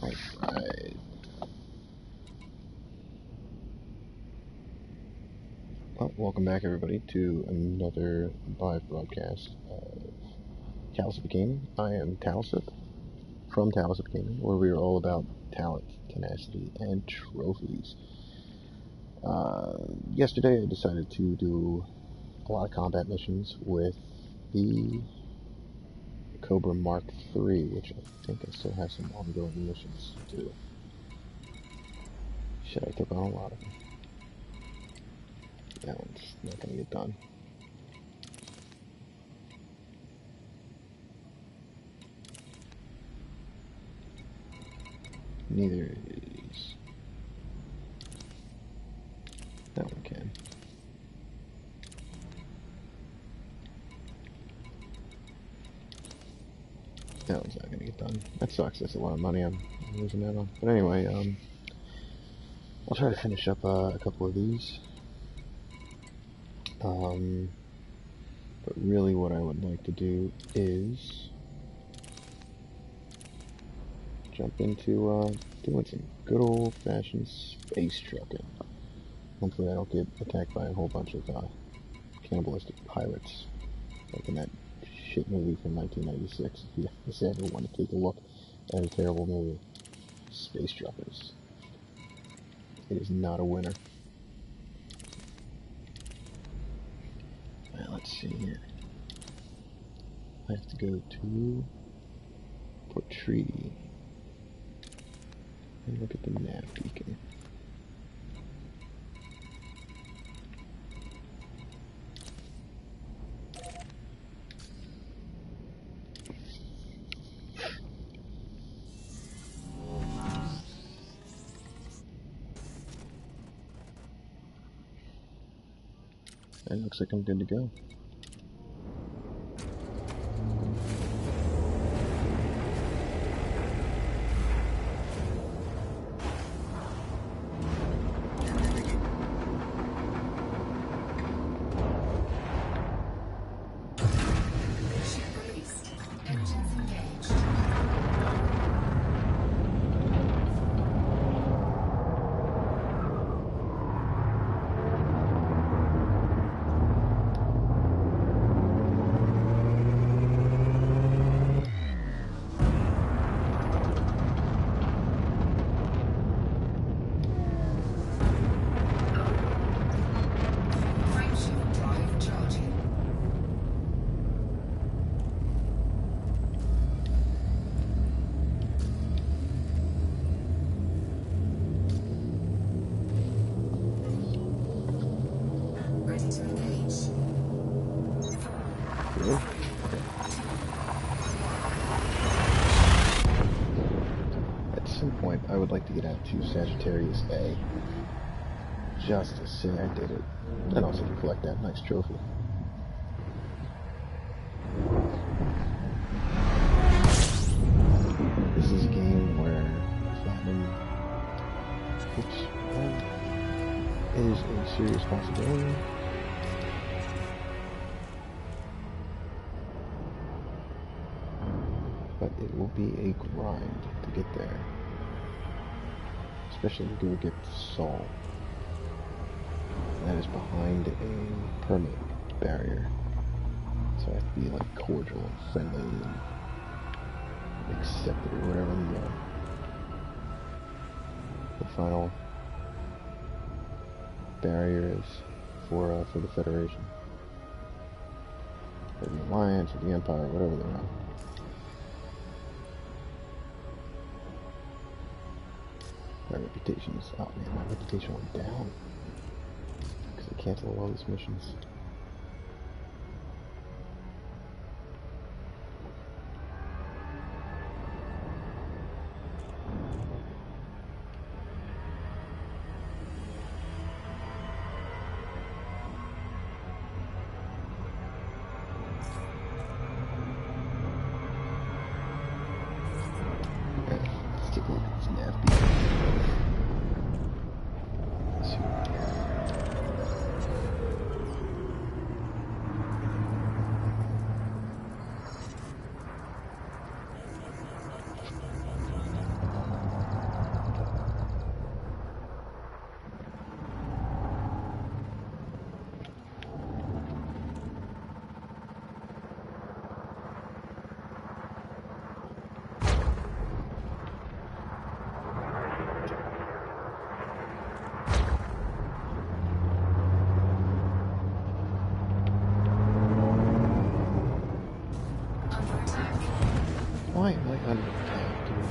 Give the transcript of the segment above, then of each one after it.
Alright. Well, welcome back everybody to another live broadcast of Talasup Gaming. I am Talasup from Talasup Gaming, where we are all about talent, tenacity, and trophies. Yesterday I decided to do a lot of combat missions with the Cobra Mark III, which I think I still have some ongoing missions to do. Shit, I took on a lot of them. That one's not gonna get done. Neither is... that one can. That one's not gonna get done. That sucks. That's a lot of money I'm losing that on. But anyway, I'll try to finish up a couple of these. But really what I would like to do is jump into doing some good old-fashioned space trucking. Hopefully I don't get attacked by a whole bunch of cannibalistic pirates, like in that shit movie from 1996. If you ever want to take a look at a terrible movie, Space Truckers. It is not a winner. Well, let's see here. I have to go to Port Treaty and look at the nav beacon. It looks like I'm good to go. At some point, I would like to get out to Sagittarius A, just to say I did it, and also to collect that nice trophy. This is a game where platinum, which is a serious possibility. But it will be a grind to get there. Especially if you get Saul. That is behind a permit barrier. So I have to be like cordial and friendly and accepted or whatever the final barrier is for the Federation. Or the Alliance or the Empire, whatever they are. My reputation is up, man. My reputation went down because I canceled all these missions. Let's take a look at this nav beacon. Why am I under attack, dude?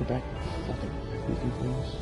Back, fucking creepy things.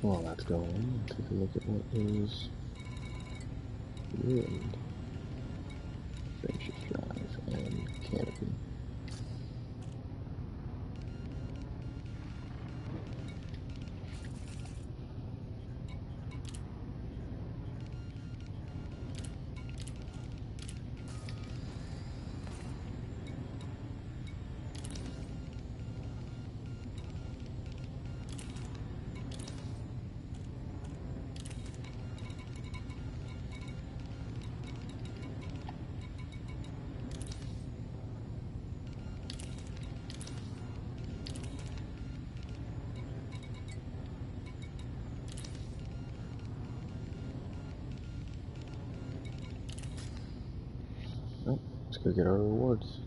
While that's going on, let's take a look at what is ruined. Frameshift drive and canopy. Oh, let's go get our rewards.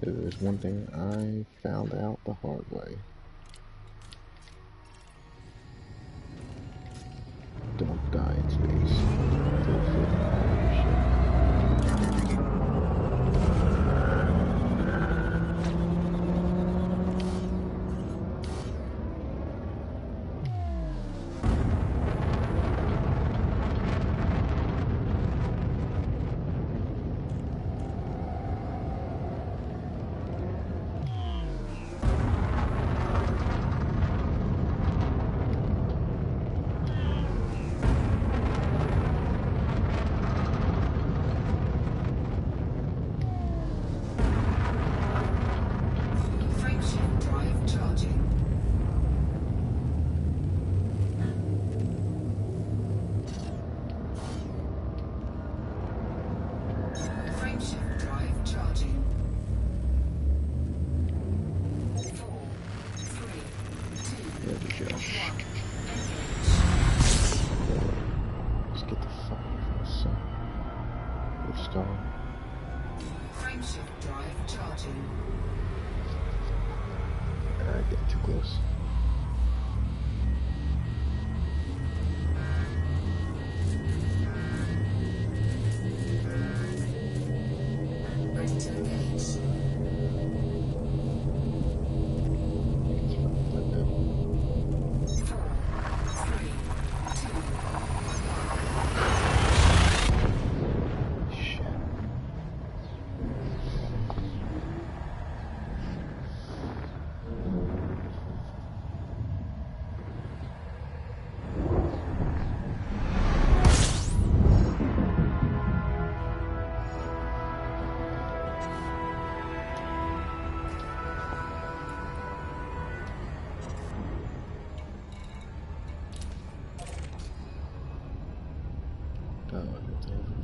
There's one thing I found out the hard way. Don't die in space.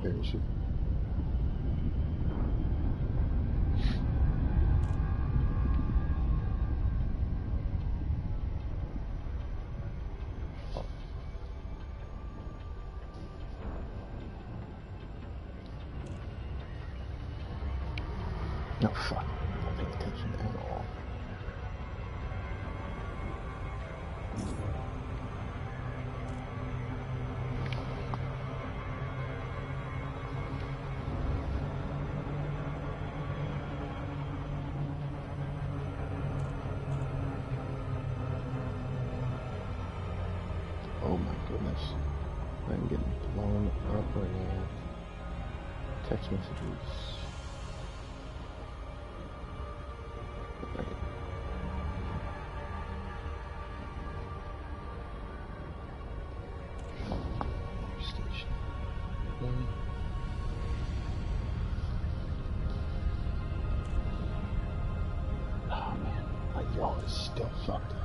Parachute. No, fuck. I'm not paying attention at all. Oh my goodness. I'm getting blown up right now. Text messages. Station. Oh man, my yaw is still fucked up.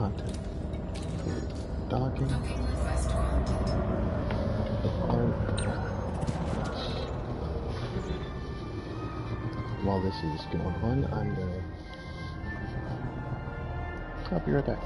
content. Docking. While this is going on, I'll be right back.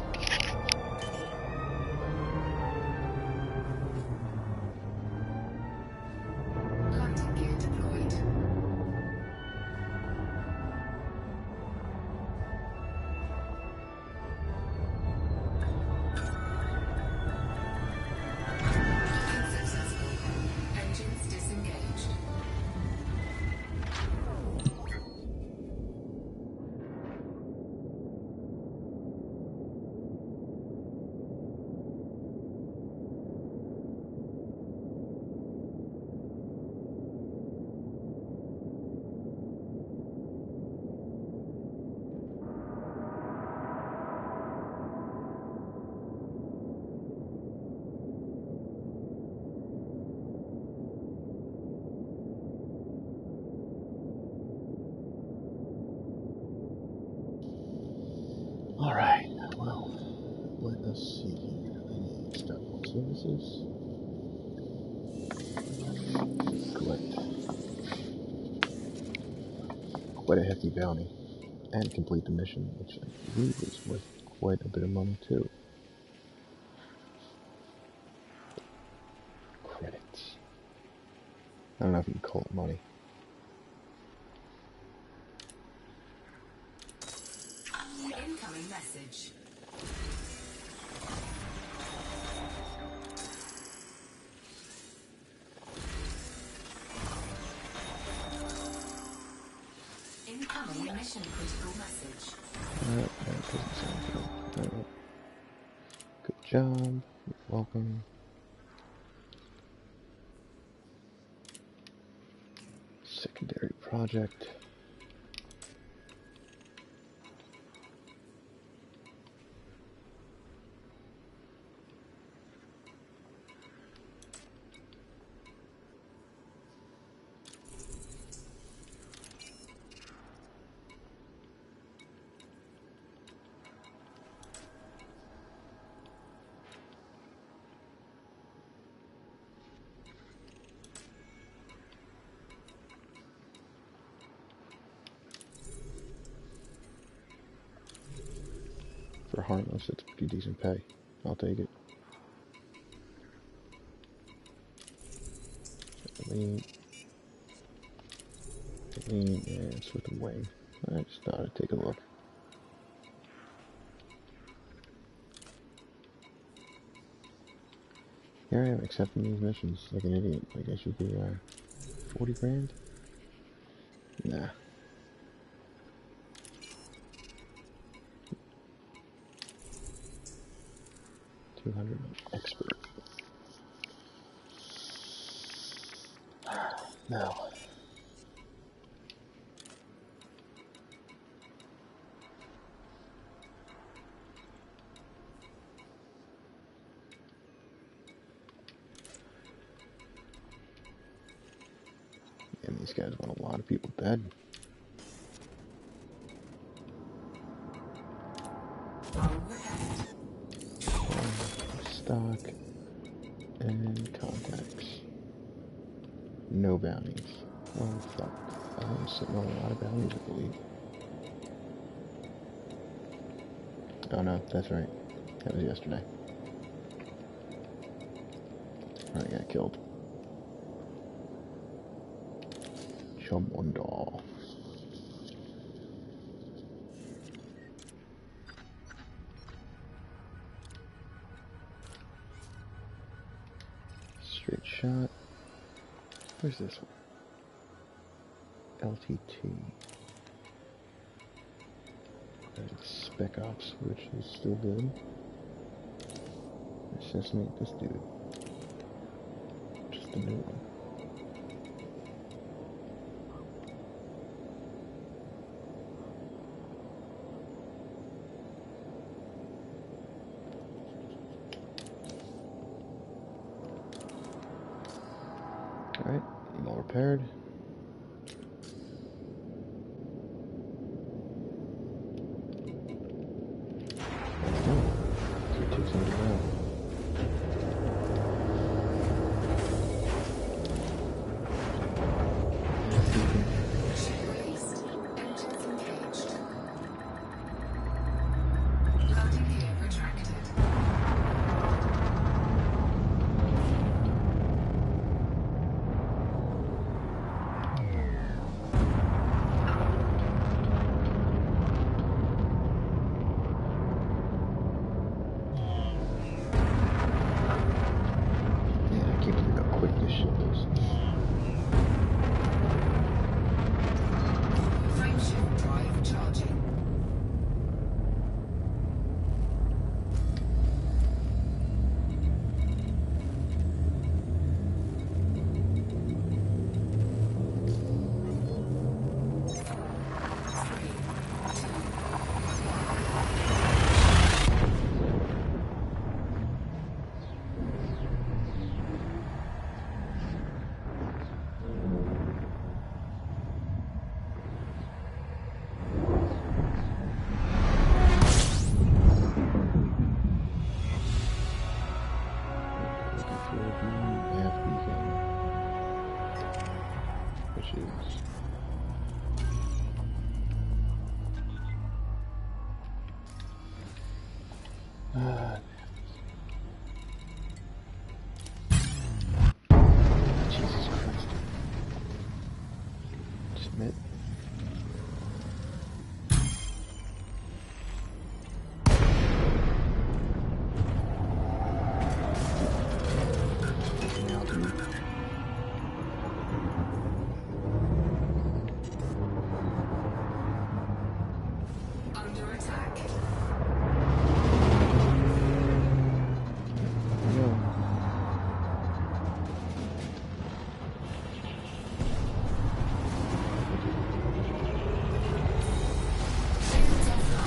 Alright, well, let us see here. I need step on services. Collect quite a hefty bounty. And complete the mission, which I believe is worth quite a bit of money too. Credits. I don't know if you can call it money. Incoming message. Incoming mission critical message. That doesn't sound good. Alright. Good job. You're welcome. Secondary project. For harmless, it's pretty decent pay. I'll take it. Lean, and it's with the wing. I just thought I'd take a look. Here I am accepting these missions like an idiot. Like I should be 40 grand? Nah. 200 expert. No. And these guys want a lot of people dead. Stock and contacts. No bounties. Well, fuck. I'm sitting on a lot of bounties, I believe. Oh no, that's right. That was yesterday. I got killed. Chumwandal. Straight shot. Where's this one? LTT. There's Spec Ops, which is still good. Assassinate this dude. Just a new one. Alright, I'm all repaired. Let's go. Took somebody out. Ship released. Engines engaged. Loading gear retracted. Yeah, I can't believe how quick this ship is. Frameshift drive charging. Looking for the nav beacon, which is Jesus Christ. Submit. Now, dude. Under attack. No. Shields offline.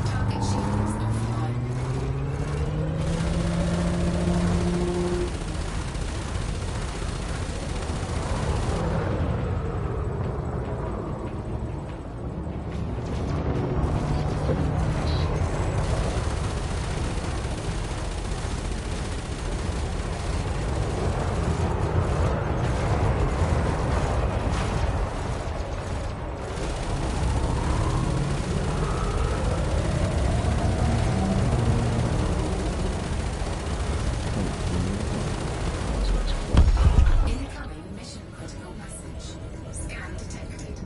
Target shields offline. Incoming mission critical message. Scan detected.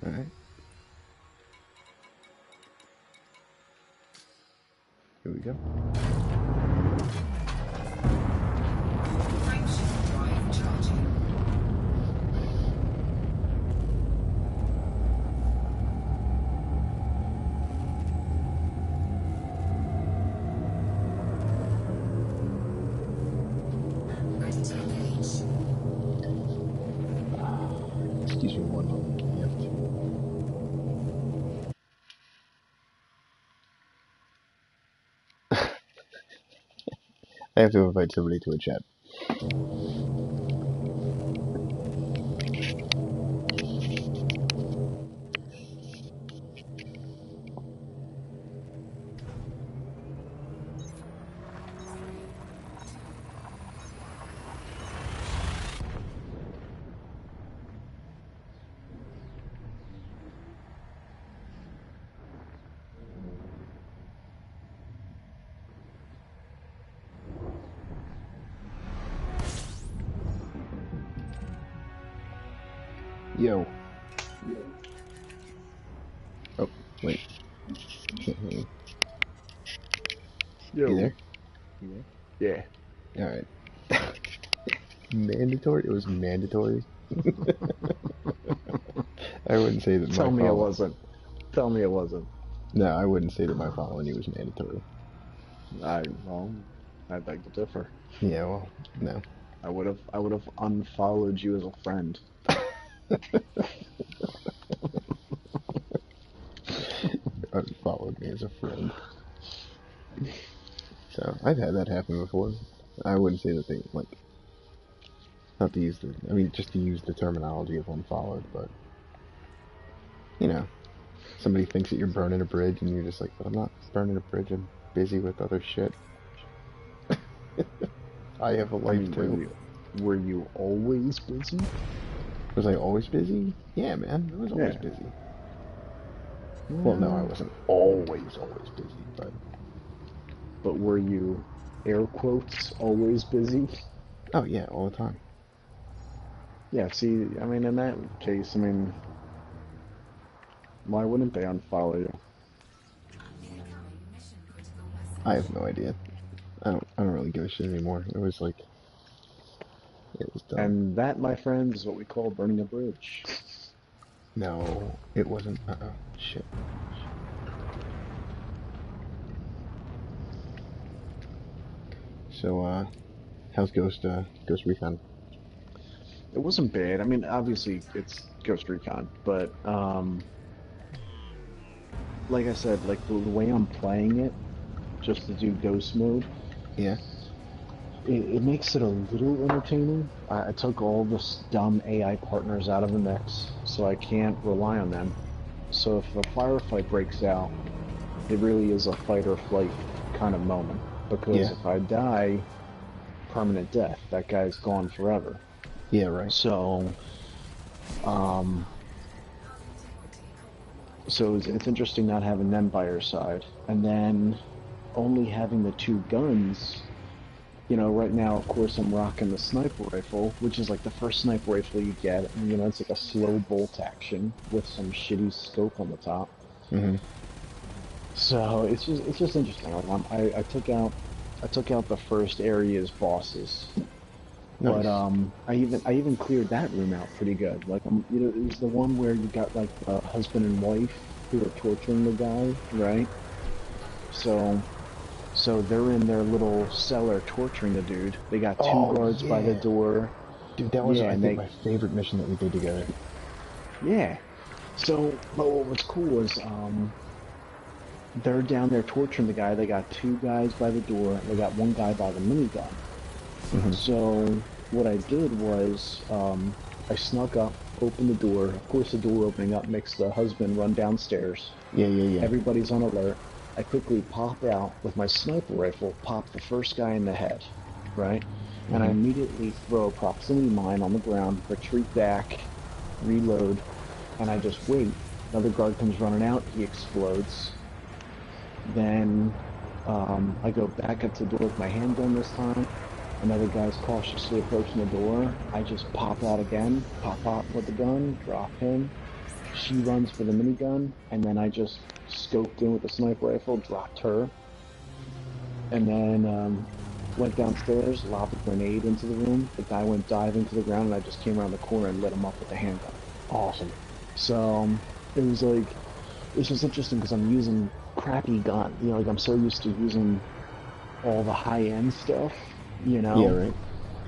Alright. Here we go. Frameshift drive charging. Ready to engage. Excuse me one moment. I have to invite somebody to a chat. Yo. Oh, wait. Can't hear you. You Yo. there? Yeah. Alright. Mandatory? It was mandatory? I wouldn't say that my Tell me it follow. wasn't. Tell me it wasn't. No, I wouldn't say that my following you was mandatory. Well, I beg to differ. Yeah, well, no. I would have unfollowed you as a friend. Unfollowed me as a friend. So, I've had that happen before. I wouldn't say that they, like, not to use the, I mean, just to use the terminology of unfollowed, but, you know, somebody thinks that you're burning a bridge and you're just like, but I'm not burning a bridge, I'm busy with other shit. I have a I life mean, were too. you were you always busy? Was I always busy? Yeah, man, I was always Yeah. busy. Well, no, I Yeah. wasn't always busy, but But were you, air quotes, always busy? oh yeah, all the time. Yeah, see, I mean, in that case, I mean, why wouldn't they unfollow you? Incoming mission critical I have message. no idea. I don't really give a shit anymore. It was like it was dumb. And that, my friends, is what we call burning a bridge. No, it wasn't. Shit. So how's Ghost Recon? It wasn't bad. I mean, obviously it's Ghost Recon, but like I said, like the way I'm playing it, just to do Ghost mode, Yeah. it makes it a little entertaining. I took all this dumb AI partners out of the mix, so I can't rely on them. So if a firefight breaks out, it really is a fight or flight kind of moment. Because Yeah. if I die, permanent death, that guy's gone forever. Yeah. Right. So, um, Hard integrity core. so it's interesting not having them by your side, and then only having the two guns. Right now, of course, I'm rocking the sniper rifle, which is like the first sniper rifle you get. And, it's like a slow bolt action with some shitty scope on the top. Mm-hmm. So it's just interesting. Like I took out the first area's bosses, but Nice. I even cleared that room out pretty good. Like it was the one where you got like the husband and wife who were torturing the guy, right? So So they're in their little cellar torturing the dude. They got two Oh guards by the yeah, door. dude, that was Yeah, I and think they, my favorite mission that we did together. yeah. So, but what was cool was, they're down there torturing the guy. They got two guys by the door. They got one guy by the minigun. Mm-hmm. So what I did was, I snuck up, opened the door. Of course, the door opening up makes the husband run downstairs. Yeah, yeah, yeah. Everybody's on alert. I quickly pop out with my sniper rifle, pop the first guy in the head, right? And I Mm-hmm. immediately throw a proximity mine on the ground, retreat back, reload, and I just wait. Another guard comes running out, he explodes. Then I go back up to the door with my handgun this time. Another guy's cautiously approaching the door. I just pop out again, pop out with the gun, drop him. She runs for the minigun, and then I just scoped in with the sniper rifle, dropped her, and then went downstairs, lobbed a grenade into the room. The guy went diving to the ground, and I just came around the corner and lit him up with the handgun. Awesome. So it was like, it's just interesting because I'm using crappy gun. Like I'm so used to using all the high end stuff, you Yeah, know? right.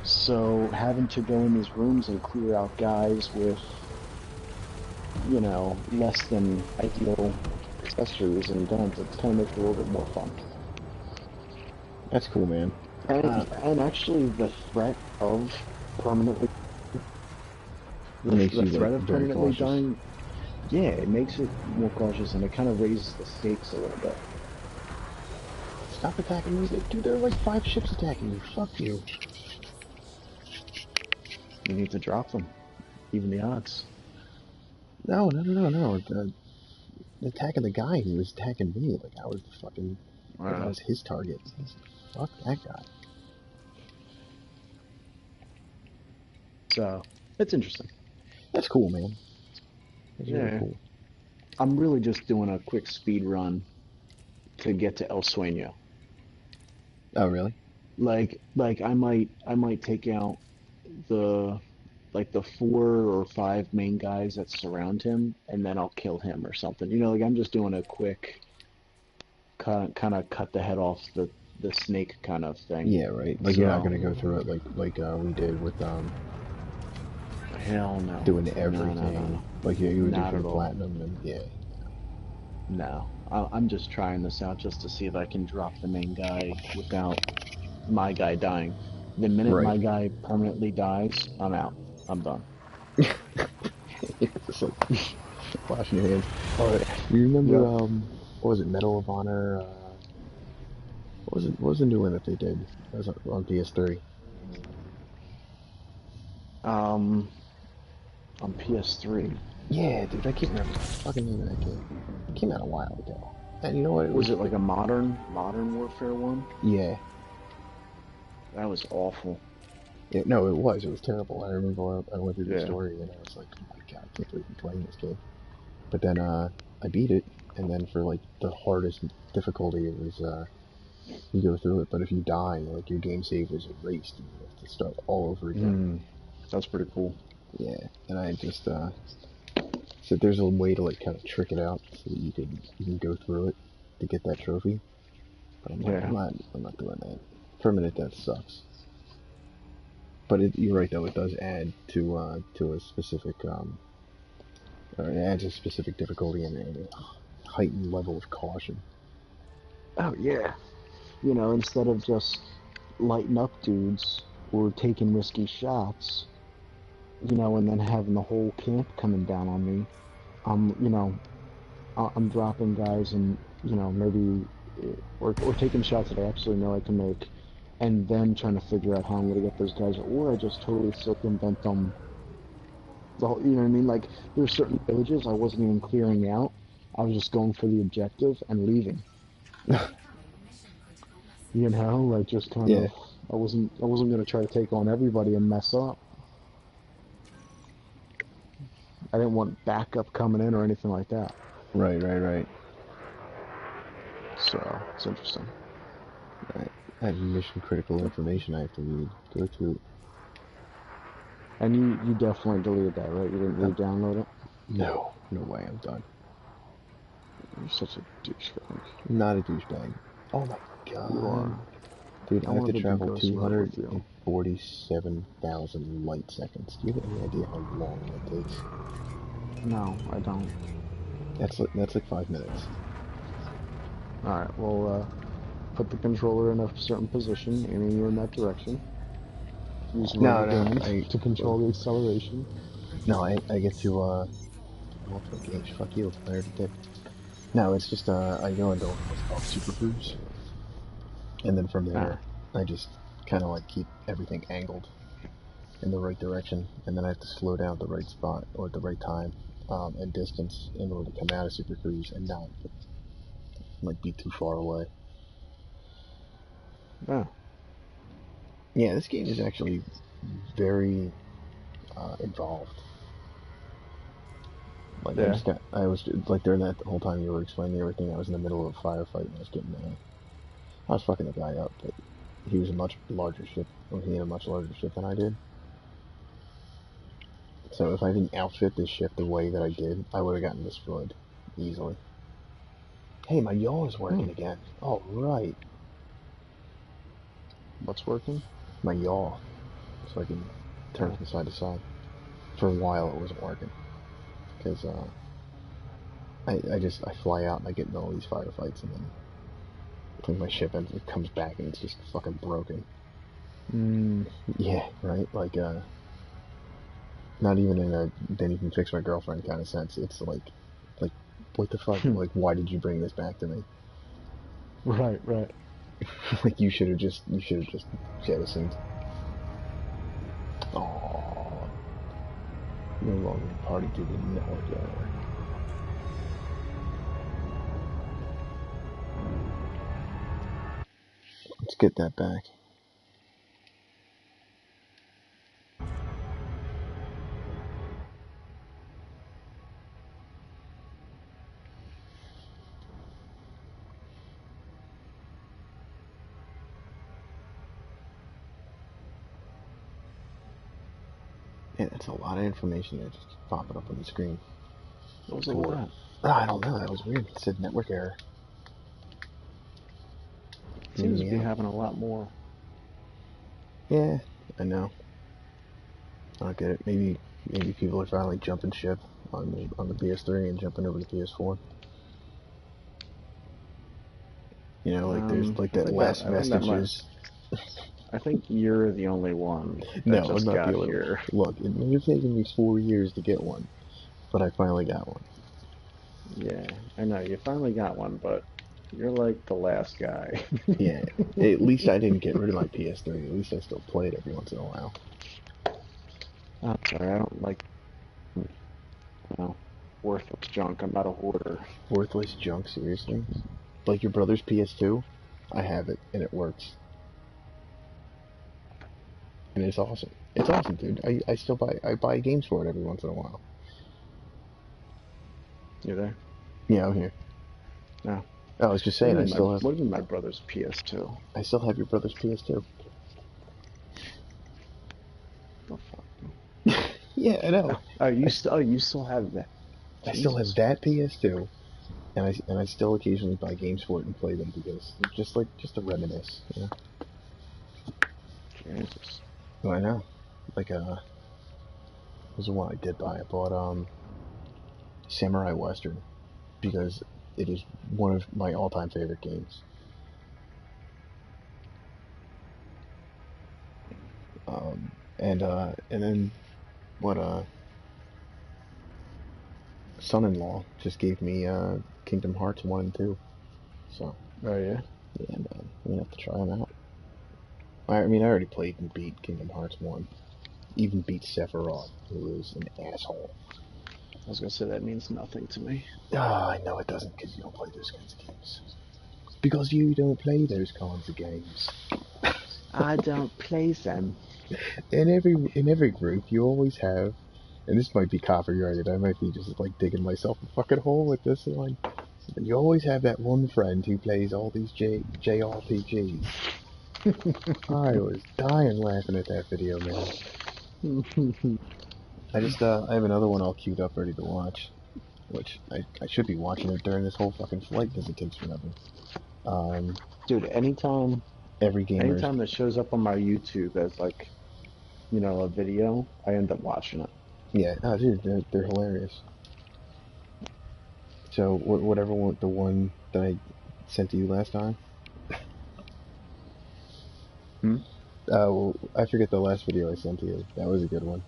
So having to go in these rooms and clear out guys with less than ideal accessories and guns. It kind of makes it a little bit more fun. That's cool, man. And actually, the threat of permanently It makes the you like threat of very permanently cautious. dying, yeah, it makes it more cautious and it kind of raises the stakes a little bit. Stop attacking me, dude. There are like 5 ships attacking you. Fuck you. You need to drop them, even the odds. No, no, no, no, no. Attacking the guy who was attacking me. Like I was the fucking, like I Uh, was his target. Fuck that guy. so it's interesting. That's cool, man. That's really Yeah, cool. I'm really just doing a quick speed run to get to El Sueño. Oh, really? Like I might take out the the 4 or 5 main guys that surround him, and then I'll kill him or something. Like I'm just doing a quick kind of cut the head off the snake kind of thing. Yeah, right. Like you're not So gonna go through it like we did with hell no, doing no, no, no, everything no, like you would do not for the at all. platinum and yeah. No, I'm just trying this out just to see if I can drop the main guy without my guy dying. The minute Right. my guy permanently dies, I'm out. I'm done. Just like washing your hands. Oh, you remember Yep. what was it? Medal of Honor. What was the new one that they did? It was on PS3. Um, on PS3. Yeah, dude, I can't remember the fucking name of that game. It came out a while ago. And you know what? It Was was. it like a modern warfare one? Yeah. That was awful. No, it was. It was terrible. I remember I went through the Yeah. story and I was like, oh my god, I can't believe I'm playing this game. But then I beat it, and then for like the hardest difficulty, it was you go through it. But if you die, like your game save is erased, and you have to start all over again. Hmm. That's pretty cool. Yeah, and I just so there's a way to like kind of trick it out so that you can go through it to get that trophy. But I'm like, Yeah. I'm not doing that. For a minute, that sucks. But you're right though. It does add to a specific or it adds a specific difficulty and a heightened level of caution. Oh yeah. Instead of just lighting up dudes or taking risky shots, and then having the whole camp coming down on me, I'm dropping guys and maybe or taking shots that I absolutely know I can make, and then trying to figure out how I'm gonna get those guys, or I just totally circumvent them. You know what I mean? Like there's certain villages I wasn't even clearing out. I was just going for the objective and leaving. Incoming mission critical message. Like just kind Yeah, of I wasn't gonna try to take on everybody and mess up. I didn't want backup coming in or anything like that. right, right, right. So it's interesting. I have mission critical information I have to read. Go to. And you definitely deleted that, right? You didn't Um, re-download it. no, no way. I'm done. You're such a douchebag. I'm not a douchebag. Oh my You god, are. dude! I I have to wanted to do travel ghost mode with you. 247,000 light seconds. Do you have any idea how long that takes? No, I don't. That's like 5 minutes. All right. Well, put the controller in a certain position, aiming you in that direction. Use No, rubber no. band to control the acceleration. No. I get to multiple games. Fuck you. I already did. No, it's just I go into what's called Super Cruise, and then from Ah, there I just kind of like keep everything angled in the right direction, and then I have to slow down at the right spot or at the right time and distance in order to come out of Super Cruise and not like be too far away. ah, Yeah, this game is actually very involved. Like yeah. I was like during that whole time you were explaining everything, I was in the middle of a firefight and I was fucking the guy up, but he was a much larger ship, or he had a much larger ship than I did. So if I didn't outfit this ship the way that I did, I would have gotten destroyed easily. Hey, my yaw is Hmm. working again. All right, What's working? my yaw, so I can turn Oh, from side to side. For a while, it wasn't working. because I fly out and I get in all these firefights, and then when my ship ends, it comes back and it's just fucking broken. Mm. Yeah, right. Like not even in a then you can fix my girlfriend kind of sense. It's like what the fuck? Like, why did you bring this back to me? Right, right. Like you should have just jettisoned. Oh, no longer party to the network error. Let's get that back. Yeah, that's a lot of information that just popping up on the screen. What was all For that? I don't know. That was weird. It said network error. Threw Seems to me be out. having a lot more. Yeah, I know. I don't get it. Maybe people are finally jumping ship on the PS3 and jumping over to PS4. You know, like there's like that last I think that might. vestiges. I think you're the only one that No, I'm just not the got only one. here. Look, it may have taken me 4 years to get one, but I finally got one. Yeah, I know you finally got one, but you're like the last guy. Yeah, at least I didn't get rid of my PS3. At least I still play it every once in a while. I'm sorry, I don't like, you know, worthless junk. I'm not a hoarder. Worthless junk, seriously? Like your brother's PS2? I have it, and it works. And it's awesome. It's awesome, dude. I still buy games for it every once in a while. You there? Yeah, I'm here. No. I was just What do saying you mean what do you mean my brother's PS2? I still have your brother's PS2. The fuck? Yeah, I know. I, You still have that? I still have Jesus. that PS2, and I still occasionally buy games for it and play them because just to reminisce. You know? Jesus. Oh, I know. Like was the one I did buy. I bought Samurai Western because it is one of my all-time favorite games. And then what son-in-law just gave me Kingdom Hearts 1 and 2. So, Oh yeah. yeah, man, I'm gonna have to try them out. I mean, I already played and beat Kingdom Hearts 1. Even beat Sephiroth, who is an asshole. I was gonna say that means nothing to me. Ah, I know it doesn't because you don't play those kinds of games. Because you don't play those kinds of games. I don't play them. In every group, you always have, and this might be copyrighted. I might be just like digging myself a fucking hole with this one. But you always have that one friend who plays all these JRPGs. I was dying laughing at that video, man. I have another one all queued up ready to watch, which I should be watching it during this whole fucking flight because it takes forever. Um, Dude, every gamer's, anytime that shows up on my YouTube as like, a video, I end up watching it. yeah, oh, dude, they're hilarious. So whatever one, the one that I sent to you last time, Hmm? well, I forget the last video I sent to you. That was a good one.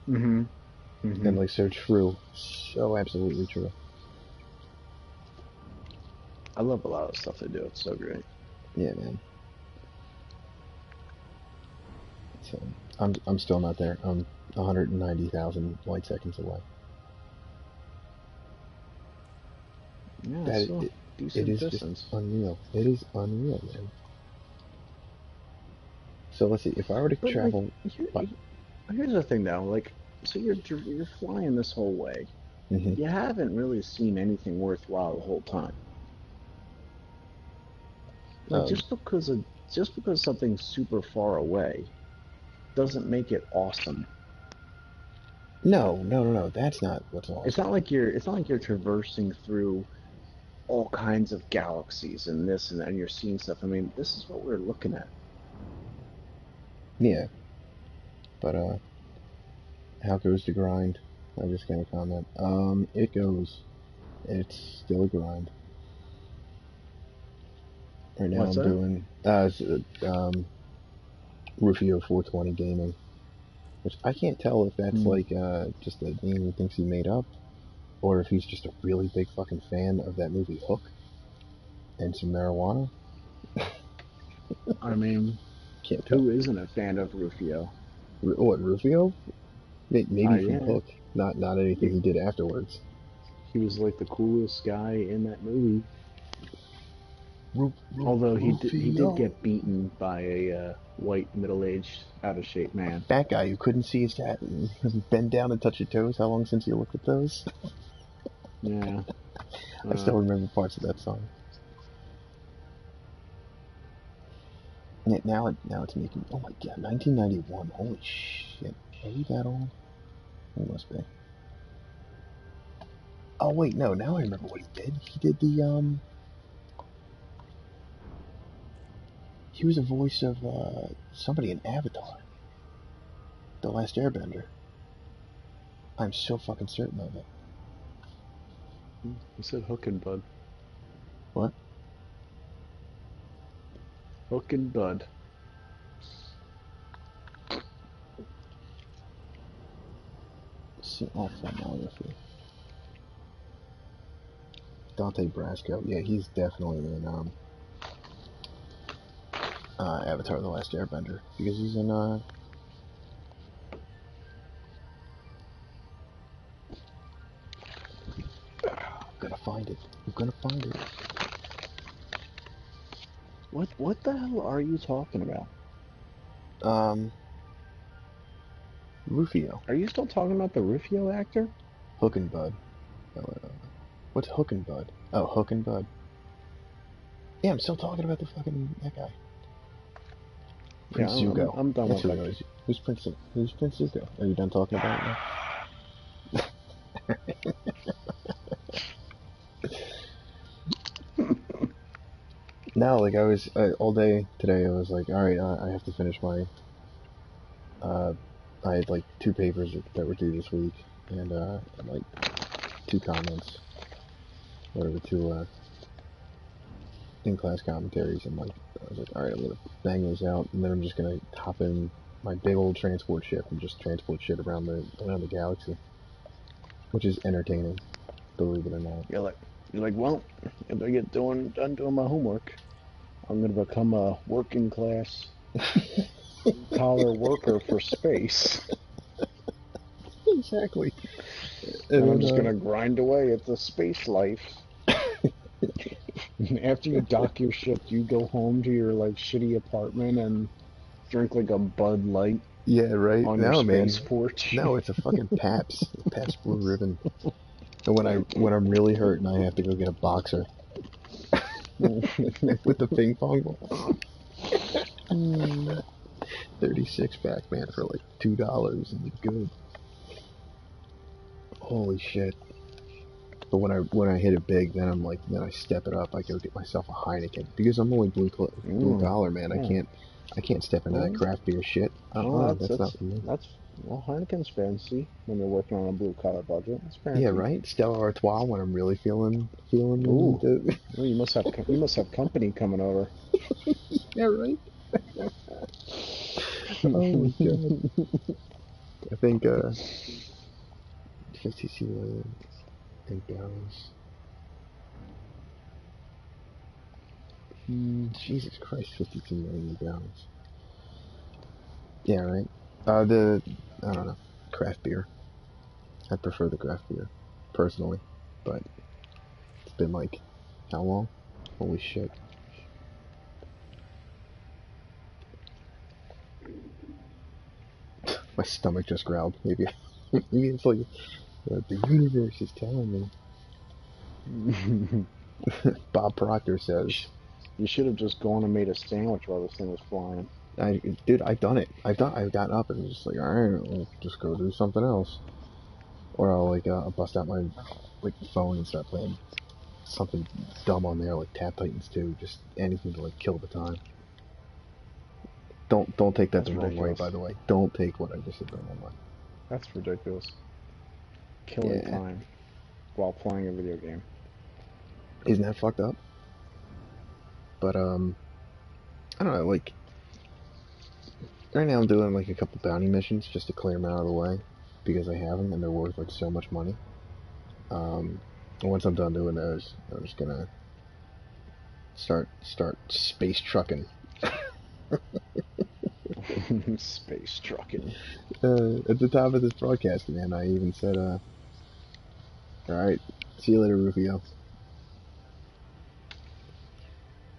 Mm-hmm. Mm-hmm. And like so true, so absolutely true. I love a lot of stuff they do. It's so great. Yeah, man. So I'm still not there. I'm 190,000 light seconds away. Yeah, That so it decent is just distance. unreal. It is unreal, man. So let's see. If I were to But like, travel, here, but here's the thing though. Like, so you're flying this whole way. hmm You haven't really seen anything worthwhile the whole time. Like, um, just because something's super far away doesn't make it awesome. no, no, no, no. That's not what's awesome. It's not like you're traversing through all kinds of galaxies and this and that, and you're seeing stuff. I mean, this is what we're looking at. Yeah, but how goes the grind? I'm just gonna comment. It goes. It's still a grind. Right now What's I'm that? doing Rufio 420 Gaming, which I can't tell if that's Hmm. like just a name he thinks he made up, or if he's just a really big fucking fan of that movie Hook and some marijuana. I mean, Can't tell. who isn't a fan of Rufio? What, Rufio? Maybe from Yeah. Hook, not anything He, he did afterwards. he was like the coolest guy in that movie. Although he did Rufio. get beaten by a white middle-aged out of shape man. That guy who couldn't see his hat and bend down and touch your toes. How long since you looked at those? Yeah. I Uh, still remember parts of that song. And now it's making. Oh my god, 1991. Holy shit. Are we that old? We must be. Oh wait, no. Now I remember what he did. He did the. He was a voice of somebody in Avatar, The Last Airbender. I'm so fucking certain of it. he said Hook and Bud. What? Hook and Bud. See, oh, filmography. Dante Brasco. Yeah, he's definitely in Avatar: The Last Airbender because he's in. I'm gonna find it. I'm gonna find it. What the hell are you talking about? Um, Rufio, Are you still talking about the Rufio actor? Hook and Bud. Uh, what's Hook and Bud? Oh, Hook and Bud. Yeah, I'm still talking about the fucking that guy. Yeah, Prince Zuko. I'm done That's with who that. it was. Who's Prince Zuko? Are you done talking about it now? No, like I was all day today. I was like, all right, I have to finish my. Uh, I had like two papers that were due this week, and like two comments, whatever, two in-class commentaries, and like I was like, all right, I'm gonna bang those out, and then I'm just gonna hop in my big old transport ship and just transport shit around the galaxy, which is entertaining, believe it or not. You're like, well, if I get done doing my homework, I'm gonna become a working class blue collar worker for space. Exactly. And I'm And just then gonna grind away at the space life. And after you dock your ship, you go home to your like shitty apartment and drink like a Bud Light yeah, right. on your Now, man, space porch. no, it's a fucking Pabst Blue Ribbon. And when I'm really hurt and I have to go get a boxer with the ping pong ball, 36 pack, man, for like $2 and it's good. Holy shit! But when I hit it big, then I step it up. I go get myself a Heineken because I'm only blue Mm, collar, man. I yeah. can't step into that Well, craft beer shit. well, That's not for me. that's well, Heineken's fancy when you're working on a blue collar budget. That's Yeah, fancy. right. Stella Artois when I'm really feeling Ooh, the. well, you must have company coming over. Yeah, right. Oh my god. I think 52 million in gallons. Jesus Christ, 52 million gallons. Yeah, right. The I don't know, craft beer. I prefer the craft beer, personally, but it's been like how long? Holy shit! My stomach just growled. Maybe, maybe it's like the universe is telling me. you Bob Proctor says, should have just gone and made a sandwich while this thing was flying. Dude, I've done it. I've gotten up and just like, all right, I'll just go do something else, or I'll like I'll bust out my like phone and start playing something dumb on there like Tap Titans 2, just anything to like kill the time. Don't take that That's the wrong way, ridiculous. by the way. Don't take what I just said the wrong way. That's ridiculous. killing Yeah. time while playing a video game. Isn't that fucked up? But I don't know. Like right now, I'm doing like a couple bounty missions just to clear them out of the way because I have them and they're worth like so much money. And once I'm done doing those, I'm just gonna start space trucking. Space trucking. At the top of this broadcast, man, I even said, "All right, see you later, Rufio."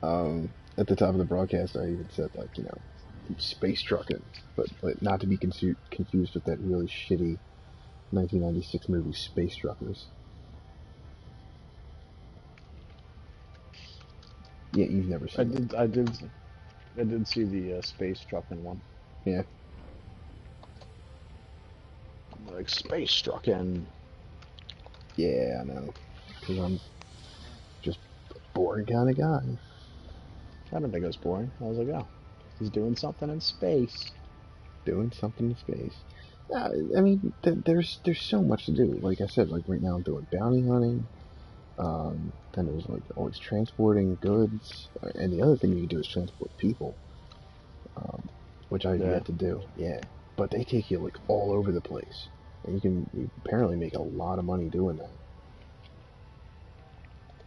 At the top of the broadcast, I even said like, space trucking, but not to be confused with that really shitty 1996 movie Space Truckers. Yeah, you've never I seen it. did. I did. I did see the space trucking one. Yeah, Like space trucking. yeah, I know. Because I'm just a boring kind of guy. I didn't think it was boring. I was like, oh, he's doing something in space. Doing something in space. I mean, there's so much to do. Like I said, like right now I'm doing bounty hunting. Then there's like always transporting goods, and the other thing you can do is transport people, which I've Yeah. yet to do. Yeah, but they take you like all over the place, and you apparently make a lot of money doing that.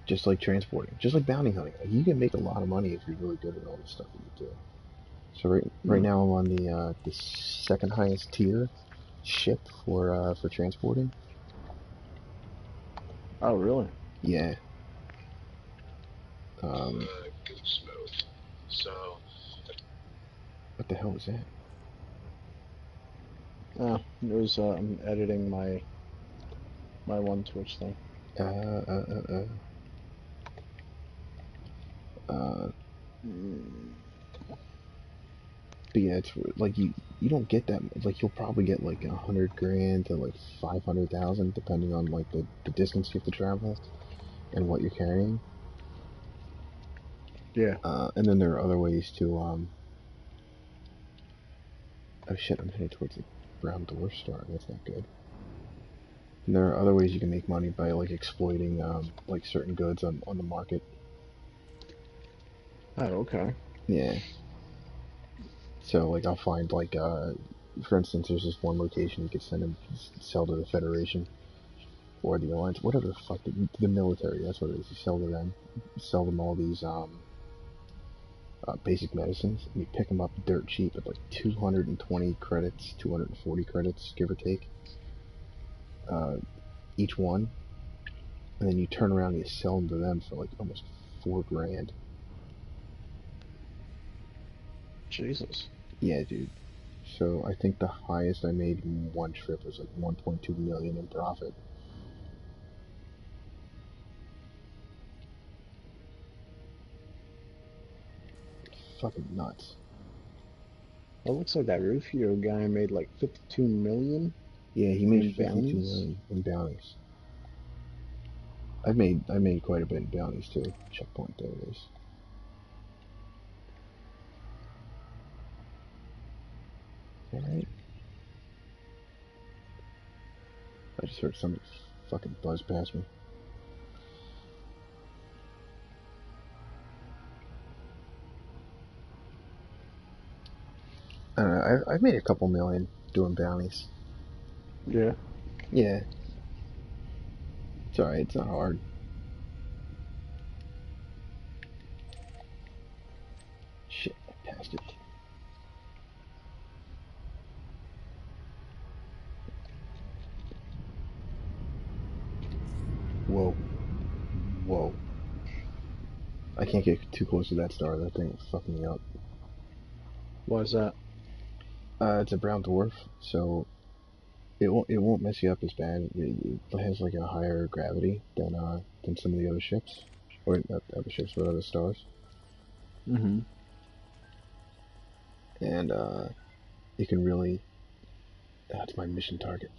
Just like transporting, just like bounty hunting, like you can make a lot of money if you're really good at all the stuff that you do. So right Hmm. now I'm on the second highest tier ship for transporting. Oh, really? Yeah. Um, what the hell was that? Oh, it was. I'm editing my one Twitch thing. Uh, uh, uh, uh, uh, but yeah, it's like you don't get that. Like you'll probably get like 100 grand to like 500,000, depending on like the distance you have to travel and what you're carrying. Yeah. And then there are other ways to oh shit, I'm headed towards the brown dwarf star. That's not good. And there are other ways you can make money by like exploiting like certain goods on the market. Oh, okay. Yeah. So like I'll find like for instance, there's this one location you could sell to the Federation or the Alliance, whatever the fuck the military. That's what it is. You sell to them, sell them all these basic medicines, and you pick them up dirt cheap at like 220 credits, 240 credits, give or take, uh, each one, and then you turn around and you sell them to them for like almost 4 grand. Jesus. Yeah, dude. So I think the highest I made in one trip was like 1.2 million in profit. Fucking nuts. It looks like that Rufio guy made like 52 million Yeah, he made in 52 bounties. million in bounties. I made quite a bit in bounties too. Checkpoint, there it is. Alright. I just heard somebody fucking buzz past me. I don't know, I've made a couple million doing bounties. Yeah. Yeah, it's alright, it's not hard. Shit, I passed it. Whoa, whoa. I can't get too close to that star, that thing will fuck me up. Why is that? It's a brown dwarf, so it won't mess you up as bad. It has like a higher gravity than some of the other ships, or not other ships, but other stars, Mm-hmm. and it can really. That's my mission target.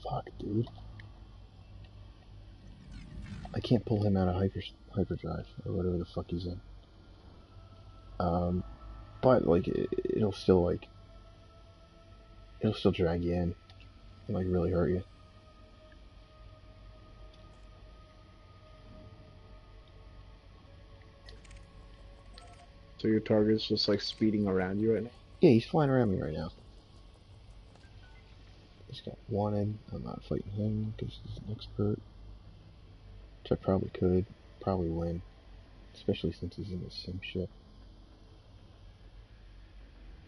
Fuck, dude. I can't pull him out of hyperdrive or whatever the fuck he's in. Um, but like it'll still drag you in and like really hurt you. So your target's just like speeding around you right now? Yeah, he's flying around me right now. He's got wanted. I'm not fighting him because he's an expert. Which I probably could. Probably win. Especially since he's in the same ship.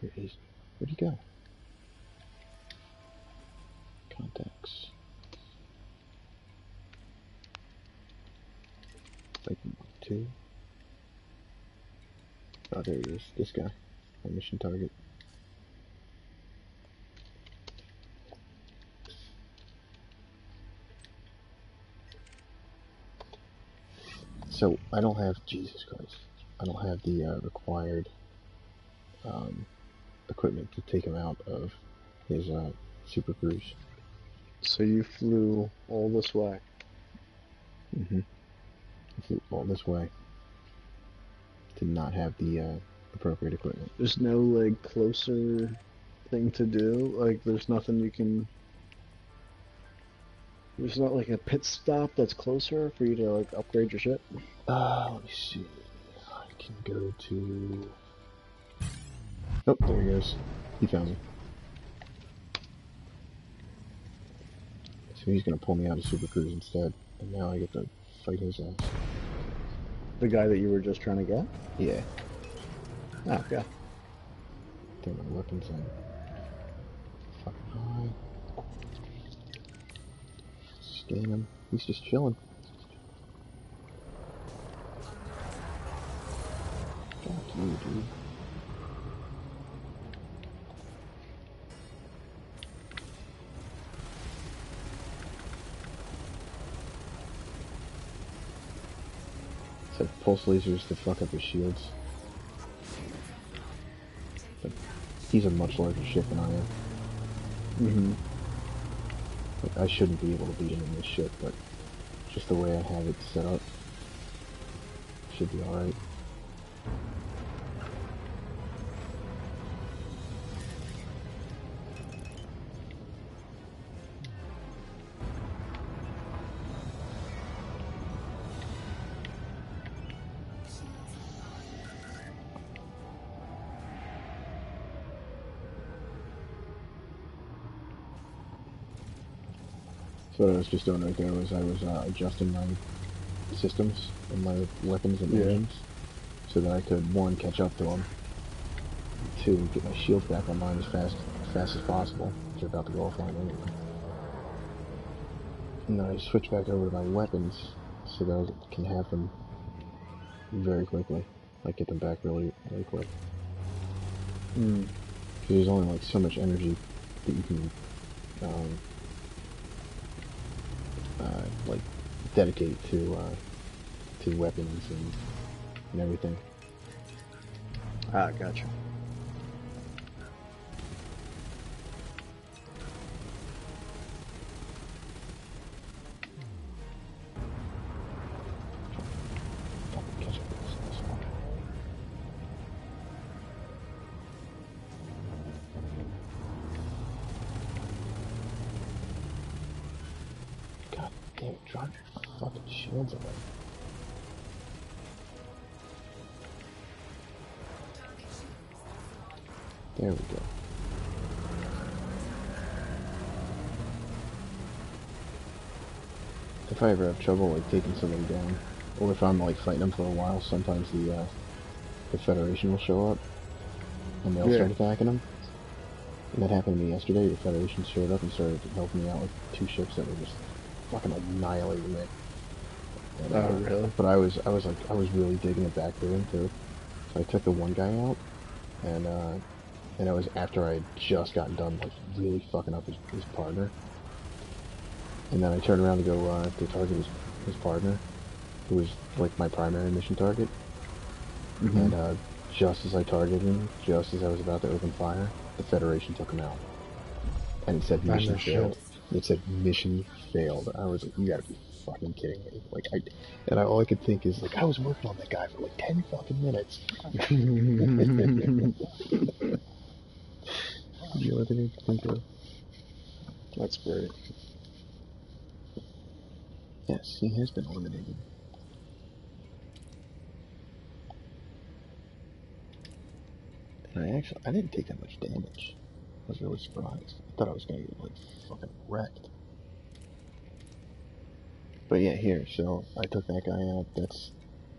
Where'd he go? Contacts. Fighting 2. Oh, there he is. This guy. My mission target. So, I don't have... Jesus Christ. I don't have the required equipment to take him out of his super cruise. So you flew all this way. Mm-hmm. I flew all this way to not have the appropriate equipment. There's no like closer thing to do. Like there's nothing you can. There's not like a pit stop that's closer for you to like upgrade your ship. Let me see. I can go to... Oh, there he goes. He found me. So he's gonna pull me out of Super Cruise instead, and now I get to fight his ass. The guy that you were just trying to get. Yeah. Oh, okay. Throw my weapons in. Fucking high. Scan him. He's just chilling. Fuck you, dude. Said pulse lasers to fuck up his shields. But he's a much larger ship than I am. Mm-hmm. Like, I shouldn't be able to beat him in this ship, but just the way I have it set up, should be alright. So what I was just doing right there was I was adjusting my systems and my weapons and engines so that I could, 1, catch up to him, 2, get my shields back online as fast as possible, which are about to go offline anyway. And then I switch back over to my weapons so that I can have them very quickly. Like, get them back really, really quick. Mm. Because there's only like so much energy that you can like dedicate to weapons and everything. Ah, gotcha. Fucking catch up with this one. God damn it, drop your fucking shields away. There we go. If I ever have trouble like taking somebody down, or if I'm like fighting them for a while, sometimes the Federation will show up and they'll start attacking them. And that happened to me yesterday. The Federation showed up and started helping me out with 2 ships that were just fucking annihilating me. And, Oh, really? But I was really digging it back through him too. So I took the one guy out, and it was after I had just gotten done like really fucking up his partner. And then I turned around to go to target his partner, who was like my primary mission target. Mm-hmm. And just as I targeted him, just as I was about to open fire, the Federation took him out. And it said mission failed. It said mission failed. I was like, you gotta be fucking kidding me. Like, all I could think is like, I was working on that guy for like 10 fucking minutes. You know what I need to think of? That's great. Yes, he has been eliminated. I didn't take that much damage. I was really surprised. I thought I was gonna get like fucking wrecked. But yeah, here. So I took that guy out. That's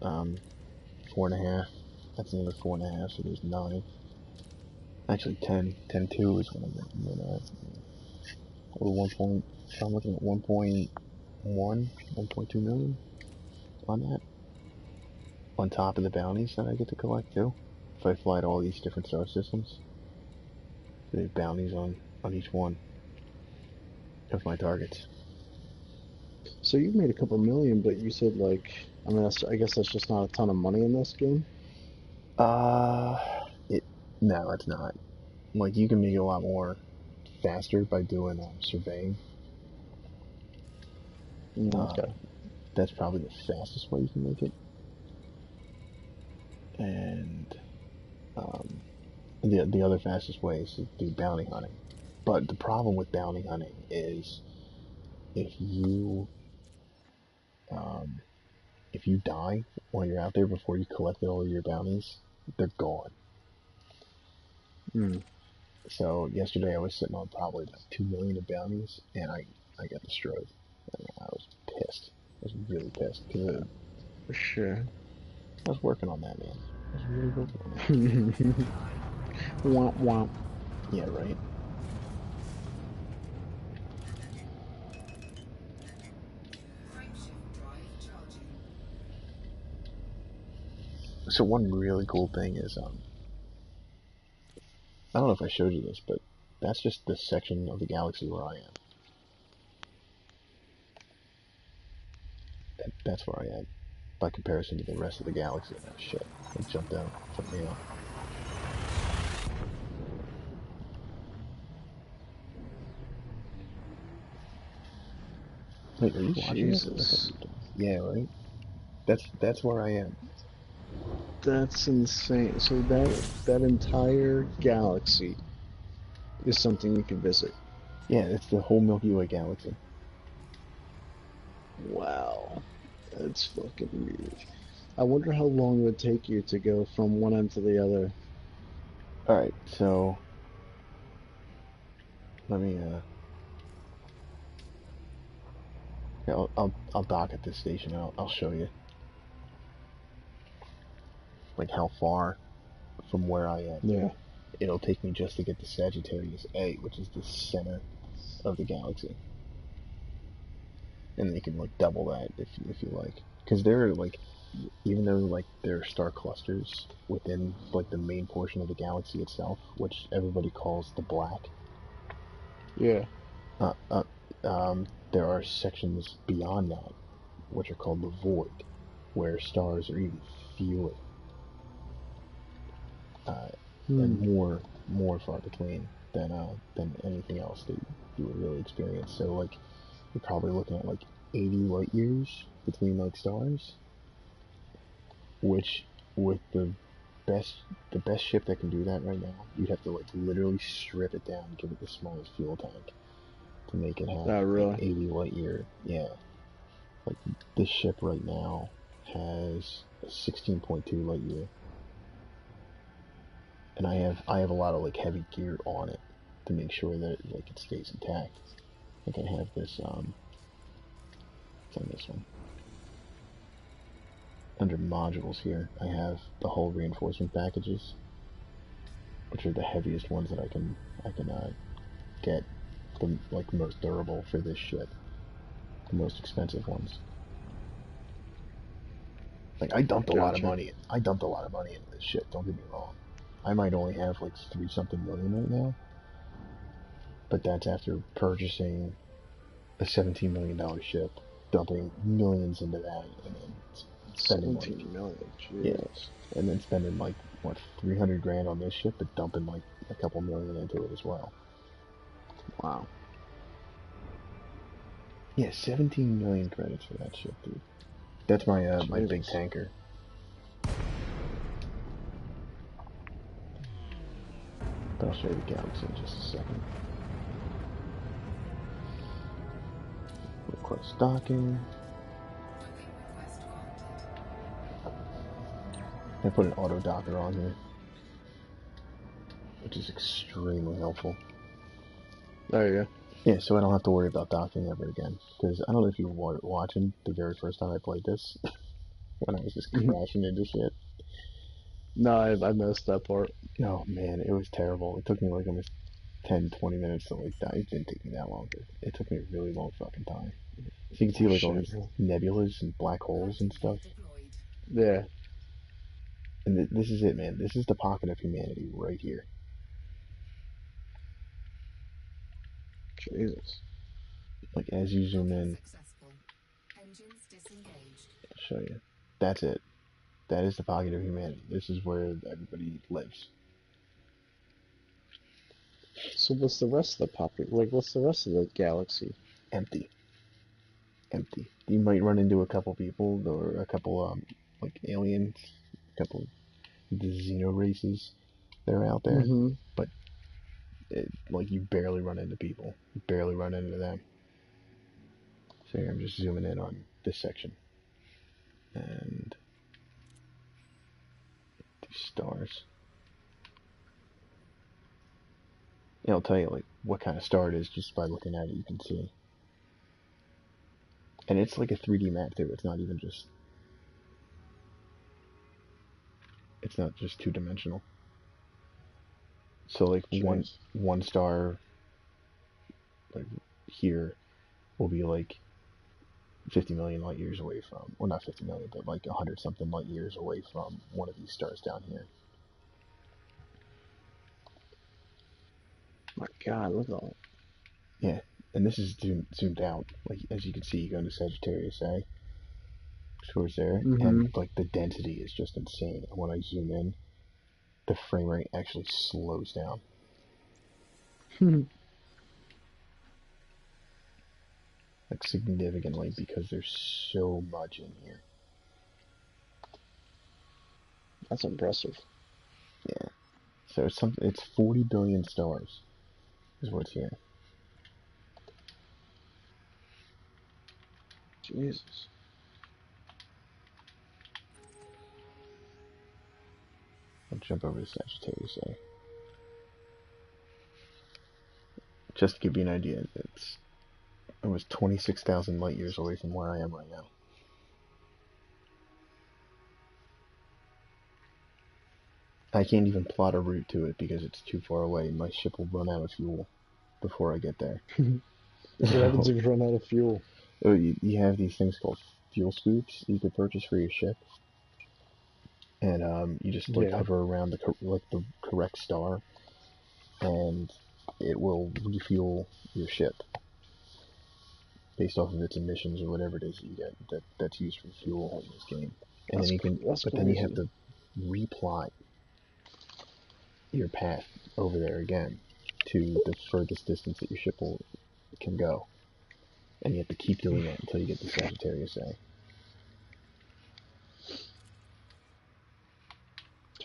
4.5. That's another 4.5. So there's 9. Actually, 10. 10.2 is what I'm at. Or 1 point. I'm looking at 1.1, 1.2 million on that. On top of the bounties that I get to collect too. If I fly to all these different star systems, there's bounties on each one of my targets. So you've made a couple million, but you said like, I mean, I guess that's just not a ton of money in this game. Uh, it no, it's not. Like you can make it a lot more faster by doing surveying. Uh, Okay. that's probably the fastest way you can make it. And um, the other fastest way is to do bounty hunting. But the problem with bounty hunting is if you um, if you die while you're out there before you collected all of your bounties, they're gone. Hmm. So yesterday I was sitting on probably about 2 million of bounties, and I got destroyed. I was pissed. I was really pissed because For sure. I was working on that, man. I was really working on that. Womp womp. Yeah, right. Frameshift drive charging. So one really cool thing is I don't know if I showed you this, but that's just the section of the galaxy where I am. That's where I am by comparison to the rest of the galaxy. Oh shit! It jumped out, jumped me out. Wait, are you watching this? I thought Jesus. you were doing. Yeah, right. That's where I am. That's insane. So that entire galaxy is something you can visit. Yeah, it's the whole Milky Way galaxy. Wow. That's fucking weird. I wonder how long it would take you to go from one end to the other. All right, so let me yeah, I'll dock at this station. I'll show you like how far from where I am Yeah. it'll take me just to get to Sagittarius A, which is the center of the galaxy, and then you can like double that if you like, because there are like even though like there are star clusters within like the main portion of the galaxy itself, which everybody calls the black. Yeah. Uh, uh, there are sections beyond that, which are called the void, where stars are even fewer uh, and Hmm. more far between than anything else that you would really experience. So like you're probably looking at like 80 light years between like stars, which with best the best ship that can do that right now, you'd have to like literally strip it down, give it the smallest fuel tank to make it have Oh, an really? 80 light year. Yeah, like this ship right now has a 16.2 light year, and I have a lot of like heavy gear on it to make sure that like it stays intact. Like I have this it's on this one under modules here. I have the hull reinforcement packages, which are the heaviest ones that I can get the like most durable for this ship, the most expensive ones. Like I dumped a lot of Gotcha. money. I dumped a lot of money into this ship. Don't get me wrong. I might only have like 3 something million right now, but that's after purchasing a $17 million ship, dumping millions into that, and then spending like 17 million. yeah, Jesus. and then spending like what 300 grand on this ship, but dumping like a couple million into it as well. Wow. Yeah, 17 million credits for that ship, dude. That's my big Jesus. tanker. But I'll show you the galaxy in just a second. Request docking. Docking request granted. I put an auto docker on here. which is extremely helpful. There you go. Yeah, so I don't have to worry about docking ever again. Because I don't know if you were watching the very first time I played this, when I was just crashing into shit. No, I missed that part. Oh man, it was terrible. It took me like almost 10, 20 minutes to like die. It didn't take me that long, but it took me a really long fucking time. So you can see Oh, like all shit. these nebulas and black holes and stuff. Deployed. Yeah. And this is it, man. This is the pocket of humanity right here. Jesus. Like as you zoom in, Successful. Engines disengaged. I'll show you. That's it. That is the pocket of humanity. This is where everybody lives. So what's the rest of the what's the rest of the galaxy? Empty. Empty. You might run into a couple people or a couple like aliens, a couple of the xeno races that are out there, Mm-hmm. but like you barely run into people. You barely run into them. So here I'm just zooming in on this section and these stars. It'll tell you like what kind of star it is just by looking at it. You can see, and it's like a 3D map too. It's not even just. It's not just two-dimensional. So like Jeez. one star like here will be like 50 million light years away from, well not 50 million, but like 100 something light years away from one of these stars down here. My God, look at all. Yeah, and this is zoomed out. Like as you can see, you go into Sagittarius A, towards there, and Mm-hmm. like the density is just insane. And when I zoom in, the frame rate actually slows down. Like significantly because there's so much in here. That's impressive. Yeah. So it's 40 billion stars is what's here. Jesus. I'll jump over to Sagittarius A. Just to give you an idea, it's almost 26,000 light years away from where I am right now. I can't even plot a route to it because it's too far away. My ship will run out of fuel before I get there. What happens if you run out of fuel? You have these things called fuel scoops you could purchase for your ship, and you just like Yeah. hover around the correct star, and it will refuel your ship based off of its emissions or whatever it is that you get that's used for fuel in this game. And then That's but then you have crazy. to replot your path over there again to the furthest distance that your ship can go, and you have to keep doing that until you get to Sagittarius A.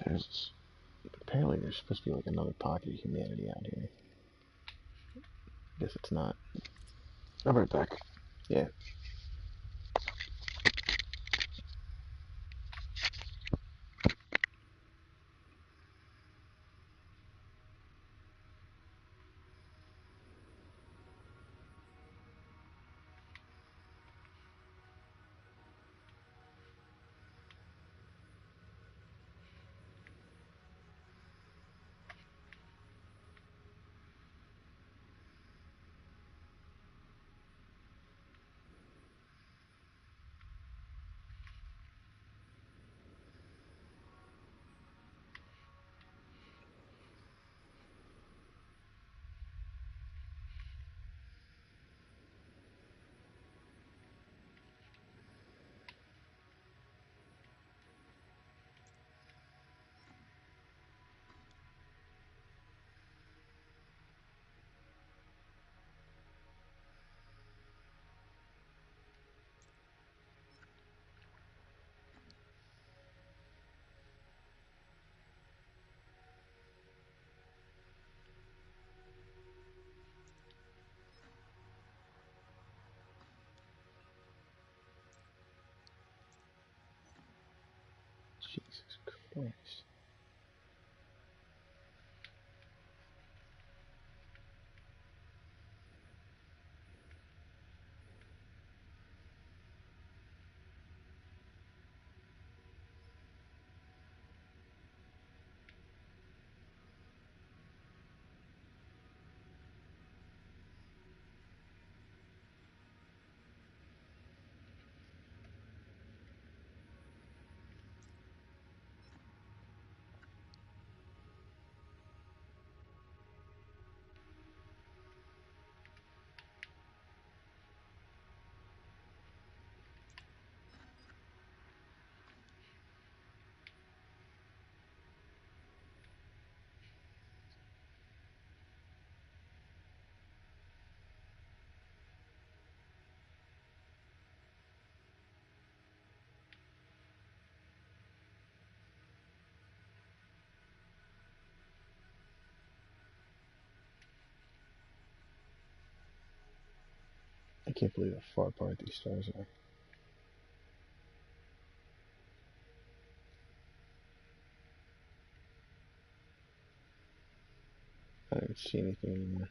Jesus. Apparently, there's supposed to be like another pocket of humanity out here. I guess it's not. I'll be right back. Yeah. Jesus Christ. can't believe how far apart these stars are. I don't see anything anymore.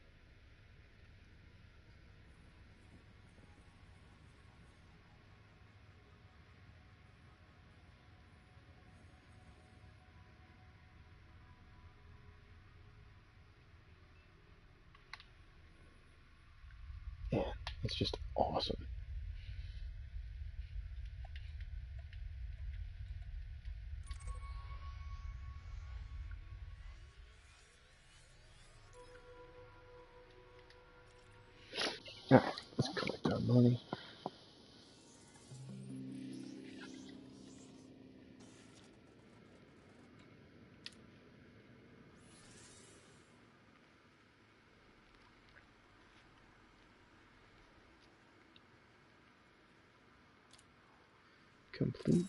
Man, it's just awesome. Alright, let's collect our money. Complete.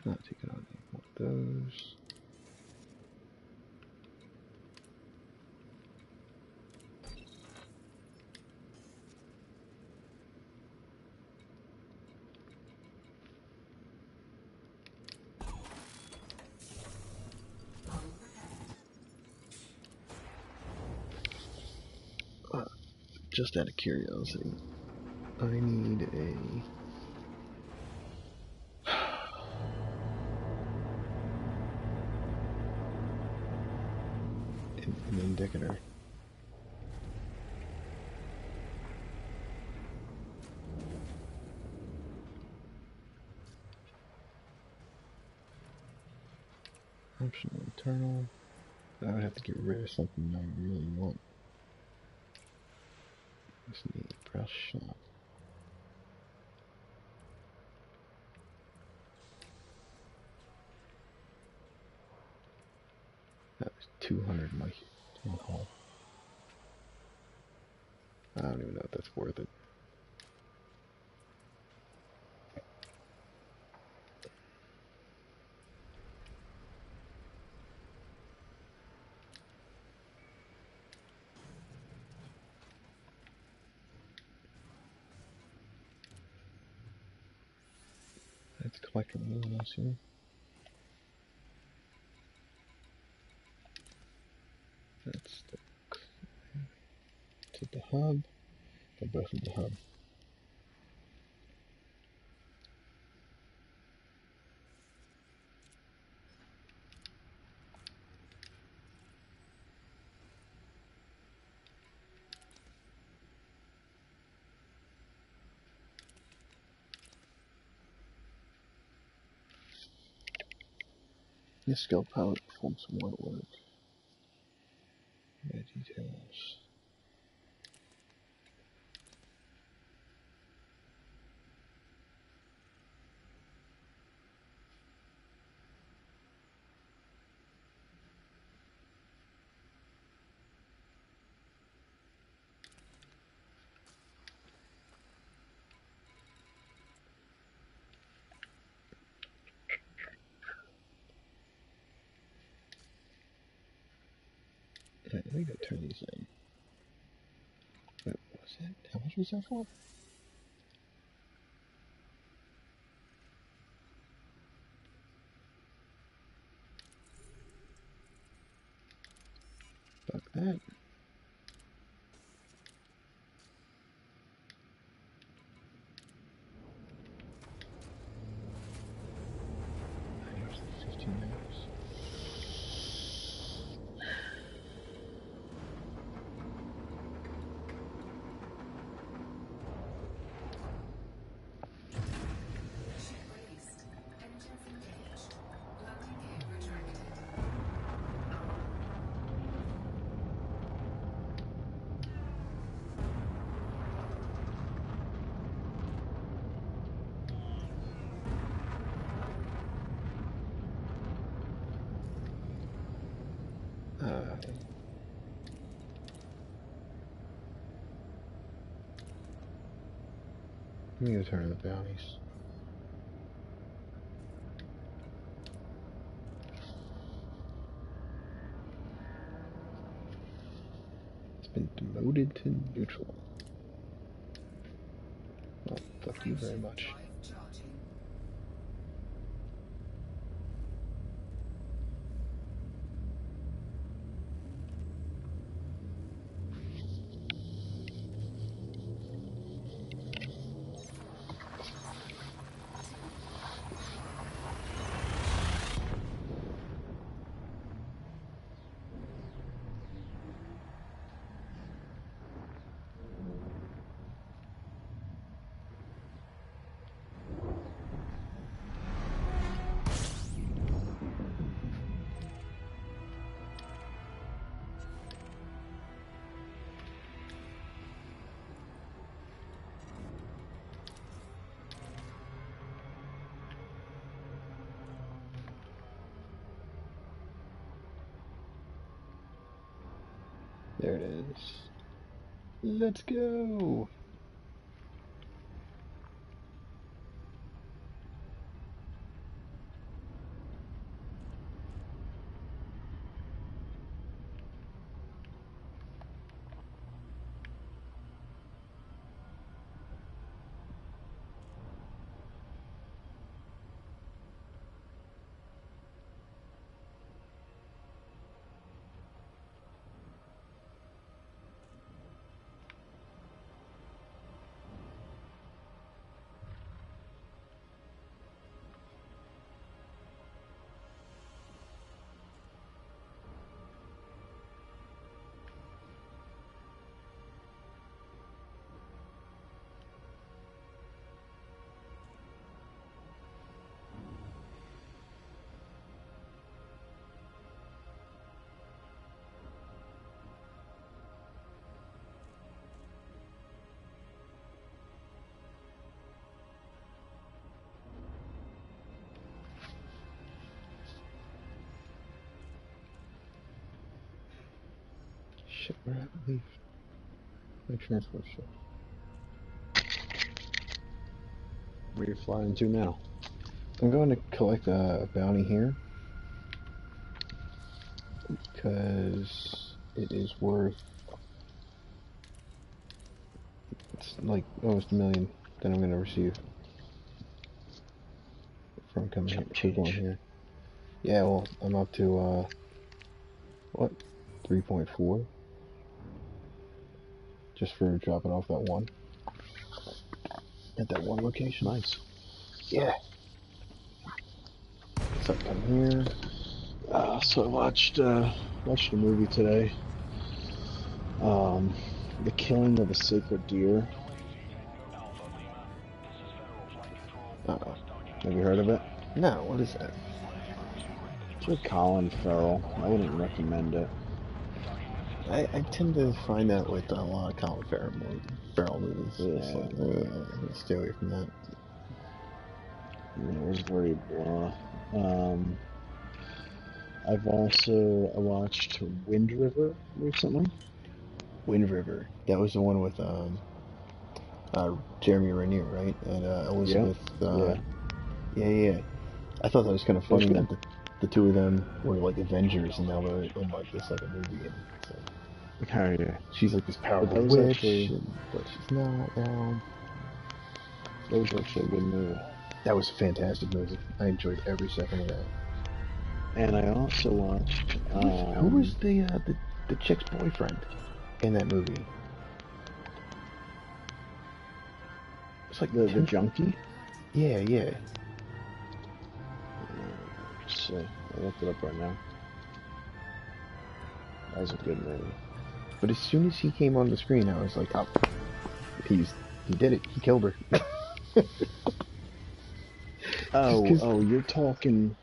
Not taking on any more of those. Just out of curiosity, I need an indicator. Optional internal. I would have to get rid of something I really want. Just need press shop. That was 200 in my town hall. I don't even know if that's worth it. Let's collect everything else here. That's to the hub. They're both at the hub. This skilled pilot performs some more work. Yeah, details. Alright, we gotta turn these in. What was that? How much was that for? Fuck that. Here's the 15 hours. Ship released. Engines engaged. Landing gear retracted. I'm gonna turn the bounties. been demoted to neutral. Well, fuck you very much. Drive charging. There it is. Let's go! Shit, where did I leave my transport ship? Where you flying to now? I'm going to collect a bounty here because it is worth, it's like almost $1 million that I'm going to receive from coming here, Chump from going change. here. Yeah, well, I'm up to what, 3.4 just for dropping off that one at that one location. Nice. Yeah. So I come here. So I watched a movie today. The Killing of a Sacred Deer. Uh-oh. Have you heard of it? No, what is that? It's with Colin Farrell. I wouldn't recommend it. I tend to find that with a lot of Colin Farrell movies. It's Yeah, like, stay away from that. it was very blah. Um, I've also watched Wind River recently. Wind River. That was the one with Jeremy Renner, right? And Yeah, Elizabeth. yeah, Yeah. I thought that was kind of it was funny good. that the two of them were like Avengers, and now they're in like this other movie. And so Oh yeah, she's like this but powerful that was witch, actually but she's not now. a good movie. That was a fantastic movie. I enjoyed every second of that. And I also watched Who was the chick's boyfriend in that movie? It's like the Tim. Junkie. Yeah. Let's see, I looked it up right now. That was a good movie. But as soon as he came on the screen, I was like, oh, he did it. He killed her. Just Oh, because. oh, you're talking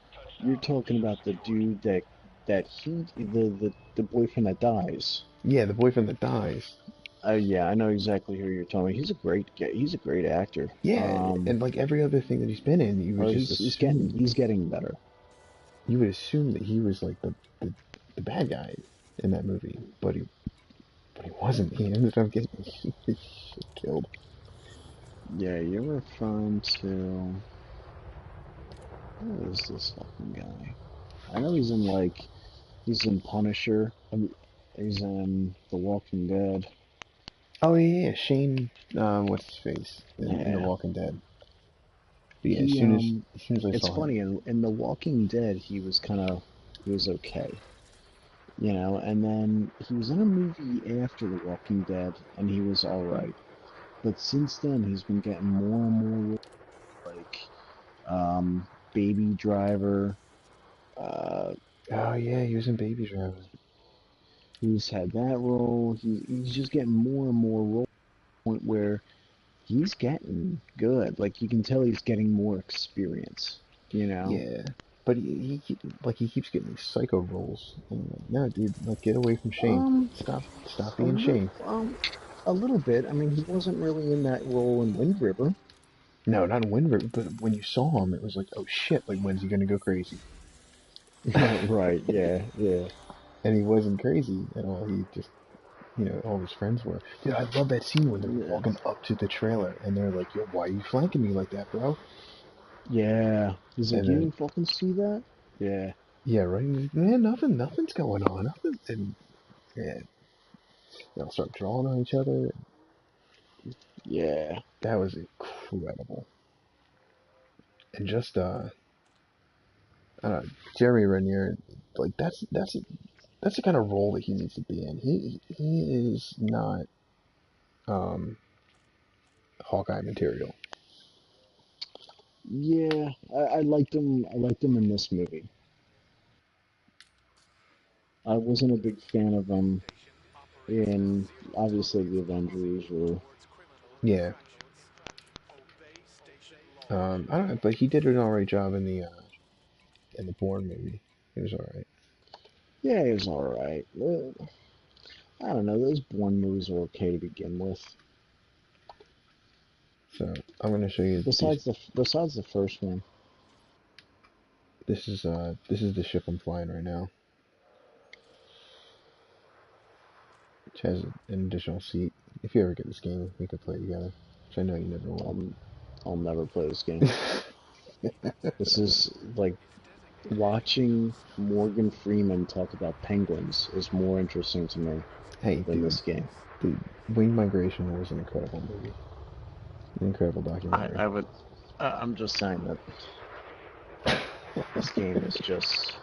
about the dude that he the boyfriend that dies. Yeah, the boyfriend that dies. Oh yeah, I know exactly who you're talking. He's a great actor. Yeah, and like every other thing that he's been in, you would Well, just assume he's getting better. you would assume that he was like the bad guy in that movie, but he wasn't. He ended up getting his shit killed. Yeah, you're referring to who is this fucking guy? I know he's in Punisher. He's in The Walking Dead. Oh yeah, Shane. What's his face in The Yeah. Walking Dead? But yeah, He as soon as I it's saw him, funny in The Walking Dead he was okay, you know, and then he was in a movie after The Walking Dead and he was all right. But since then he's been getting more and more like Baby Driver. Uh, oh yeah, he was in Baby Driver. he's had that role. He's just getting more and more role point where he's getting good. Like you can tell he's getting more experience, you know. Yeah, but he keeps getting these psycho roles. And I'm like, no, dude, like get away from Shane. Um, Stop a being little, Shane. a little bit. I mean, he wasn't really in that role in Wind River. No, not in Wind River, but when you saw him, it was like, oh shit, like when's he gonna go crazy? Right. Yeah. Yeah. And he wasn't crazy at all. He just, all his friends were. Dude, I love that scene when they're Yeah. walking up to the trailer and they're like, yo, why are you flanking me like that, bro? Yeah. He's like, And you then, didn't fucking see that? Yeah. yeah, right? He's like, man, nothing's going on. Nothing. And yeah, they'll start drawing on each other. Yeah. That was incredible. And just, I don't know, Jeremy Renner, like that's the kind of role that he needs to be in. He is not um, Hawkeye material. Yeah. I liked him. I liked him in this movie. I wasn't a big fan of him in obviously the Avengers or Yeah, I don't know, but he did an alright job in the Bourne movie. He was alright. yeah, he was all right. I don't know. Those Bourne movies are okay to begin with. So I'm gonna show you these. Besides the first one. This is the ship I'm flying right now, which has an additional seat. If you ever get this game, we could play together. Which I know you never will. I'll I'll never play this game. This is like watching Morgan Freeman talk about penguins is more interesting to me Hey, than this game. dude, Wing Migration was an incredible movie, an incredible documentary. I would. I'm just saying that this game is just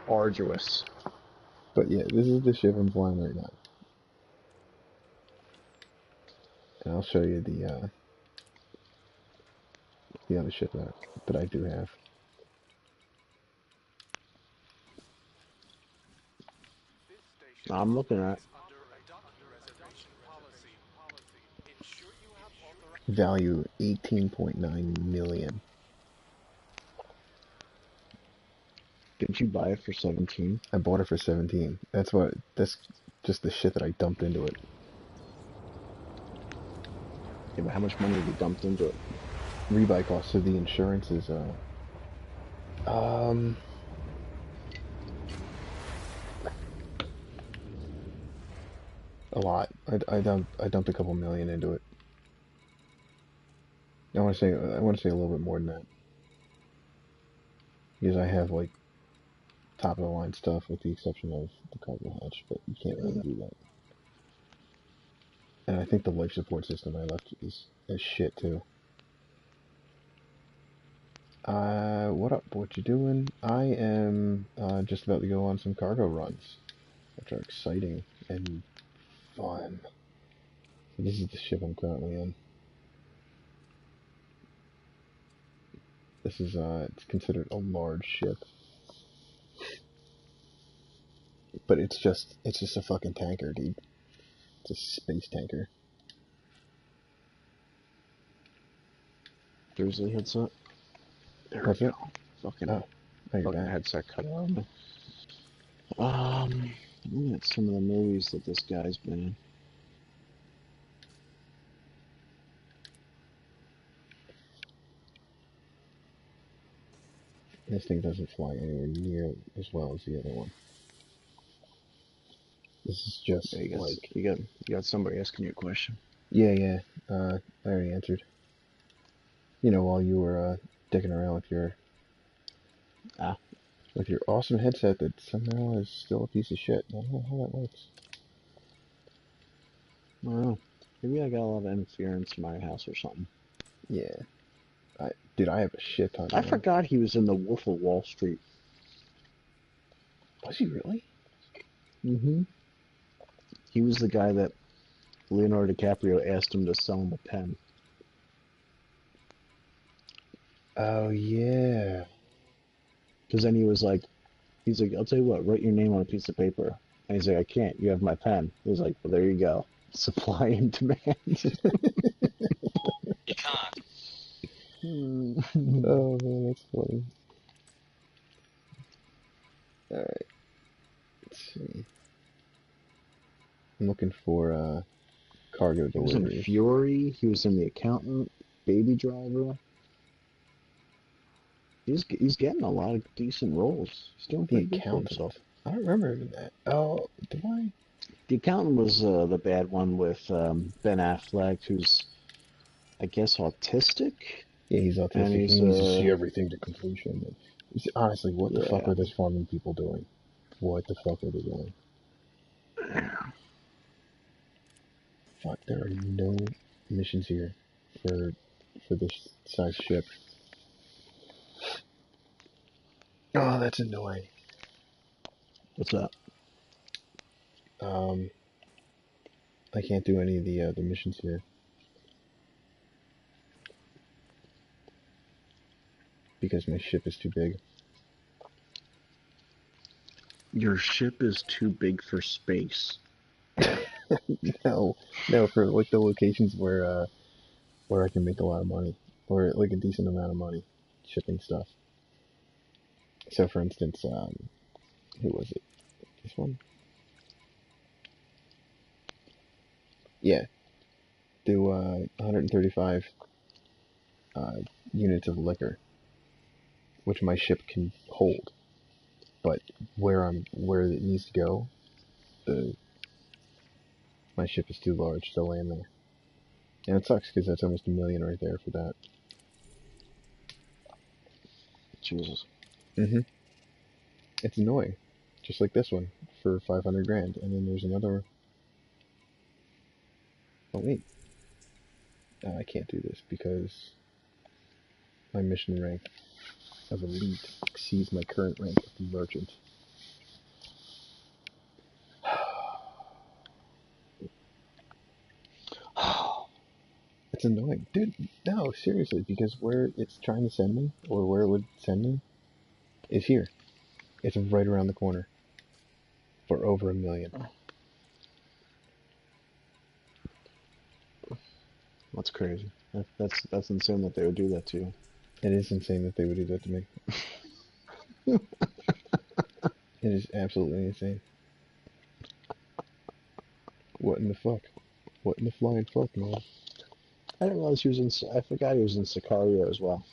arduous. But yeah, this is the ship I'm flying right now, and I'll show you the other ship that I do have. I'm looking at. Value 18.9 million. Did you buy it for 17? I bought it for 17. That's just the shit that I dumped into it. Yeah, but how much money have you dumped into it? Rebuy cost. So the insurance is um a lot. I dumped a couple million into it. I want to say a little bit more than that because I have like top of the line stuff with the exception of the cargo hatch, but you can't really do that. And I think the life support system I left is shit too. What up? What you doing? I am just about to go on some cargo runs, which are exciting and fun. So this is the ship I'm currently in. This is it's considered a large ship, but it's just a fucking tanker, dude. It's a space tanker. Thursday headset. There we That's it. go. Fucking Oh, now you're fucking back. headset cut out on me. Looking at some of the movies that this guy's been in. This thing doesn't fly anywhere near as well as the other one. This is just Yeah, like, you got somebody asking you a question. yeah. I already answered. While you were dicking around Ah, with your awesome headset that somehow is still a piece of shit. I don't know how that works. I don't know. Maybe I got a lot of interference in my house or something. Yeah. Dude, I have a shit ton, I man. forgot he was in The Wolf of Wall Street. Was he really? Mm-hmm. He was the guy that Leonardo DiCaprio asked him to sell him a pen. Oh, yeah. Because then he's like, I'll tell you what, write your name on a piece of paper. And he's like, I can't. You have my pen. He's like, well, there you go. Supply and demand. You can't. Oh, man, that's funny. Alright, let's see. I'm looking for, cargo He was in deliveries. Fury. He was in The Accountant, Baby Driver. He's getting a lot of decent roles. He's doing The pretty good for Accountant. himself. I don't remember that. Oh, did I? The Accountant was the bad one with Ben Affleck, who's I guess autistic, Yeah, he's and autistic. He he's needs to see everything to completion. Honestly, what the fuck yeah. are those farming people doing? What the fuck are they doing? Fuck, there are no missions here for this size ship. Oh, that's annoying. What's that? I can't do any of the missions here because my ship is too big. Your ship is too big for space. No, no, for like the locations where I can make a lot of money or like a decent amount of money shipping stuff. So, for instance, who was it? This one? Yeah, do 135 units of liquor, which my ship can hold. But where it needs to go, the my ship is too large to land there, and it sucks because that's almost $1 million right there for that. Jesus. Mm-hmm. It's annoying, just like this one for 500 grand, and then there's another. Oh wait, I can't do this because my mission rank of elite exceeds my current rank of merchant. It's annoying, dude. No, seriously, because where it's trying to send me, or where it would send me, is here. It's right around the corner for over $1 million. That's crazy. That's insane that they would do that to you. It is insane that they would do that to me. It is absolutely insane. What in the fuck? What in the flying fuck, man? I didn't realize he was in. I forgot he was in Sicario as well.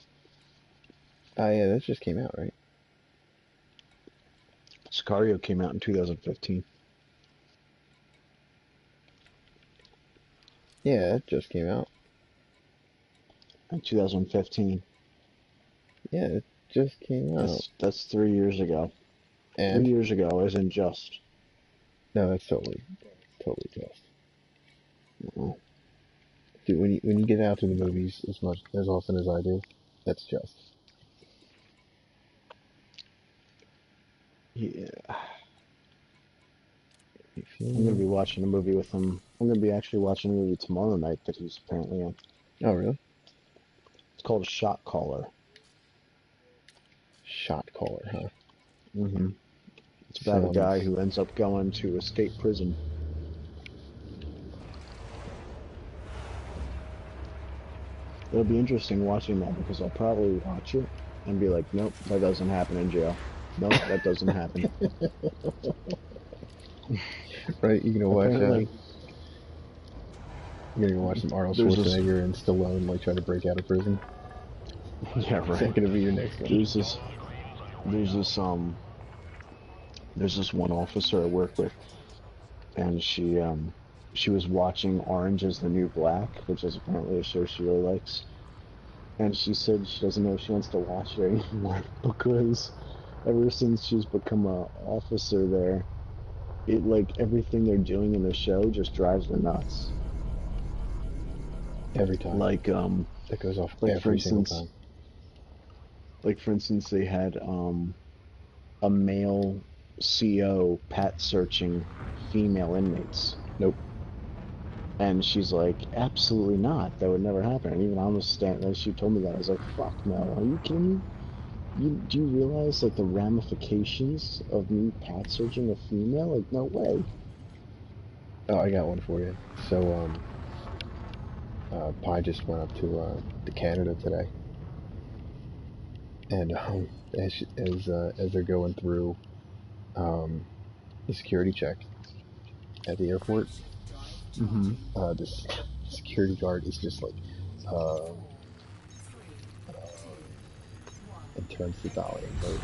Ah, yeah, that just came out, right? Sicario came out in 2015. Yeah, that just came out. In 2015. Yeah, it just came out. That's 3 years ago. And 3 years ago, isn't just. no, that's totally just. Oh, Dude, when you get out to the movies as often as I do, that's just. yeah. You feel I'm gonna me? be watching a movie with him. I'm gonna be actually watching a movie tomorrow night that he's apparently in. Oh, really? It's called A Shot Caller. Shot caller, huh? Mm-hmm. It's about a Sounds. guy who ends up going to a state prison. It'll be interesting watching that because I'll probably watch it and be like, nope, that doesn't happen in jail. Nope, that doesn't happen. Right? Apparently, You're gonna go watch some Arnold there's this. Schwarzenegger and Stallone like try to break out of prison. Yeah, Is that right. gonna be your next one? There's this. There's this. There's this one officer I work with, and she was watching Orange is the New Black, which is apparently a show she really likes. And she said she doesn't know if she wants to watch it anymore because ever since she's become a officer there, it like everything they're doing in the show just drives me nuts. Every time. Like That goes off like for every single instance, time. they had a male CO pat searching female inmates. Nope. And she's like, absolutely not. That would never happen. And even I was standing, she told me that. I was like, fuck no. Are you kidding me? Do you realize like the ramifications of me pat searching a female? Like, no way. Oh, I got one for you. So, Pi just went up to Canada today, and as they're going through um, the security check at the airport, Mm-hmm. this security guard is just like, uh, and turns the dollar and goes,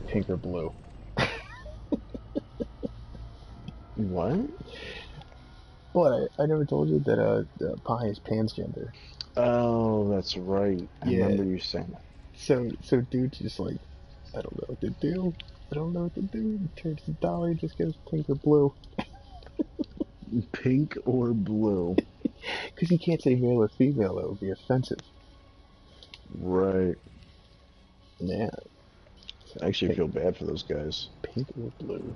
pink or blue. What? What? I never told you that Pi is pansgender. Oh, that's right. I Yeah. remember you saying that. So dude's just like, I don't know what to do. I don't know what to do. He turns the dollar and just goes pink or blue. Pink or blue? Because he can't say male or female. That would be offensive. Right. Yeah. I actually Pink, feel bad for those guys. pink or blue.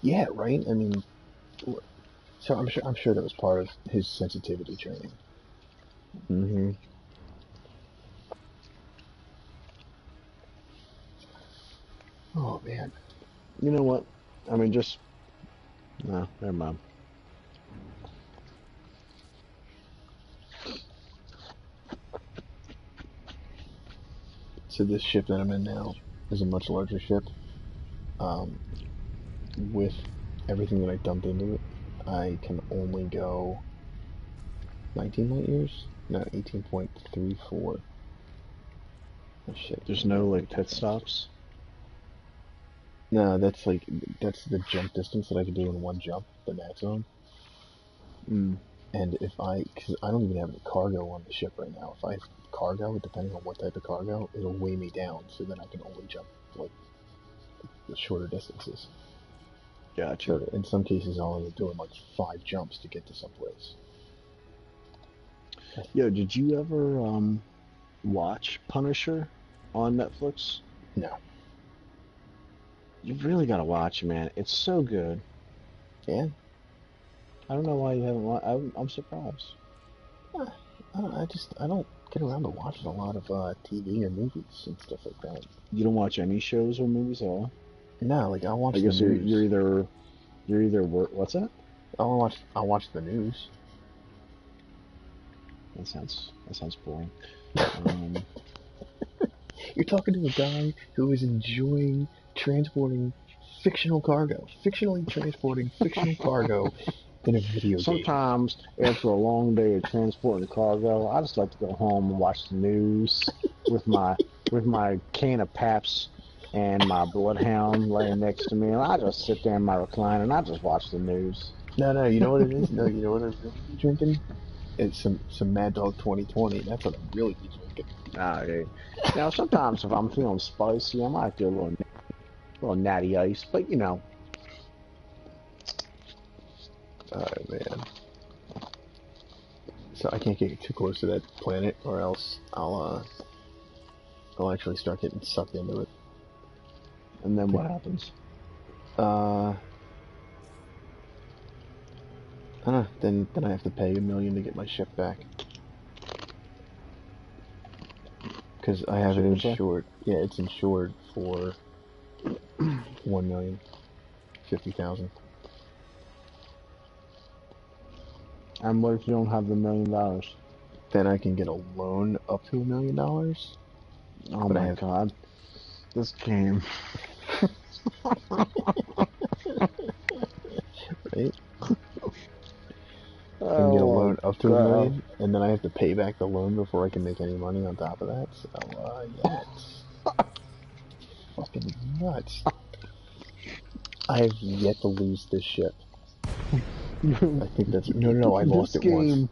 Yeah, right. I mean, so I'm sure that was part of his sensitivity training. Mm-hmm. Oh man. You know what? I mean, just no, never mind. So this ship that I'm in now is a much larger ship. Um, with everything that I dumped into it, I can only go 19 light years. No, 18.34. Oh shit. There's no like pit stops. No, that's the jump distance that I can do in one jump, the maximum. Mm. And because I don't even have any cargo on the ship right now. If I have cargo, depending on what type of cargo, it'll weigh me down, so then I can only jump like the shorter distances. Gotcha. So in some cases, I'll end up doing like 5 jumps to get to someplace. Yo, did you ever watch Punisher on Netflix? No. You really gotta watch it, man. It's so good. Yeah. I don't know why you haven't watched. I'm surprised. I don't get around to watching a lot of TV or movies and stuff like that. You don't watch any shows or movies at all? No, like I'll watch I the guess you're news. either what's that? I'll watch the news. That sounds boring. You're talking to a guy who is enjoying transporting fictionally transporting fictional cargo in a video game. Sometimes after a long day of transporting cargo, I just like to go home and watch the news with my can of Paps and my Bloodhound laying next to me, and I just sit there in my recliner and I just watch the news. No, you know what it is? No, you know what I'm really be drinking? It's some Mad Dog 2020. That's what I'm really be drinking. Okay. Now sometimes if I'm feeling spicy, I might do a little natty ice, but you know. Oh man. So I can't get too close to that planet, or else I'll actually start getting sucked into it. And then what happens? I don't know. Then I have to pay $1 million to get my ship back. Because I have it insured. Yeah, it's insured for 1,050,000. And what if you don't have the $1 million? Then I can get a loan up to $1 million. Oh my god. This game. Right? I can get a loan up to $1 million, and then I have to pay back the loan before I can make any money on top of that. So, yeah, it's fucking nuts. I have yet to lose this ship. I think that's no. I lost it once.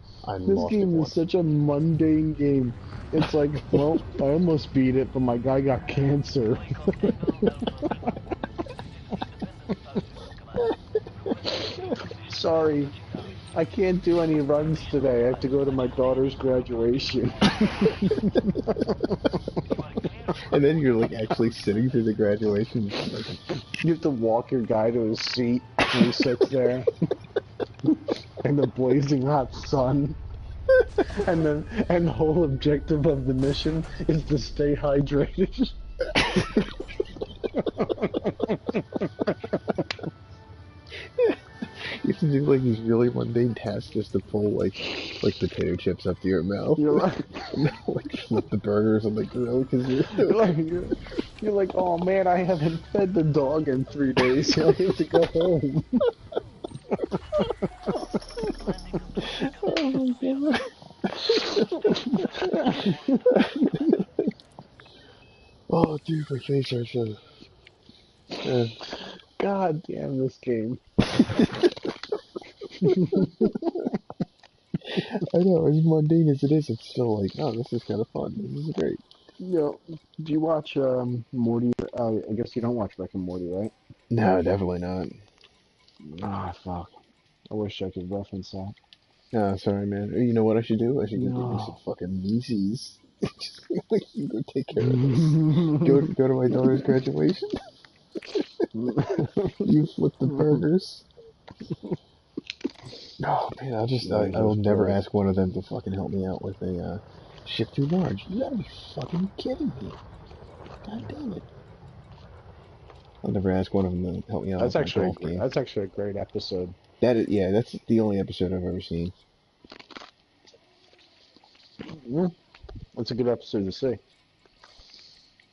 This game is such a mundane game. It's like, well, I almost beat it, but my guy got cancer. sorry. I can't do any runs today. I have to go to my daughter's graduation. And then you're like actually sitting through the graduation. Like, You have to walk your guy to his seat, and he sits there in the blazing hot sun. And the whole objective of the mission is to stay hydrated. you have to do like these really mundane tasks just to pull like potato chips up to your mouth. You're like, And like flip the burgers on the grill because you're you're like, you're like, oh man, I haven't fed the dog in 3 days. I have to go home. oh my god. Oh dude, my face hurts. Uh, God damn this game. I know, as mundane as it is, it's still like, oh, this is kind of fun. This is great. Do you watch Morty? I guess you don't watch Rick and Morty, right? No, definitely not. Ah, fuck. I wish I could reference that. No, sorry, man. You know what I should do? I should go get me some No. fucking Macy's. Just like, you go take care of this. Go to my daughter's graduation. You flip the burgers. Oh man, I will Jesus never Christ. ask one of them to fucking help me out with a ship too large. You gotta be fucking kidding me. God damn it. I'll never ask one of them to help me out with my golf game. That's actually a great episode. That is, yeah, that's the only episode I've ever seen. Yeah, that's a good episode to see.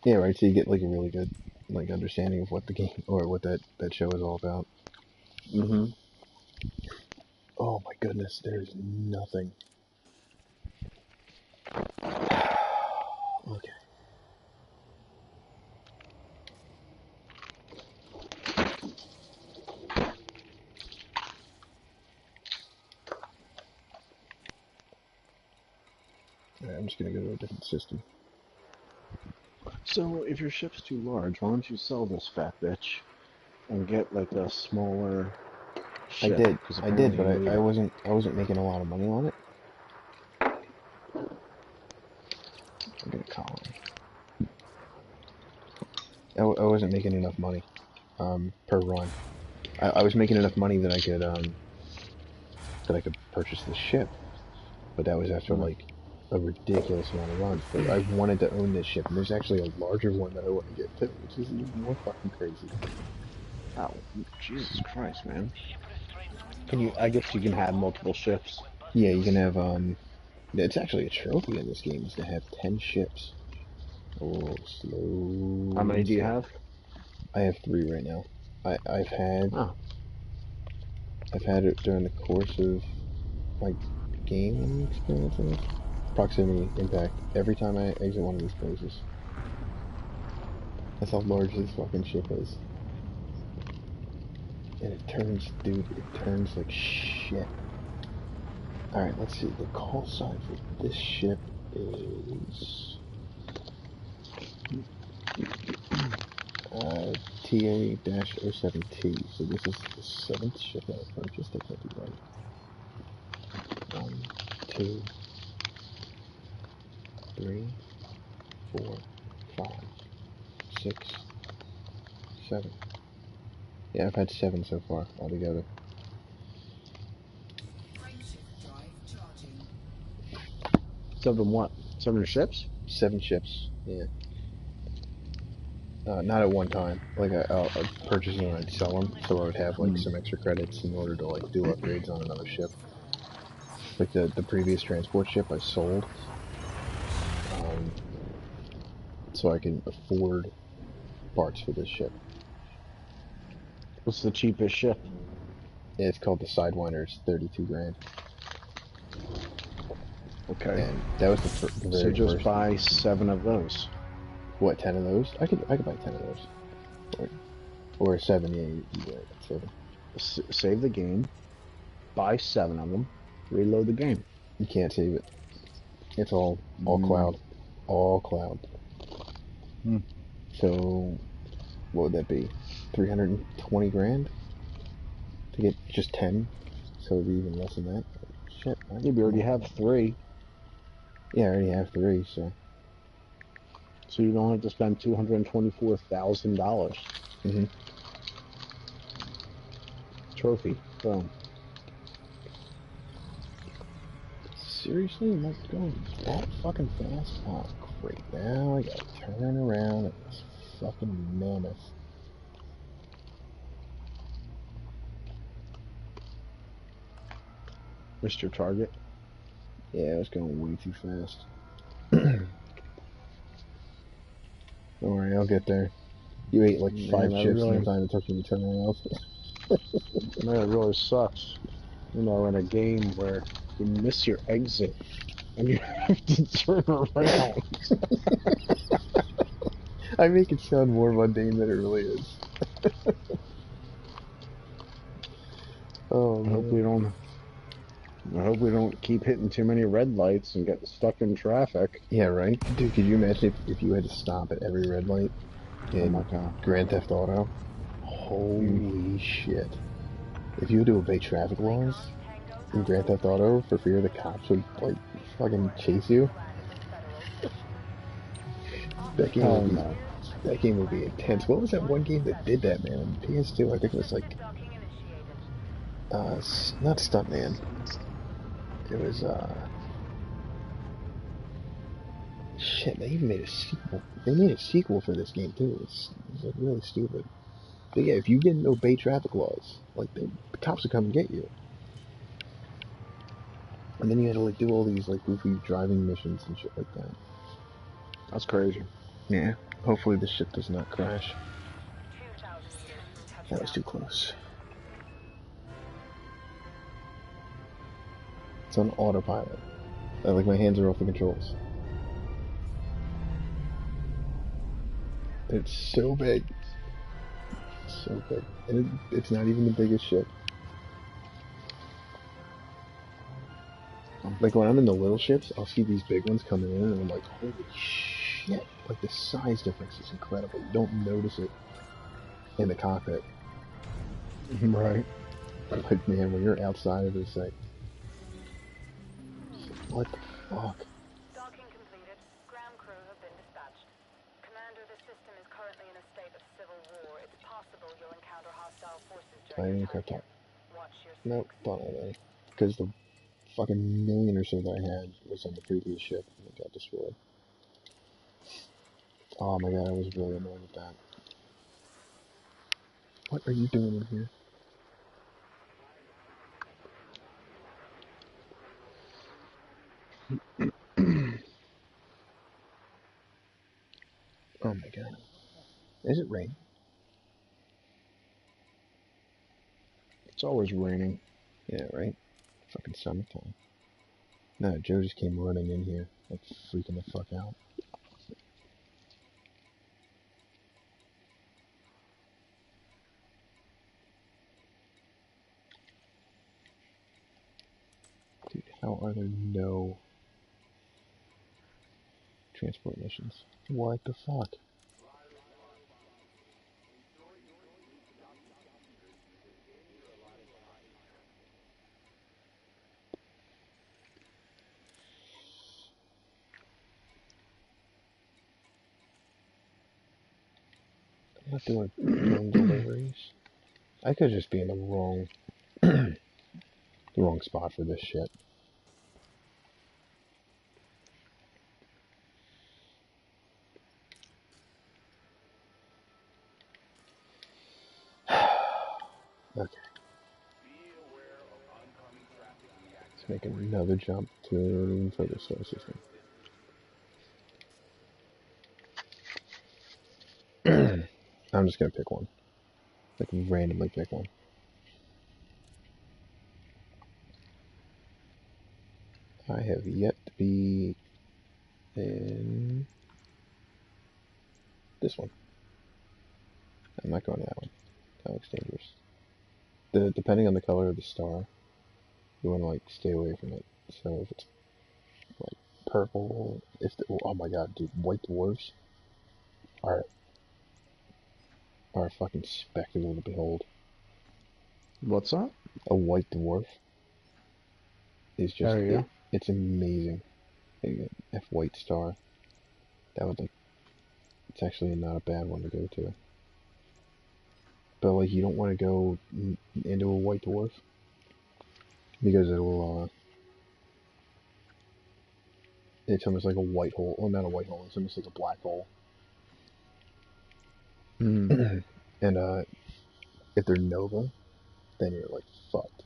Yeah, right. So you get like a really good like understanding of what the game or what that show is all about. Mm-hmm. Oh my goodness, there's nothing. Okay. Alright, I'm just gonna go to a different system. So, if your ship's too large, why don't you sell this fat bitch and get like a smaller I ship? did, 'Cause I did, apparently but you need I it. wasn't making a lot of money on it. I'm gonna call him. I wasn't making enough money, per run. I was making enough money that I could purchase the ship, but that was after like a ridiculous amount of runs. But I wanted to own this ship, and there's actually a larger one that I want to get too, which is even more fucking crazy. Oh, Jesus Christ, man. Can you? I guess you can have multiple ships. Yeah, you can have it's actually a trophy in this game is to have 10 ships. Oh, slow. How many do you slow. have? I have 3 right now. I've had Oh. I've had it during the course of my game experience in this. Proximity, impact. Every time I exit one of these places. That's how large this fucking ship is. And it turns, dude, it turns like shit. Alright, let's see. The call sign for this ship is TA-072. So this is the 7th ship that I purchased. I can't be right. 1, 2, 3, 4, 5, 6, 7. Yeah, I've had 7 so far altogether. Frameshift drive charging. 7 what? 7 ships? 7 ships. Yeah. Not at one time. Like I'll purchase them and I'd sell them, so I would have like some extra credits in order to like do upgrades on another ship. Like the previous transport ship I sold, so I can afford parts for this ship. What's the cheapest ship? Yeah, it's called the Sidewinder. It's 32 grand. Okay. And that was the So very just first. buy 7 of those. What, 10 of those? I could buy 10 of those. Or 7. Yeah, you're right. 7. Save the game. Buy 7 of them. Reload the game. You can't save it. It's all cloud. All cloud. Hmm. So, what would that be? 320 grand? To get just 10 so it'd be even less than that. Shit, Yeah, we already have 3. Yeah, I already have 3, so. So you don't have to spend $224,000. Mm-hmm. Trophy. Boom. Seriously? Am I going that fucking fast? Oh, great. Now I gotta turn around at this fucking mammoth. Mr. Target. Yeah, I was going way too fast. Don't worry, I'll get there. You ate like Man, 5 that chips in the really, time it took you to turn around. man, it really sucks. You know, in a game where you miss your exit and you have to turn around. I make it sound more mundane than it really is. Oh I hope we man. don't. I hope we don't keep hitting too many red lights and get stuck in traffic. Yeah, right? Dude, could you imagine if you had to stop at every red light Oh my in god. Grand Theft Auto? Mm. Holy shit. If you had to obey traffic laws in Grand Theft Auto for fear the cops would, like, fucking chase you, that game would Hell be no. that game would be intense. What was that one game that did that, man? On PS2, I think it was like not Stuntman. It was shit. They even made a sequel. They made a sequel for this game too. It's like really stupid. But yeah, if you didn't obey traffic laws, like the cops would come and get you. And then you had to like do all these like goofy driving missions and shit like that. That's crazy. Yeah. Hopefully this ship does not crash. That was too close. It's on autopilot. Like my hands are off the controls. It's so big. So big. And it's not even the biggest ship. Like when I'm in the little ships, I'll see these big ones coming in and I'm like, holy shit. Like the size difference is incredible. You don't notice it in the cockpit. Right. Like man, when you're outside of this thing, what the fuck? Docking completed. Ground crew have been dispatched. Commander, the system is currently in a state of civil war. It's possible you'll encounter hostile forces during your Planning time crypto. here. Watch your Nope, six. don't have any. Because the fucking million or so that I had was on the previous ship and it got destroyed. Oh my god, I was really annoyed with that. What are you doing in here? Oh my god. Is it rain? It's always raining. Yeah, right? Fucking summertime. No, Joe just came running in here, like freaking the fuck out. Dude, how are there no transport missions? What the fuck? I'm not doing drone deliveries. I could just be in the wrong, the wrong spot for this shit. Okay, let's make another jump to an even further solar system. I'm just gonna pick one. Like randomly pick one. I have yet to be in this one. I'm not going to that one. That looks dangerous. Depending on the color of the star, you want to like stay away from it. So if it's like purple, oh my god, dude, white dwarfs are a fucking spectacle to behold. What's that? A white dwarf. is just Oh, yeah? it's amazing. F White Star. That would it's actually not a bad one to go to. But like you don't want to go into a white dwarf because it will it's almost like a white hole. Well, not a white hole. It's almost like a black hole. Mm. And if they're Nova, then you're like fucked.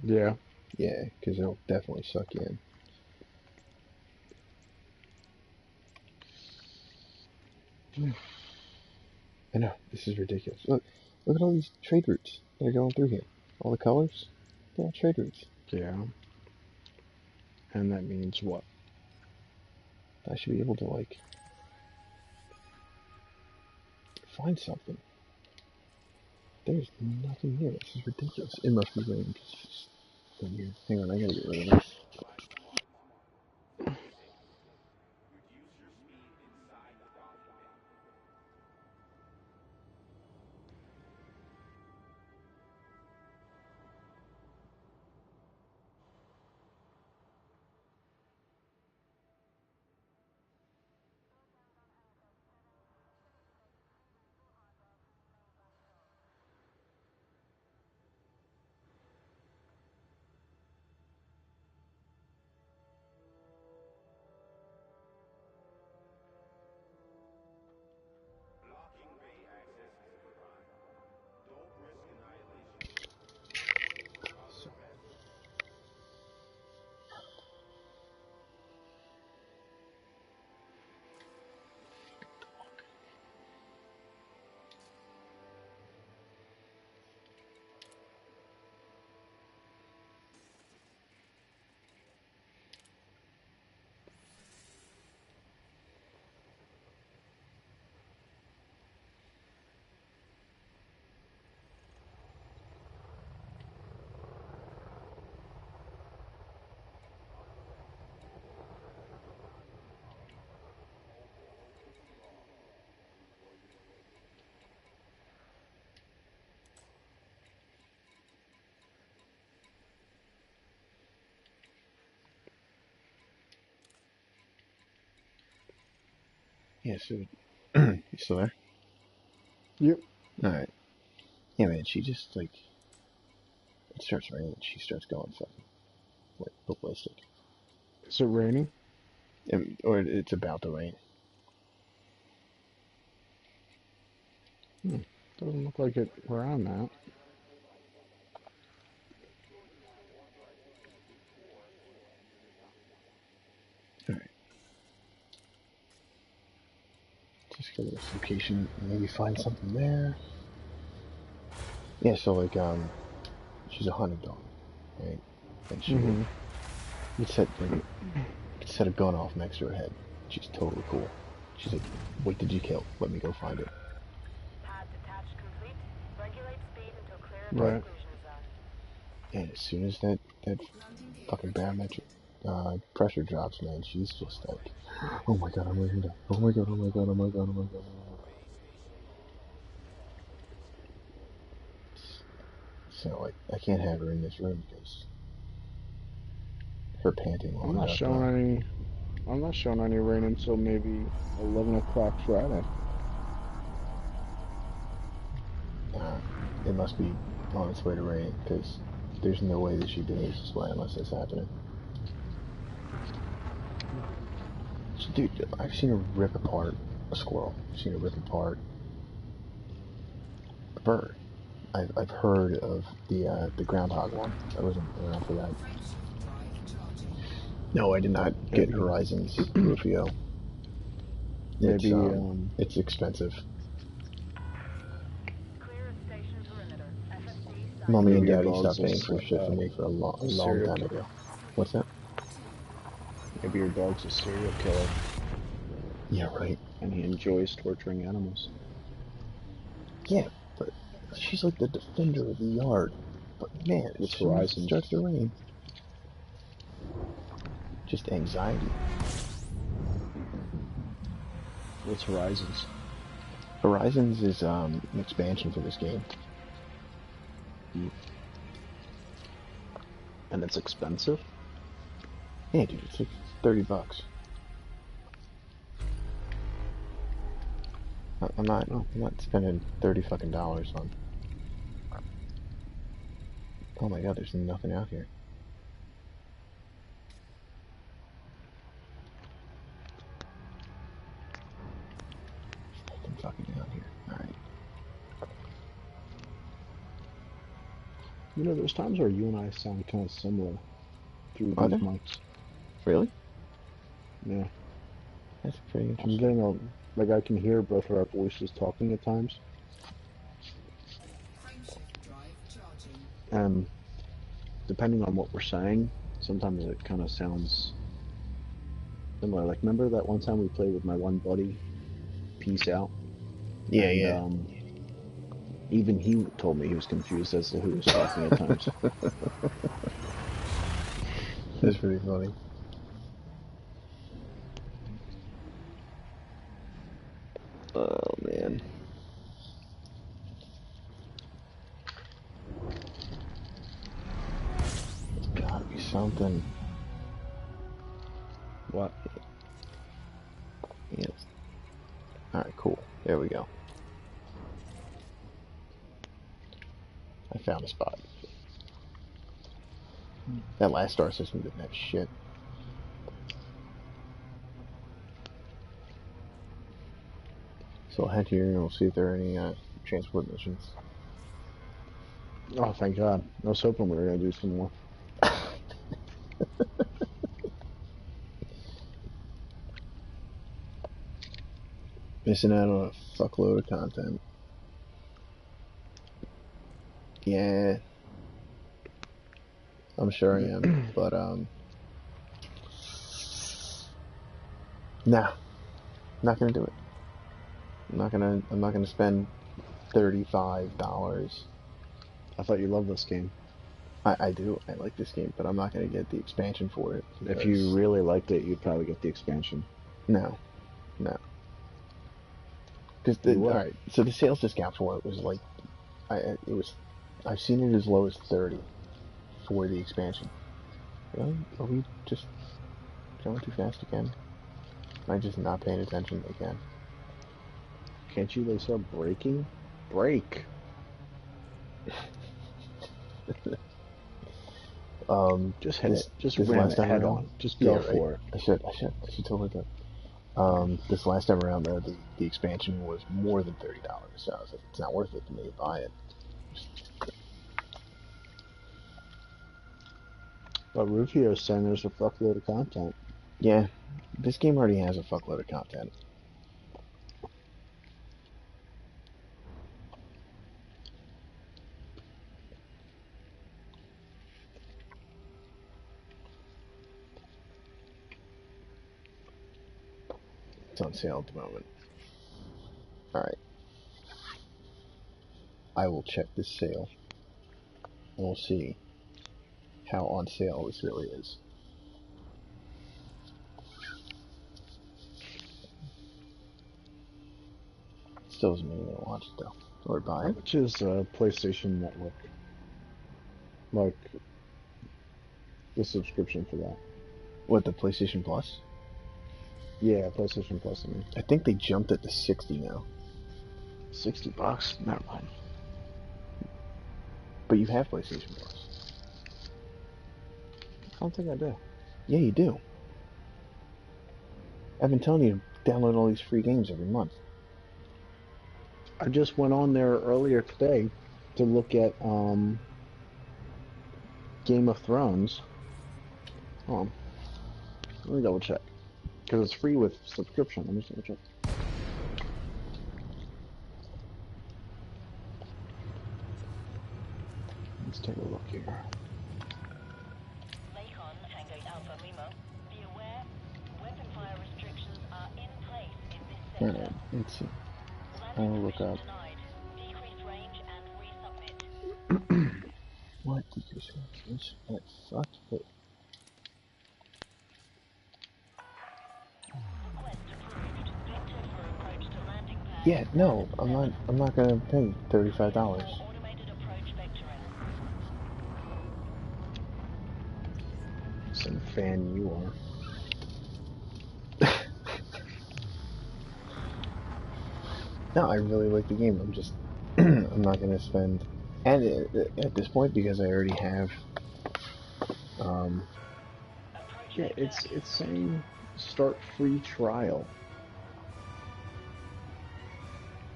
Yeah. Yeah, because it'll definitely suck you in. I know, this is ridiculous. Look at all these trade routes that are going through here. All the colors, they're all trade routes. Yeah. And that means what? I should be able to like find something. There's nothing here. This is ridiculous. It must be raining because it's just so weird. Hang on, I gotta get rid of this. Yeah, so you still there? Yep. Alright. Yeah, man, she just like it starts raining. She starts going fucking like ballistic. Is it raining? Or it's about to rain. Doesn't look like it where I'm at. Alright. Just go to this location, maybe find something there. Yeah, so like she's a hunting dog, right? And she would Mm-hmm. you'd set a gun off next to her head. She's totally cool. She's like, what did you kill? Let me go find it. Pad detached complete. Regulate speed until clear of the But Right. exclusion zone. and as soon as that fucking barometric pressure drops, man, she's just like, oh my god, I'm ready to die. Oh my god, oh my god, oh my god, oh my god, oh my god. So like, I can't have her in this room because her panting will I'm end not up. showing any. I'm not showing any rain until maybe 11 o'clock Friday. It must be on its way to rain because there's no way that she behaves this way unless it's happening. Dude, I've seen her rip apart a squirrel. I've seen her rip apart a bird. I've heard of the groundhog one. I wasn't around for that. No, I did not get Maybe. Horizons Rufio. It's Maybe. it's expensive. Clear of station perimeter. FSD signing Mommy and Maybe your off. Daddy dog's stopped paying for shit for me for a a long serial time killer. ago. What's that? Maybe your dog's a serial killer, Yeah, right. and he enjoys torturing animals. Yeah, but she's like the defender of the yard. But man, as What's soon as it Horizons? starts to rain, just anxiety. What's Horizons? Horizons is an expansion for this game. And it's expensive? Yeah, dude, it's like $30. I'm not spending $30 on. Oh my god, there's nothing out here. There's nothing fucking out here. Alright. You know, there's times where you and I sound kind of similar through Are these there? mics. Really? Yeah. That's pretty I'm interesting. getting like I can hear both of our voices talking at times. And depending on what we're saying, sometimes it kind of sounds similar. Like, remember that one time we played with my one buddy, Peace Out? Yeah, And yeah. even he told me he was confused as to who was talking at times. That's pretty funny. Oh, man. There's gotta be something. What? Yes. Alright, cool. There we go. I found a spot. That last star system didn't have shit. So I'll head here and we'll see if there are any transport missions. Oh, thank God. I was hoping we were going to do some more. Missing out on a fuckload of content. Yeah, I'm sure I am, but nah, not gonna do it. I'm not gonna spend $35. I thought you loved this game. I do. I like this game, but I'm not gonna get the expansion for it. If you really liked it, you'd probably get the expansion. No. Because alright, so the sales discount for it was like, I've seen it as low as 30 for the expansion. Really? Are we just going too fast again? Am I just not paying attention again? Can't you like start braking? Brake. Just ram it head on. Just go for it. I should totally do. This last time around, though, the expansion was more than $30, so I was like, it's not worth it to me to buy it. But Rufio's saying there's a fuckload of content. Yeah, this game already has a fuckload of content. It's on sale at the moment. Alright. I will check this sale. And we'll see how on sale this really is. Still doesn't mean I'm gonna watch it though. Or buy it. Which is PlayStation Network. Like, the subscription for that. What, the PlayStation Plus? Yeah, PlayStation Plus, I mean. I think they jumped it to 60 now. $60? Never mind. But you have PlayStation Plus. I don't think I do. Yeah, you do. I've been telling you to download all these free games every month. I just went on there earlier today to look at Game of Thrones. Hold on. Let me double check. Because it's free with subscription. Let me just double check. Let's take a look here. Alright, let's see. I'll look up. What decrease range? What fuck? Wait. Yeah, no, I'm not gonna pay $35. fan you are. No, I really like the game. I'm just, I'm not gonna spend, and at this point, because I already have, um, Yeah, it's saying start free trial.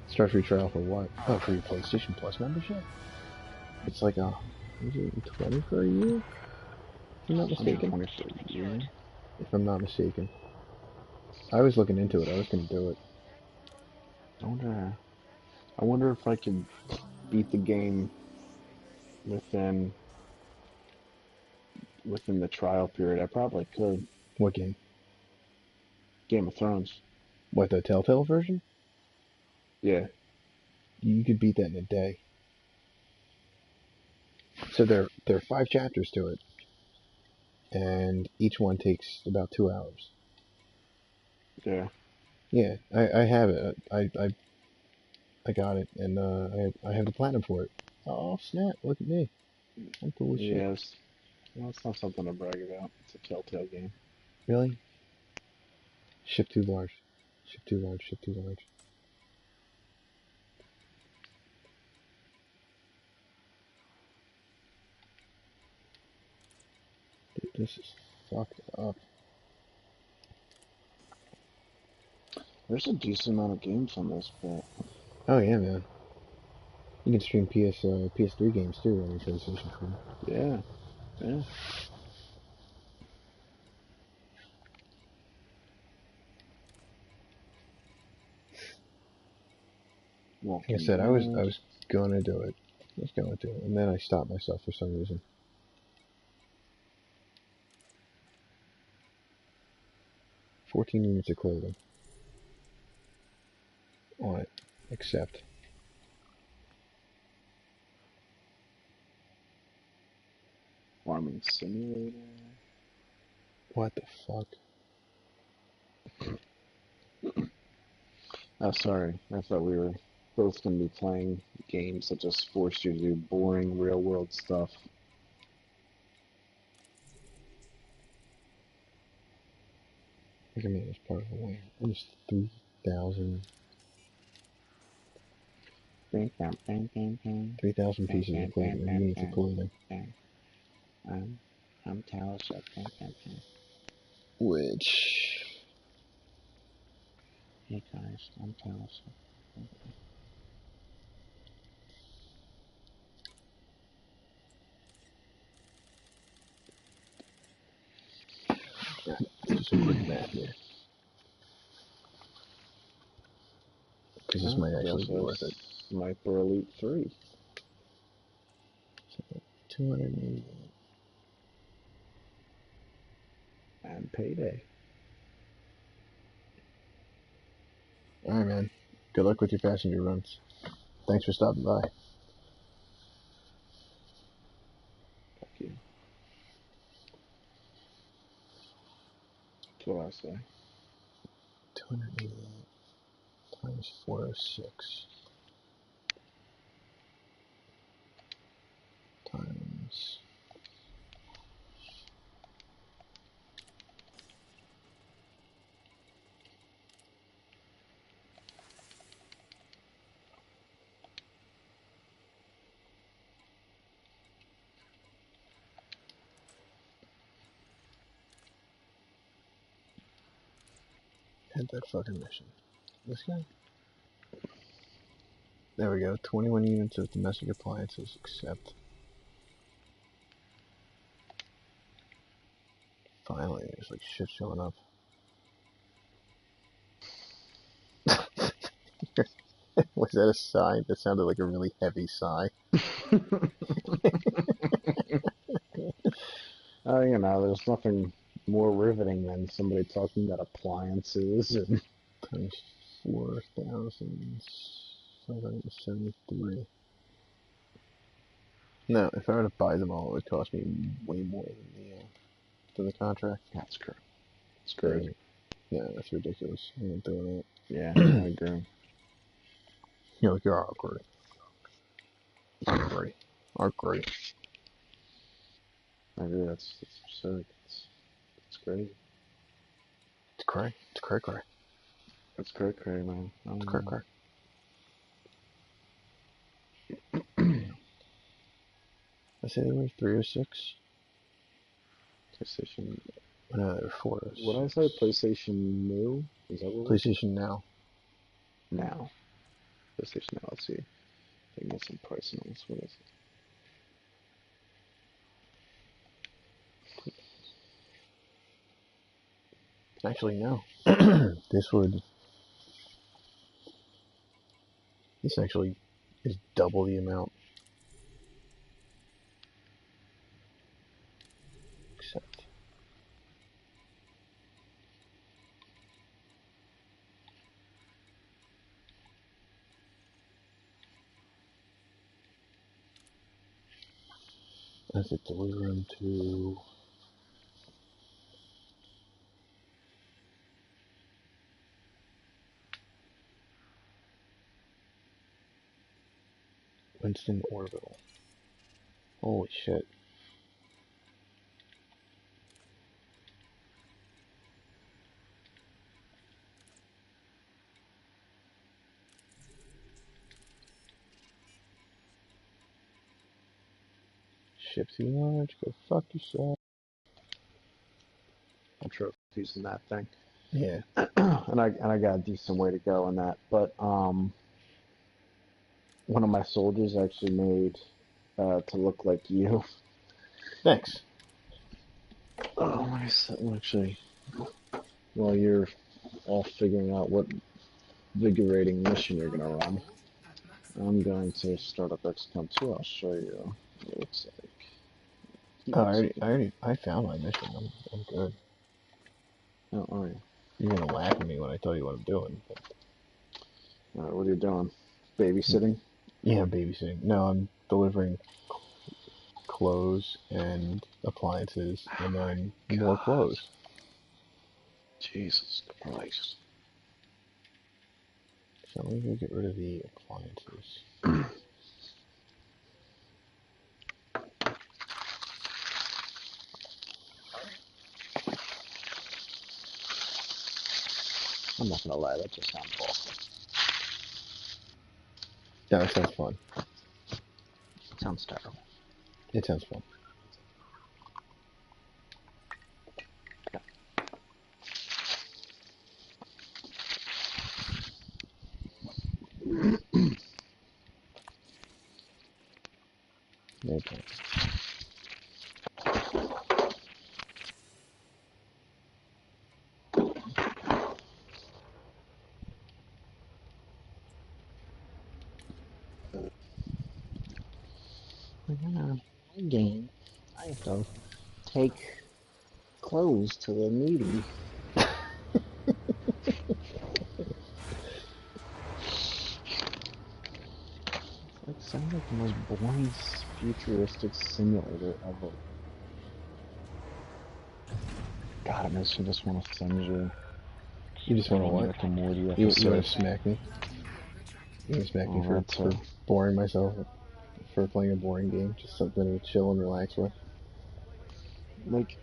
start free trial for what? Oh, for your PlayStation Plus membership? It's like 120 for a year, if I'm not mistaken. 120 for a year. If I'm not mistaken. I was looking into it. I was gonna do it. I wonder if I can beat the game within the trial period. I probably could. What game? Game of Thrones. What, the Telltale version? Yeah. You could beat that in a day. So there are 5 chapters to it, and each one takes about 2 hours. Yeah. Yeah, I have it. I got it, and I have the platinum for it. Oh snap! Look at me. I'm cool as shit. Yes. Well, it's not something to brag about. It's a Telltale game. Really? Ship too large. Ship too large. Ship too large. Dude, this is fucked up. There's a decent amount of games on this, but Oh yeah, man. You can stream PS3 games too on your PlayStation 4. yeah. Like I Walking said, I Dead. was gonna do it. I was going to, and then I stopped myself for some reason. 14 units of clothing on it. Accept. Farming Simulator. What the fuck? Oh, sorry. I thought we were both going to be playing games that just forced you to do boring real world stuff. I can make this part of the way. Almost 3,000. 3,000 pieces of clothing, or units of clothing. I'm Talasup. Which... Hey guys, I'm Talasup. Let's do some quick math here. Because this might actually be worth it. Sniper Elite 3. So, 280. And Payday. Alright, man. Good luck with your passenger runs. Thanks for stopping by. Fuck you. That's what I say. 288 times 406 times... Had that fucking mission. This guy? There we go. 21 units of domestic appliances, accept. Finally, there's like shit showing up. Was that a sigh? That sounded like a really heavy sigh. There's nothing more riveting than somebody talking about appliances and Times 4,773. No, if I were to buy them all, it would cost me way more than the contract. that's correct. It's crazy. Yeah, that's ridiculous. I'm not doing that. Yeah, I agree. You're like, you're great. I agree. That's absurd. crazy. It's cray. It's cray cray. That's cray, man. It's cray cray. I say they were 306. PlayStation. No, they were 406. What I say? PlayStation New? Is that what? PlayStation Now. Now. PlayStation Now. Let's see. I can get some pricing on this. What is it? Actually, no. This actually is double the amount. Except. As it deliver them to Winston Orville. Holy shit. Ship too much, go fuck yourself. I'm sure using that thing. Yeah. and I got a decent way to go on that. But one of my soldiers actually made to look like you. Thanks. Oh, actually, while you're all figuring out what invigorating mission you're gonna run, I'm going to start up XCOM 2. I'll show you what it looks like. Oh, I found my mission. I'm good. Oh, are you? You're gonna laugh at me when I tell you what I'm doing. But... Alright, what are you doing? Babysitting? Yeah, I'm babysitting. No, I'm delivering clothes and appliances, and then more clothes. Jesus Christ. So let me go get rid of the appliances. I'm not gonna lie, that just sounds awful. That sounds fun. It sounds terrible. It sounds fun. Okay. In my game, I have to take clothes to the needy. It sounds like the most boring futuristic simulator ever. God, I just want to send you. You just want to what? Rick and Morty You want to episode. smack me? You want to smack me Oh, for boring myself, for playing a boring game? Just something to chill and relax with? like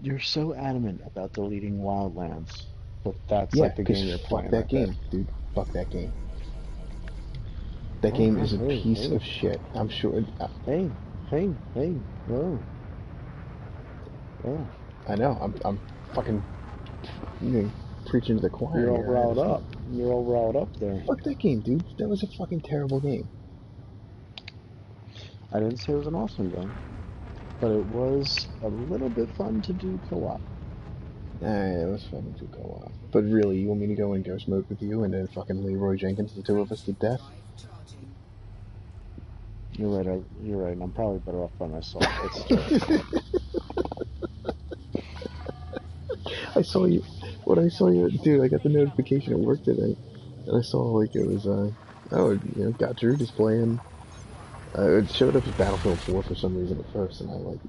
you're so adamant about deleting Wildlands, but that's Yeah, like the because game you're fuck playing that right there. game, dude. Fuck that game. That game is a piece of shit. I'm sure. Hey, whoa. Yeah. I know. I'm fucking preaching to the choir You're all here. riled up. You're all riled up there. Fuck that game, dude. That was a fucking terrible game. I didn't say it was an awesome game, but it was a little bit fun to do co-op. It was fun to co-op. But really, you want me to go in ghost mode with you and then fucking Leroy Jenkins the two of us to death? You're right. You're right. I'm probably better off by myself. I saw you. What I saw you, dude. I got the notification at work today, and I saw like it was got Drew just playing. It showed up as Battlefield 4 for some reason at first, and I'm like,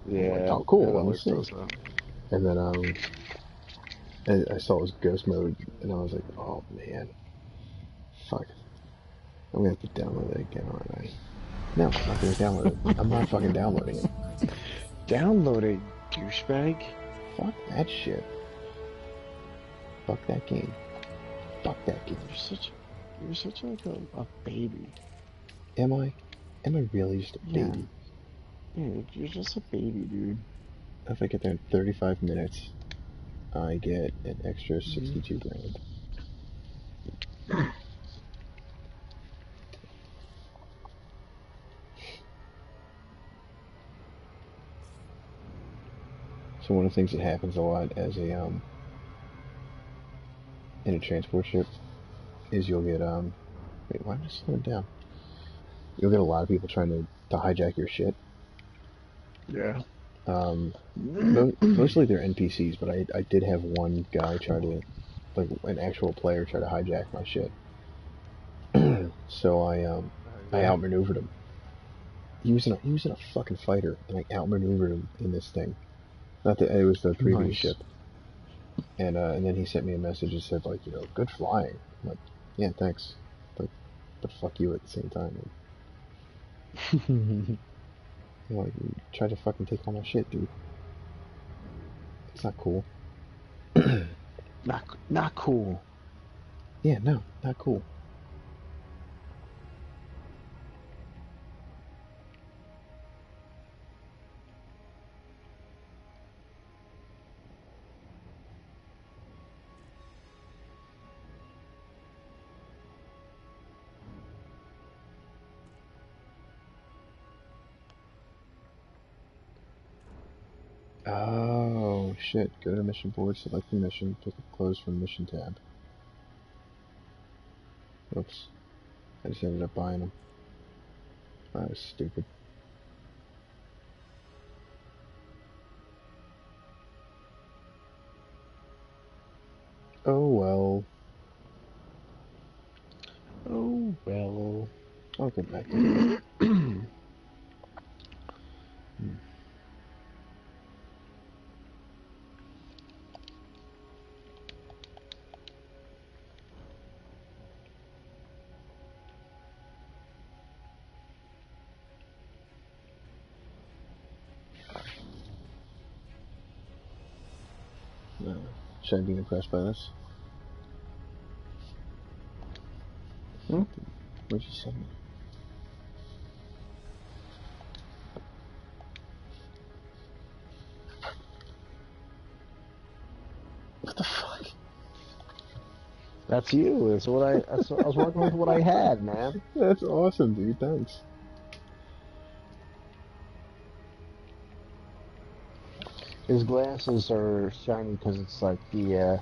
oh cool, let me see. And then I saw it was ghost mode, and I was like, oh man, fuck. I'm gonna have to download it again, aren't I? No, I'm not gonna download it. I'm not fucking downloading it. Download it, douchebag. Fuck that shit. Fuck that game. Fuck that game. You're such like a baby. Am I? Am I really just a Yeah. baby? Yeah, you're just a baby, dude. If I get there in 35 minutes, I get an extra 62 grand. So one of the things that happens a lot as a in a transport ship is you'll get wait, why am I slowing down? You'll get a lot of people trying to hijack your shit. Yeah. Mostly they're NPCs, but I did have one guy try to, like an actual player try to hijack my shit. So I outmaneuvered him. He was in a fucking fighter, and I outmaneuvered him in this thing. Not that it was the previous Nice. ship. And then he sent me a message that said, like, good flying. I'm like, yeah, thanks. But fuck you at the same time. Like, you tried to fucking take all my shit, dude. It's not cool. Not cool. Yeah, no, not cool. Oh, shit. Go to mission board, select the mission, pick up clothes from mission tab. Oops. I just ended up buying them. That was stupid. Oh, well. Oh, well. I'll get back to it. Should I be impressed by this? What'd you send me? What the fuck? That's you. I was working with what I had, man. That's awesome, dude. Thanks. His glasses are shiny because it's like the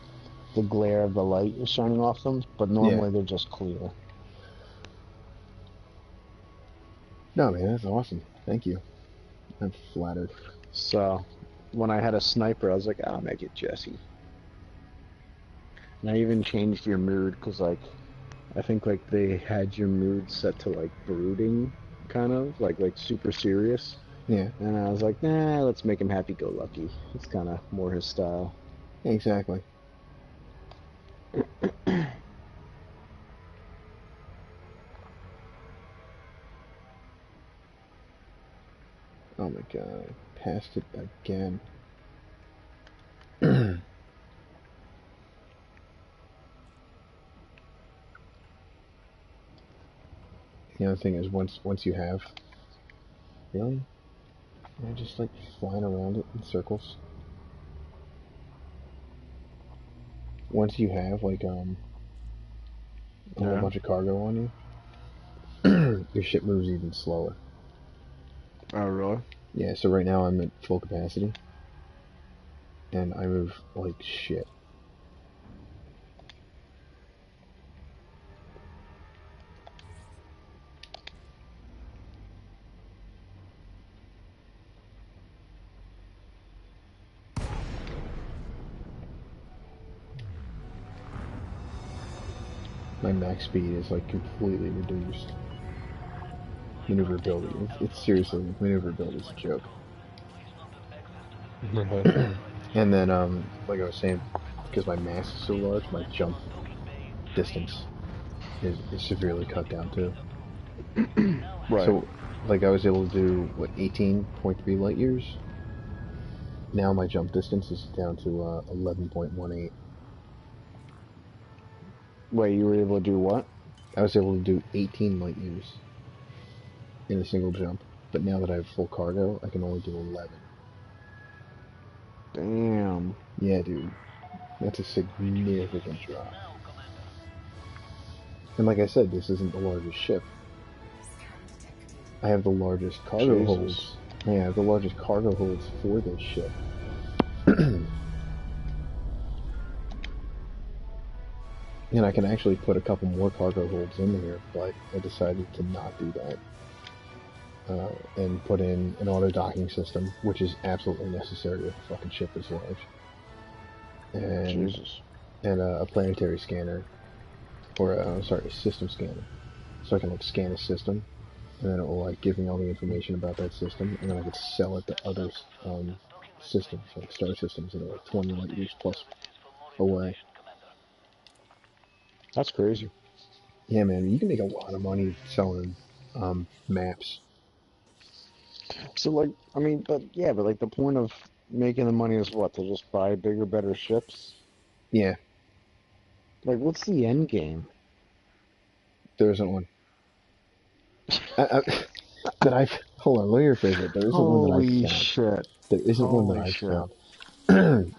glare of the light is shining off them, but normally they're just clear. No, man, that's awesome. Thank you. I'm flattered. So, when I had a sniper, I was like, I'll make it Jesse. And I even changed your mood because, like, I think like they had your mood set to like brooding, kind of like super serious. Yeah. And I was like, nah, let's make him happy-go-lucky. It's kind of more his style. Exactly. Oh my god, I passed it again. The other thing is once you have, really, you're just like flying around it in circles. Once you have like a whole bunch of cargo on you, your ship moves even slower. Oh, really? Yeah. So right now I'm at full capacity, and I move like shit. My max speed is like completely reduced. Maneuverability. It's seriously, maneuverability is a joke. And then, like I was saying, because my mass is so large, my jump distance is severely cut down too. Right. So, like I was able to do, what, 18.3 light years? Now my jump distance is down to 11.18. Wait, you were able to do what? I was able to do 18 light years in a single jump, but now that I have full cargo, I can only do 11. Damn. Yeah, dude, that's a significant drop. And like I said, this isn't the largest ship. I have the largest cargo Jesus. holds. Yeah, I have the largest cargo holds for this ship. And I can actually put a couple more cargo holds in here, but I decided to not do that. And put in an auto docking system, which is absolutely necessary with a fucking ship this large. And Jesus. a planetary scanner, or sorry, a system scanner, so I can like scan a system, and then it will like give me all the information about that system, and then I could sell it to other systems, like star systems that are like 20 light years plus away. That's crazy. Yeah, man, you can make a lot of money selling maps. So, like, I mean, but yeah, but like the point of making the money is what? To just buy bigger, better ships? Yeah, Like, what's the end game? there isn't one. I, that I've hold on, let me rephrase it. There isn't one that I've Holy found. shit. There isn't one that Holy I've shit. found.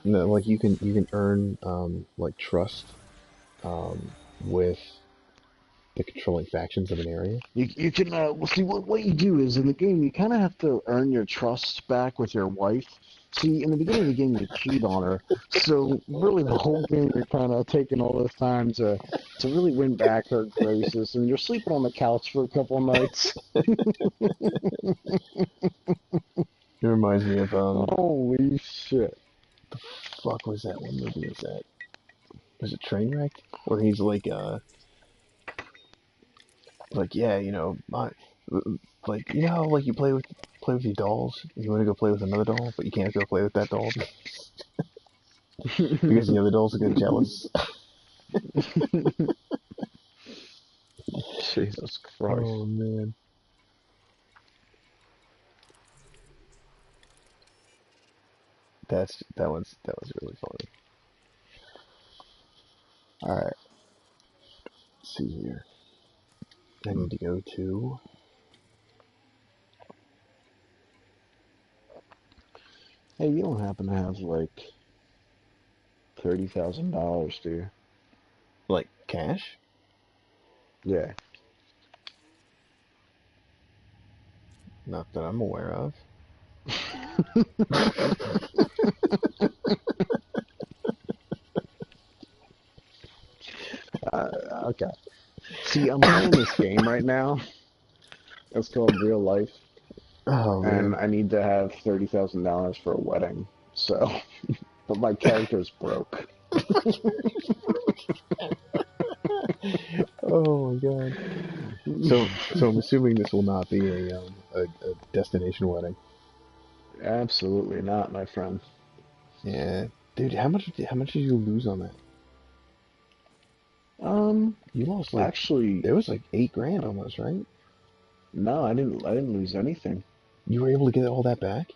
No, like you can earn like trust with the controlling factions of an area. You can well, see what you do is in the game you kind of have to earn your trust back with your wife. See, in the beginning of the game you cheat on her, so really the whole game you're kind of taking all this time to really win back her graces, and you're sleeping on the couch for a couple of nights. It reminds me of Holy shit! fuck was that one movie? Was it Trainwreck? Where he's like yeah, you know, like you know how like you play with your dolls. You want to go play with another doll, but you can't go play with that doll because the other dolls will get jealous. Jesus Christ! Oh man, that was really funny. All right, let's see here. I need to go to. Hey, you don't happen to have like $30,000, do you? Like cash? Yeah. Not that I'm aware of. Okay. See, I'm playing this game right now. It's called Real Life, Oh and man. I need to have $30,000 for a wedding. So, but my character's broke. Oh my god. So I'm assuming this will not be a destination wedding. Absolutely not, my friend. Yeah, dude. How much did you lose on that? Um, You lost like actually, it was like 8 grand almost, right? no, I didn't. I didn't lose anything. You were able to get all that back?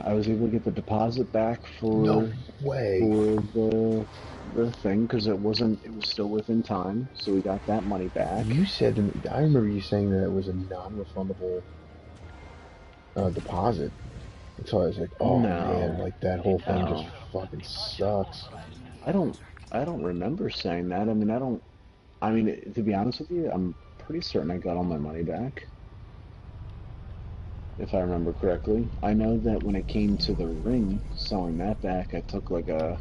I was able to get the deposit back No way. for the thing because it wasn't. It was still within time, so we got that money back. You said to me, I remember you saying that it was a non-refundable deposit. And so I was like, oh man, No, like that whole thing just no, fucking sucks. I don't. I don't remember saying that. I mean, I don't. I mean, to be honest with you, I'm pretty certain I got all my money back, if I remember correctly. I know that when it came to the ring, selling that back, I took like a.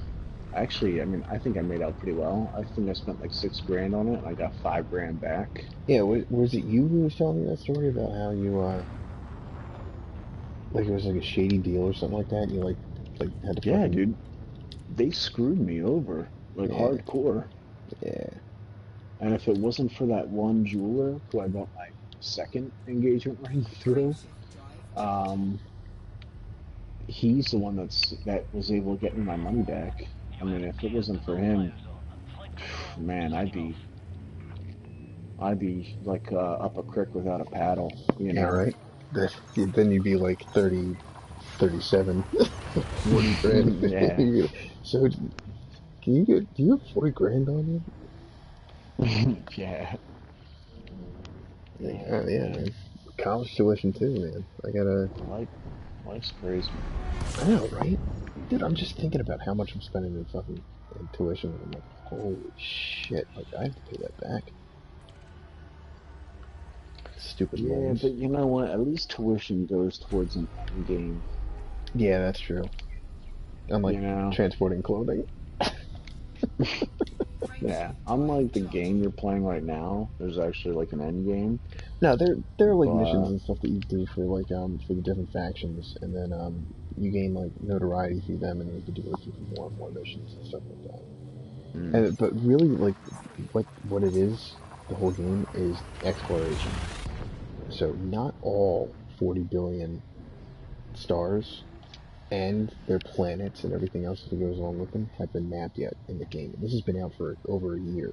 Actually, I mean, I think I made out pretty well. I think I spent like 6 grand on it, and I got 5 grand back. Yeah, was it you who was telling me that story about how you like it was like a shady deal or something like that? And you like had to Yeah, fucking dude, they screwed me over like yeah hardcore. yeah. And if it wasn't for that one jeweler who I bought my second engagement ring through, um, he's the one that was able to get me my money back. I mean, if it wasn't for him, man, I'd be like up a creek without a paddle, you Yeah, know? right. That then you'd be like 30, 37, 40 Yeah. grand. So, can you get? Do you have 40 grand on you? Yeah. Like, Yeah. oh yeah, man. College tuition too, man. I gotta. Life, life's crazy. I know, right? Dude, I'm just thinking about how much I'm spending in fucking in tuition, and I'm like, holy shit! Like, I have to pay that back. Stupid Yeah, loans. but you know what? At least tuition goes towards an end game. Yeah, that's true. I'm like You know? transporting clothing. Yeah. Unlike the game you're playing right now, there's actually like an end game. No, there are like missions But and stuff that you do for the different factions, and then you gain like notoriety through them, and then you can do like even more and more missions and stuff like that. mm, And but really, like what it is, the whole game is exploration. So not all 40 billion stars and their planets and everything else that goes along with them have been mapped yet in the game. This has been out for over a year.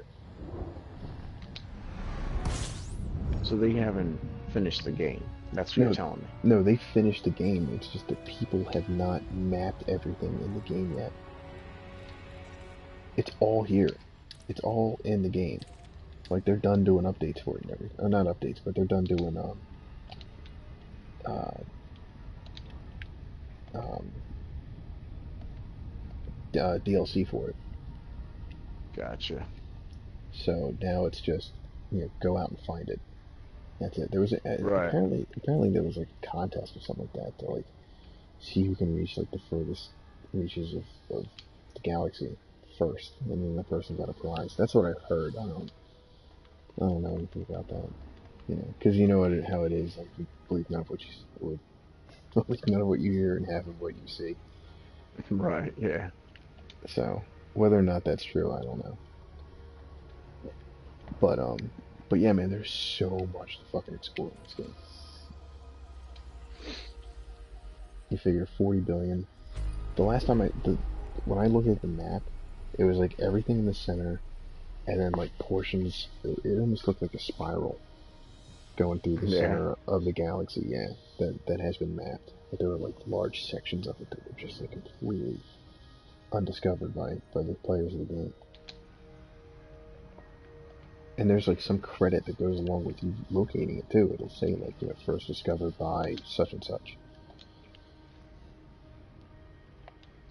so they haven't finished the game. That's what you're No, telling me. no, they finished the game. It's just that people have not mapped everything in the game yet. It's all here. It's all in the game. Like they're done doing updates for it and everything. Or not updates, but they're done doing uh, um, DLC for it. Gotcha. So now it's just go out and find it. That's it. There was Right. apparently there was like a contest or something like that to like see who can reach like the furthest reaches of the galaxy first, and then the person got a prize. That's what I've heard. I don't know anything about that. Because you know how it is. Like you believe none of what believe none of what you hear and half of what you see. Right. Yeah. So whether or not that's true, I don't know. But but yeah, man, there's so much to fucking explore in this game. You figure 40 billion. The last time when I looked at the map, it was like everything in the center, and then like portions. It almost looked like a spiral going through the Yeah. center of the galaxy. Yeah, that has been mapped. But there were like large sections of it that were just like completely undiscovered by the players of the game. And there's like some credit that goes along with you locating it too. It'll say like first discovered by such and such.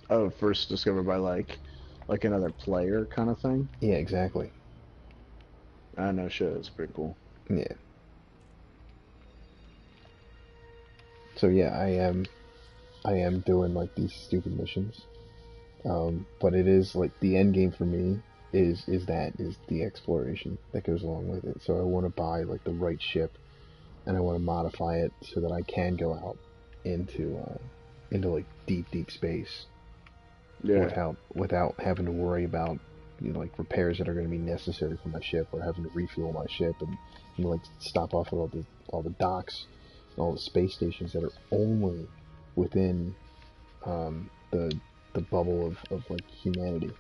Oh, first discovered by like another player kind of thing. Yeah, exactly. I know shit. It's pretty cool. Yeah. So yeah, I am doing like these stupid missions. But it is like the end game for me is the exploration that goes along with it. So I want to buy like the right ship, and I want to modify it so that I can go out into like deep space Yeah. without having to worry about like repairs that are going to be necessary for my ship, or having to refuel my ship, and like stop off at all the docks and all the space stations that are only within the bubble of like humanity.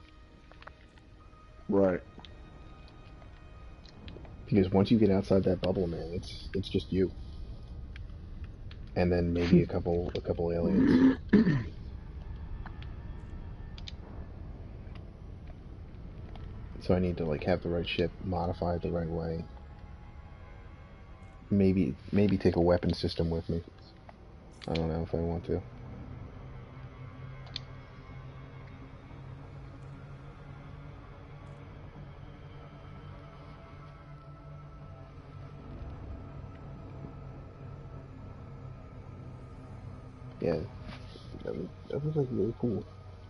Right. Because once you get outside that bubble, man, it's just you, and then maybe a couple aliens. So I need to like have the right ship, modify it the right way. Maybe take a weapon system with me. I don't know if I want to. Yeah, that was like really cool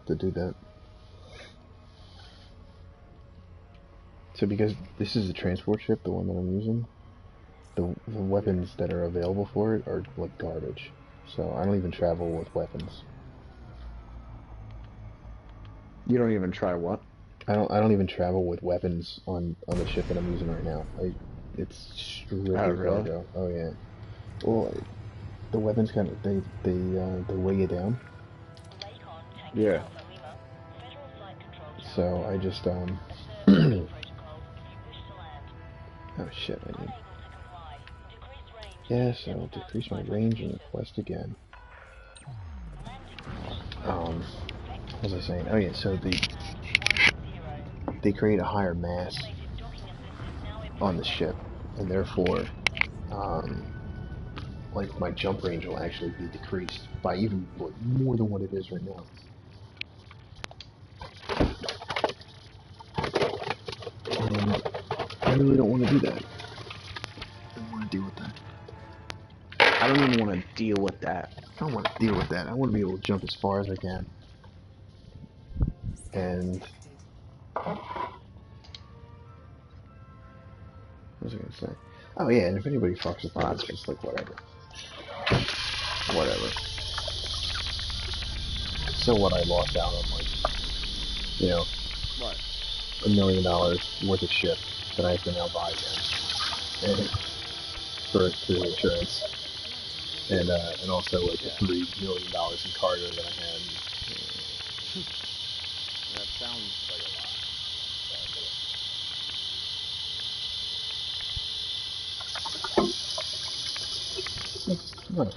to do that. So because this is a transport ship, the one that I'm using, the Yeah. weapons that are available for it are like garbage. So I don't even travel with weapons. You don't even try what? I don't even travel with weapons on the ship that I'm using right now. It's Oh, strictly really? cargo. Oh yeah. Well, the weapons kind of they weigh you down. Yeah. So I just oh shit, I need. Yes, I'll decrease my range and request again. what was I saying? Oh yeah, so they create a higher mass on the ship, and therefore, um, like my jump range will actually be decreased by even like, more than what it is right now. And I really don't want to do that. I don't want to deal with that. I don't even want to deal with that. I don't want to deal with that. I want to be able to jump as far as I can. And what was I gonna say? Oh yeah, and if anybody fucks with that, it's just like whatever. Whatever. So what, I lost out on like, you know, What? $1 million worth of shit that I have to now buy again. And through insurance. And also like the $3 million in cargo that I had. That sounds like a lot. Whatever.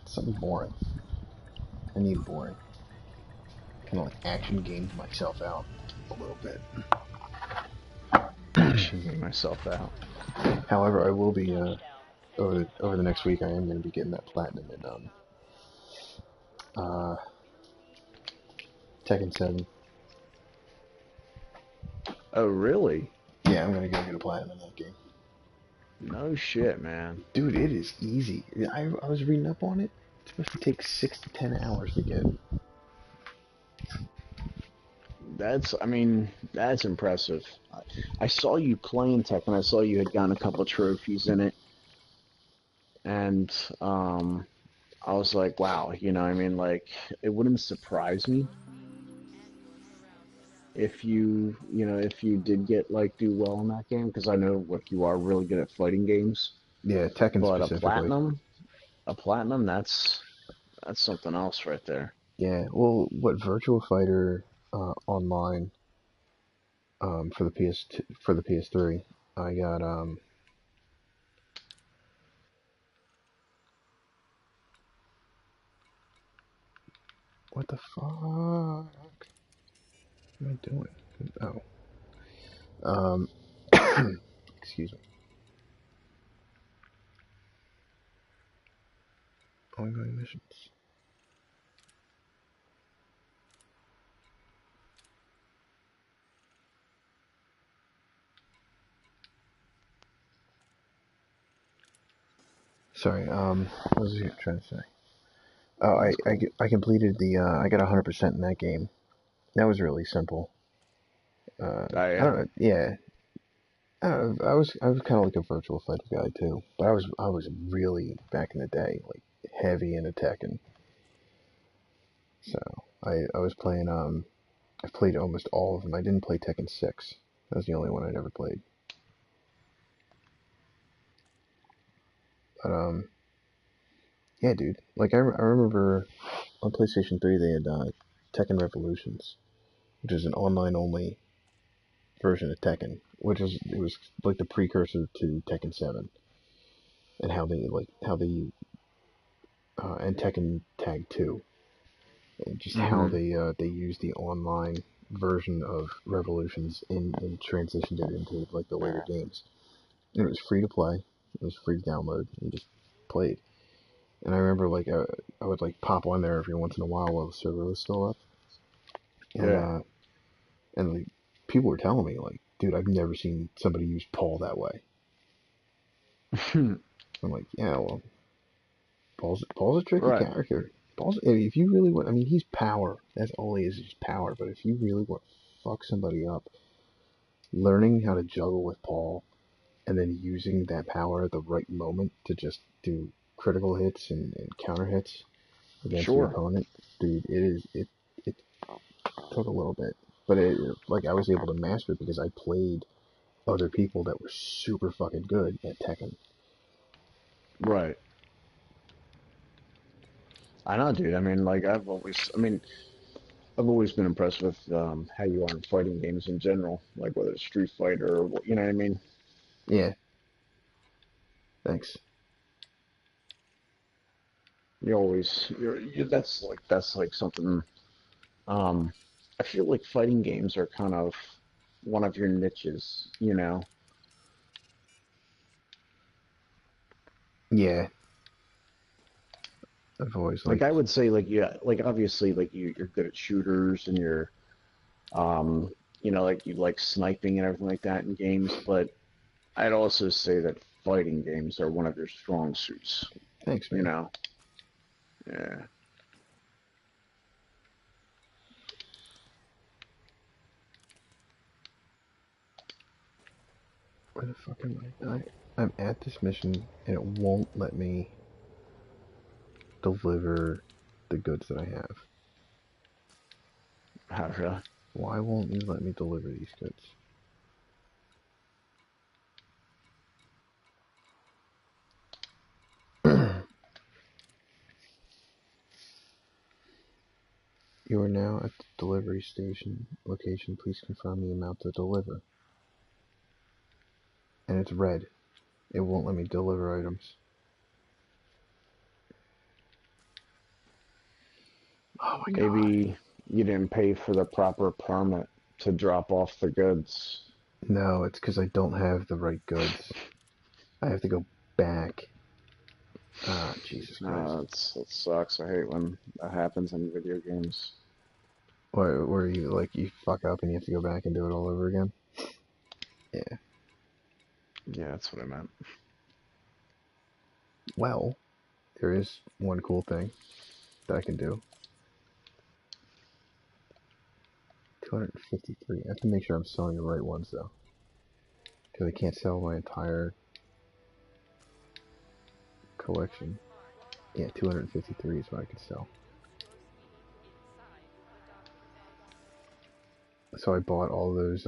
Something boring. I need boring. Kind of like action game myself out a little bit. Action game myself out. However, I will be over the next week. I am going to be getting that platinum in uh, Tekken 7. Oh, really? Yeah, I'm going to go get a platinum in that game. No shit, man. Dude, it is easy. I was reading up on it. It's supposed to take 6 to 10 hours to get. That's impressive. I saw you playing Tekken. I saw you had gotten a couple trophies in it, and I was like, wow, like it wouldn't surprise me if if you did get like do well in that game because I know like you are really good at fighting games. Yeah, Tekken But specifically. a platinum, that's something else right there. Yeah, well, what Virtual Fighter online for the for the PS3, I got what the fuck am I doing? Oh, excuse me. Ongoing missions. Sorry, what was I trying to say? Oh, That's cool. I completed I got 100% in that game. That was really simple. Oh I don't yeah. know, yeah. I was kind of like a Virtual Fighter guy too, but I was really back in the day like heavy into Tekken. So I was playing I played almost all of them. I didn't play Tekken 6. That was the only one I never played. But yeah, dude. Like I remember on PlayStation 3 they had Tekken Revolutions, which is an online only version of Tekken, which was like the precursor to Tekken 7, and how they and Tekken Tag 2, and just how Mm-hmm. they used the online version of Revolutions and transitioned it into like the later games. And it was free to play. It was free to download. You just played. And I remember like I would like pop on there every once in a while the server was still up, and Yeah. uh, and like people were telling me like, dude, I've never seen somebody use Paul that way. I'm like, yeah, well, Paul's a tricky Right. character. I mean, if you really want, I mean, he's power. That's all he is power. But if you really want to fuck somebody up, learning how to juggle with Paul and then using that power at the right moment to just do critical hits and counter hits against your Sure. opponent, dude, it took a little bit, but like I was able to master it because I played other people that were super fucking good at Tekken. Right. I know, dude. I've always been impressed with how you are in fighting games in general, like whether it's Street Fighter or you know what I mean. Yeah, thanks. That's like something. Um, I feel like fighting games are kind of one of your niches, you know. Yeah, I've always Like I liked. would say, like yeah, like obviously, like you're good at shooters and um, like you like sniping and everything like that in games. But I'd also say that fighting games are one of your strong suits. Thanks, You man. know. Yeah. Where the fuck am I'm at this mission and it won't let me deliver the goods that I have. How really? Why won't you let me deliver these goods? You are now at the delivery station location. Please confirm the amount to deliver. And it's red. It won't let me deliver items. Oh my god. Maybe you didn't pay for the proper permit to drop off the goods. No, it's because I don't have the right goods. I have to go back. Ah, Jesus Christ. That sucks. I hate when that happens in video games. Where you, like, you fuck up and you have to go back and do it all over again? Yeah. Yeah, that's what I meant. Well, there is one cool thing that I can do. 253. I have to make sure I'm selling the right ones, though. Because I can't sell my entire collection. Yeah, 253 is what I can sell. So I bought all those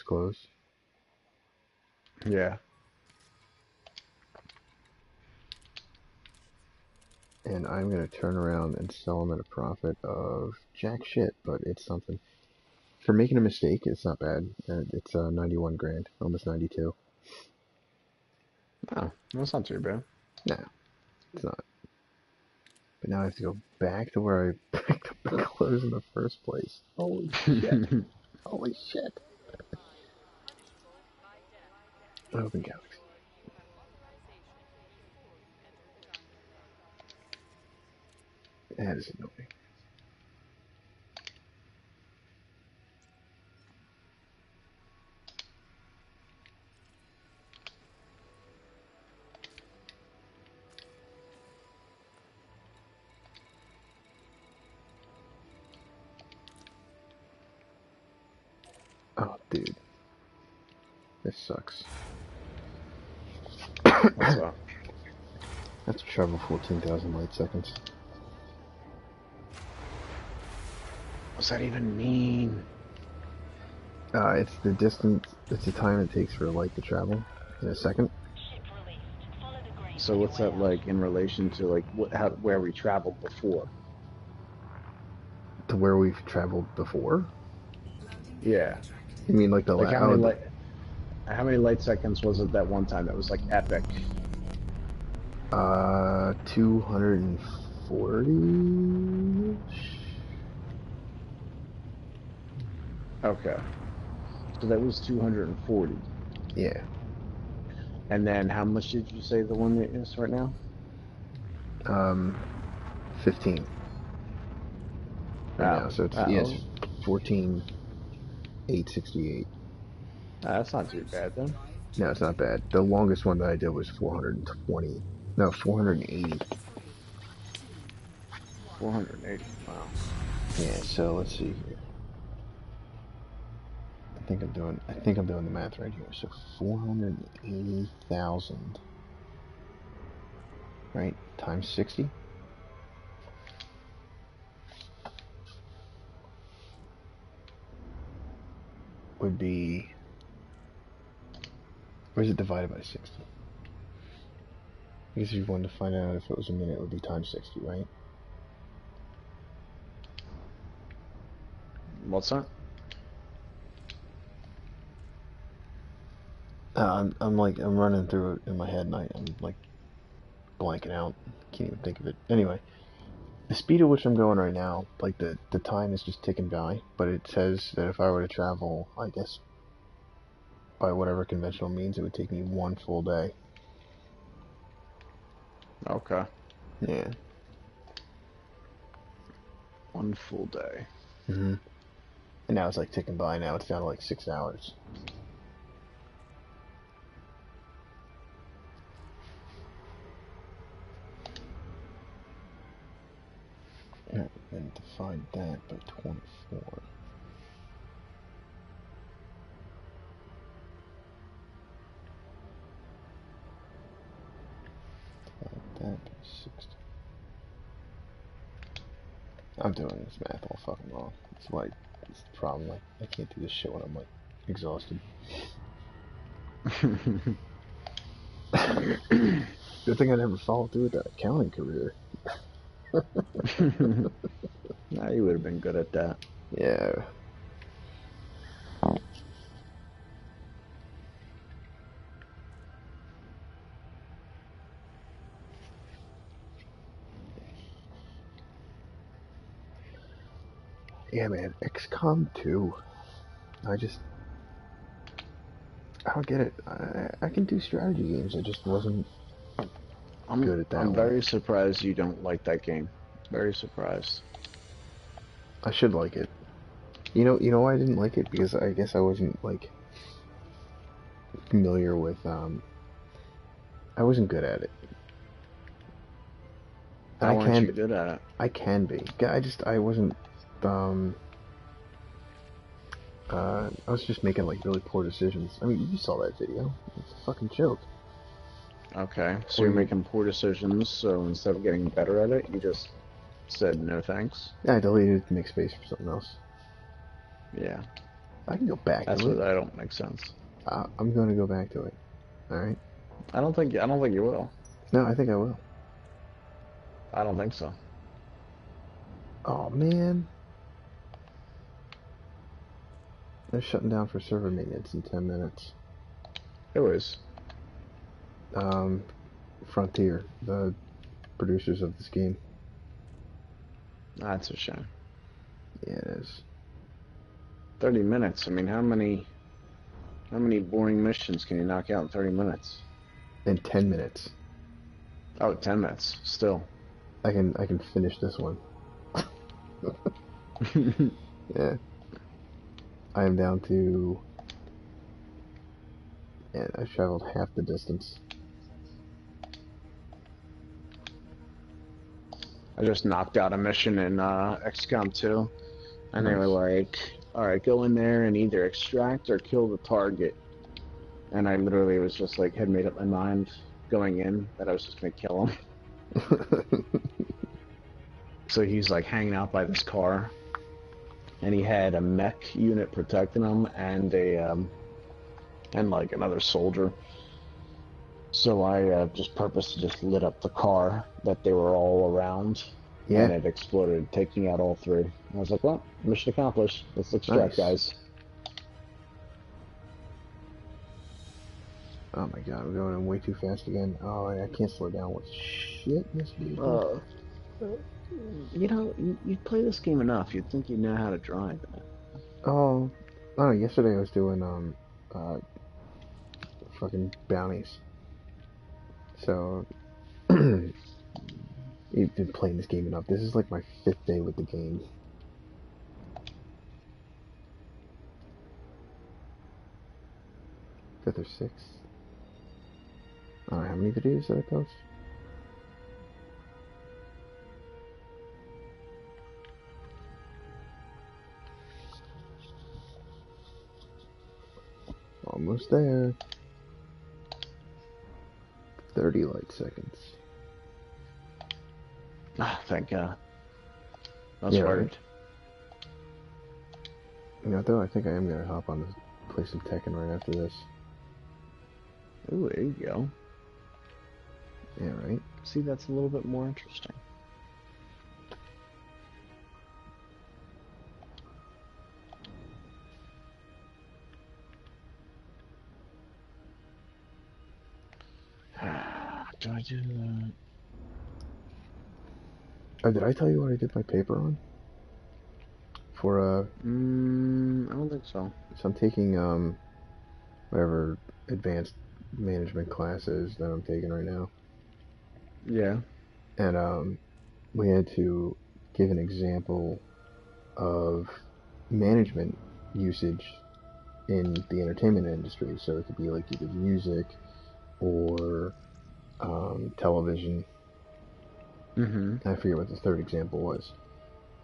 clothes. Yeah. And I'm going to turn around and sell them at a profit of jack shit, but it's something. For making a mistake, it's not bad. It's 91 grand, almost 92. Oh, that's not too bad. No, it's not. But now I have to go back to where I picked up the clothes in the first place. Holy shit. Holy shit. Open Galaxy. That is annoying. Oh, dude. This sucks. What's up? That's travel 14,000 light seconds. What's that even mean? It's the distance, it's the time it takes for a light to travel in a second. So what's that like in relation to like where we traveled before? To where we've traveled before? Yeah. You mean like the Like oh, how many light seconds was it that one time that was like epic? 240? Okay. So that was 240. Yeah. And then how much did you say the one is right now? Um, 15 right now. Oh, So it's, yeah, it's oh, 14,868. that's not too bad then. No, it's not bad. The longest one that I did was 420. No, 480. 480. Wow. Yeah, so let's see here. I think I'm doing the math right here. So 480,000, right? Times 60 would be, or is it divided by 60? I guess if you wanted to find out if it was a minute, it would be times 60, right? What's that? I'm running through it in my head, and I'm like blanking out. Can't even think of it. Anyway, the speed at which I'm going right now, like the time is just ticking by, but it says that if I were to travel, I guess by whatever conventional means, it would take me one full day. Okay. Yeah. One full day. Mm-hmm. And now it's like ticking by. Now it's down to like 6 hours. Yeah, and divide that by 24. Divide that by 60. I'm doing this math all fucking wrong. That's why it's the problem. Like, I can't do this shit when I'm like exhausted. Good thing I never followed through with that accounting career. Nah, you would have been good at that. Yeah. Yeah, man. XCOM 2. I don't get it. I can do strategy games. I just wasn't good at that I'm one. very surprised you don't like that game. Very surprised. I should like it. You know why I didn't like it? Because I guess I wasn't like familiar with I wasn't good at it. And How aren't you good at it? I can be. I wasn't um I was just making like really poor decisions. I mean, you saw that video. It's a fucking joke. Okay, so you're making poor decisions, so instead of getting better at it, you just said no thanks? Yeah, I deleted it to make space for something else. Yeah. I can go back That's to what it. I don't make sense. I'm going to go back to it. All right. I don't think you will. No, I think I will. I don't think so. Oh man, they're shutting down for server maintenance in 10 minutes. Who is? Frontier, the producers of this game. That's a shame. Yeah, it is. 30 minutes. I mean, how many boring missions can you knock out in 30 minutes? In 10 minutes. Oh, 10 minutes. Still. I can finish this one. Yeah. I am down to. Yeah, I've traveled half the distance. I just knocked out a mission in XCOM 2, and they were Nice. like, "All right, go in there and either extract or kill the target." And I literally was just like, had made up my mind going in that I was just gonna kill him. So he's like hanging out by this car, and he had a mech unit protecting him and and like another soldier. So I just purposely just lit up the car that they were all around, and Yeah, it exploded, taking out all three. I was like, well, mission accomplished. Let's extract, nice. guys. Oh my god, I'm going in way too fast again. Oh, I can't slow down with shit in this vehicle. You know, you play this game enough, you'd think you know how to drive it. Oh, oh, yesterday I was doing uh fucking bounties. So you've been playing this game enough. This is like my 5th day with the game. 5th or 6th. I don't know how many videos did I post. Almost there. 30 light seconds. Ah, thank God. I was Yeah, worried. right. You know, though, I think I am gonna hop on this, play some Tekken right after this. Ooh, there you go. Yeah, right. See, that's a little bit more interesting. Do I do that? Oh, did I tell you what I did my paper on? For I don't think so. so I'm taking whatever advanced management classes that I'm taking right now, Yeah. and we had to give an example of management usage in the entertainment industry. So it could be like either music or television. Mm-hmm. I forget what the third example was.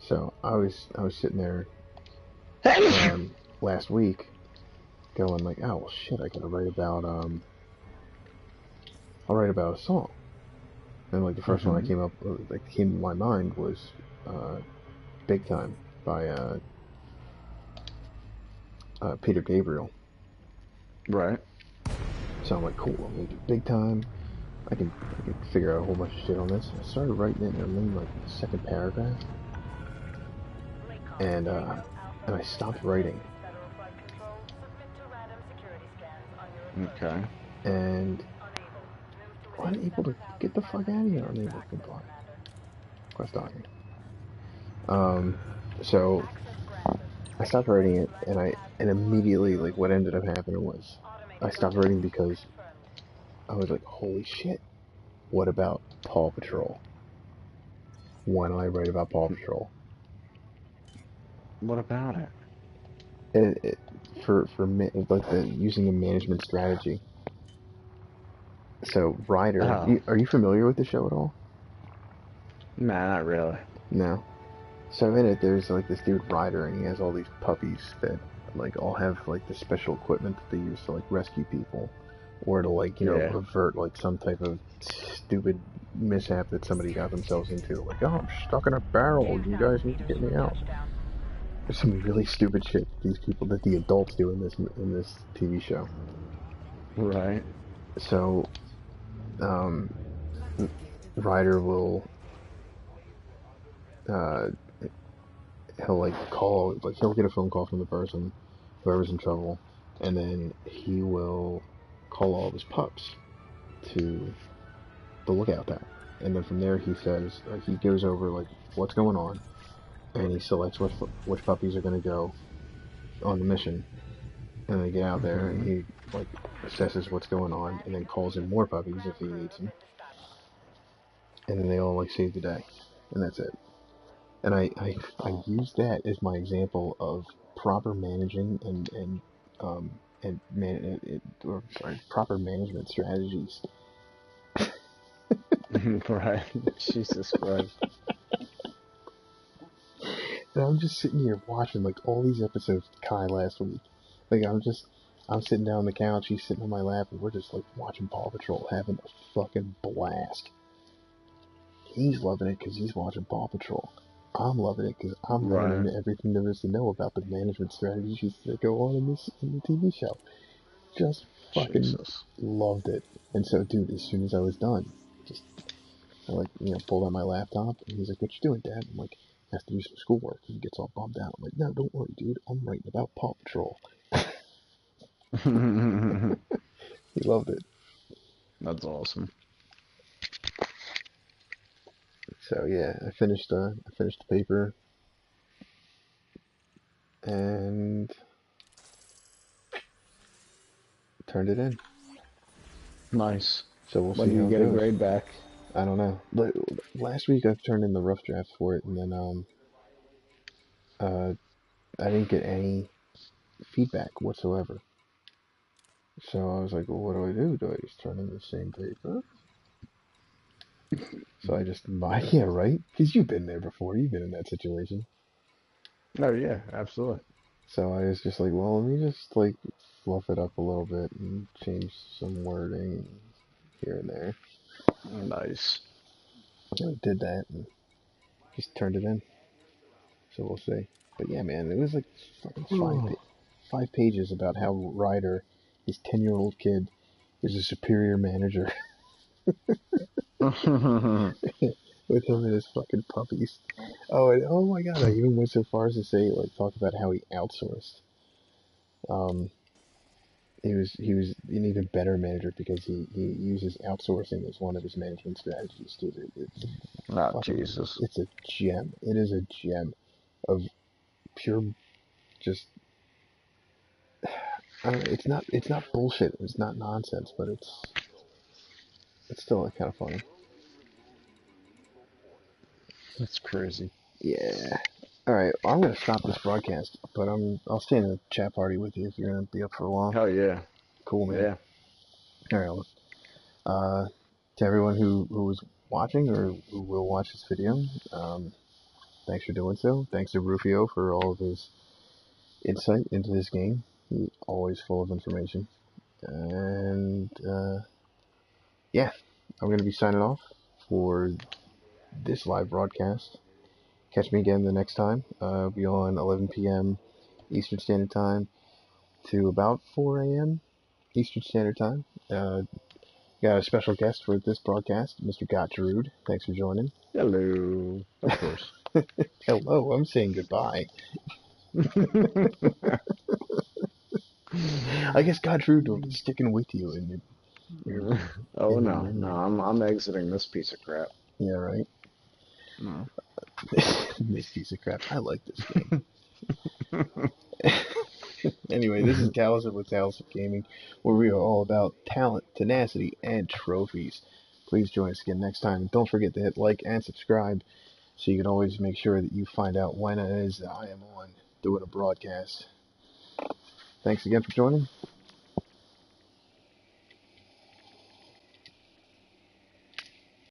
So I was sitting there last week going like, oh well, shit, I gotta write about I'll write about a song. And like the first one I Mm-hmm. came up like came to my mind was uh, "Big Time" by Peter Gabriel. Right. So I'm like, cool, I'm gonna do "Big Time." I can figure out a whole bunch of shit on this. I started writing it, and I'm in like the second paragraph, LACOM, and Tango Alpha and I stopped requesting writing, Federal Flight Control submit to random security scans on your approach. Okay. and Unable. Move to within unable to get the fuck 7,500 out of here. meters for Unable to access, comply. Commander. Quest document. So Access granted. I stopped writing it, and immediately like what ended up happening was I Automated stopped login writing system because confirmed. I was like, holy shit, what about Paw Patrol? Why don't I write about Paw Patrol? What about it? It, for like the using a management strategy. So Ryder, Oh, are you familiar with the show at all? man, not really. No. So in it, there's like this dude Ryder, and he has all these puppies that like all have like the special equipment that they use to like rescue people, or to like Yeah. avert like some type of stupid mishap that somebody got themselves into. Like, oh, I'm stuck in a barrel. You 2,000 guys need to meters get from me out. touchdown. There's some really stupid shit that the adults do in this TV show. Right. So, um, Ryder will uh, he'll like call like he'll get a phone call from the person whoever's in trouble, and then he will call all of his pups to the lookout tower, and then from there he says he goes over like what's going on, and he selects which puppies are going to go on the mission, and they get out there, and Mm-hmm. he like assesses what's going on, and then calls in more puppies if Ground he crew needs have them, been dispatched. and then they all like save the day, and that's it. And I use that as my example of proper managing um, or sorry, proper management strategies. Right. Jesus Christ. And I'm just sitting here watching like all these episodes with Kai last week. Like I'm sitting down on the couch, he's sitting on my lap, and we're just like watching Paw Patrol, having a fucking blast. He's loving it because he's watching Paw Patrol. I'm loving it because I'm Right. learning everything there is to know about the management strategies that go on in the TV show. Just fucking Jesus. loved it. And so, dude, as soon as I was done, just I like pulled out my laptop, and he's like, "What you doing, Dad?" I'm like, "Has to do some schoolwork." He gets all bummed out. I'm like, "No, don't worry, dude. I'm writing about Paw Patrol." He loved it. That's awesome. So yeah, I finished the paper and turned it in. Nice. So we'll When see do you how it get a goes. grade back? I don't know. Last week I turned in the rough draft for it, and then uh I didn't get any feedback whatsoever. So I was like, well, what do I do? Do I just turn in the same paper? So I just, yeah, right? Because you've been there before. You've been in that situation. Oh yeah, absolutely. So I was just like, well, let me just like fluff it up a little bit and change some wording here and there. Nice. And I did that and just turned it in. So we'll see. But yeah, man, it was like fucking five pages about how Ryder, his 10-year-old kid, is a superior manager with him and his fucking puppies. Oh, and oh my god, I even went so far as to say, like, talk about how he outsourced. Um, he was an even better manager because he uses outsourcing as one of his management strategies too. It's Oh, fucking Jesus. it's a gem. It is a gem of pure just I don't know, it's not bullshit. It's not nonsense, but it's still kind of funny. That's crazy. Yeah. All right, I'm gonna stop this broadcast, but I'll stay in the chat party with you if you're gonna be up for a while. Hell yeah. Cool, man. Yeah. All right. Well, to everyone who was watching or who will watch this video, thanks for doing so. Thanks to Rufio for all of his insight into this game. He's always full of information. And yeah, I'm gonna be signing off for this live broadcast. Catch me again the next time. I'll be on 11 p.m. Eastern Standard Time to about 4 a.m. Eastern Standard Time. Got a special guest for this broadcast, Mr. Gottrude. Thanks for joining. Hello. Of course. Hello, I'm saying goodbye. I guess Gottrude will be sticking with you your, Oh in your no, no, memory. I'm exiting this piece of crap. Yeah, right? No. This piece of crap. I like this game. Anyway, this is Talasup with Talasup Gaming, where we are all about talent, tenacity, and trophies. Please join us again next time. And don't forget to hit like and subscribe so you can always make sure that you find out when it is that I am on doing a broadcast. Thanks again for joining.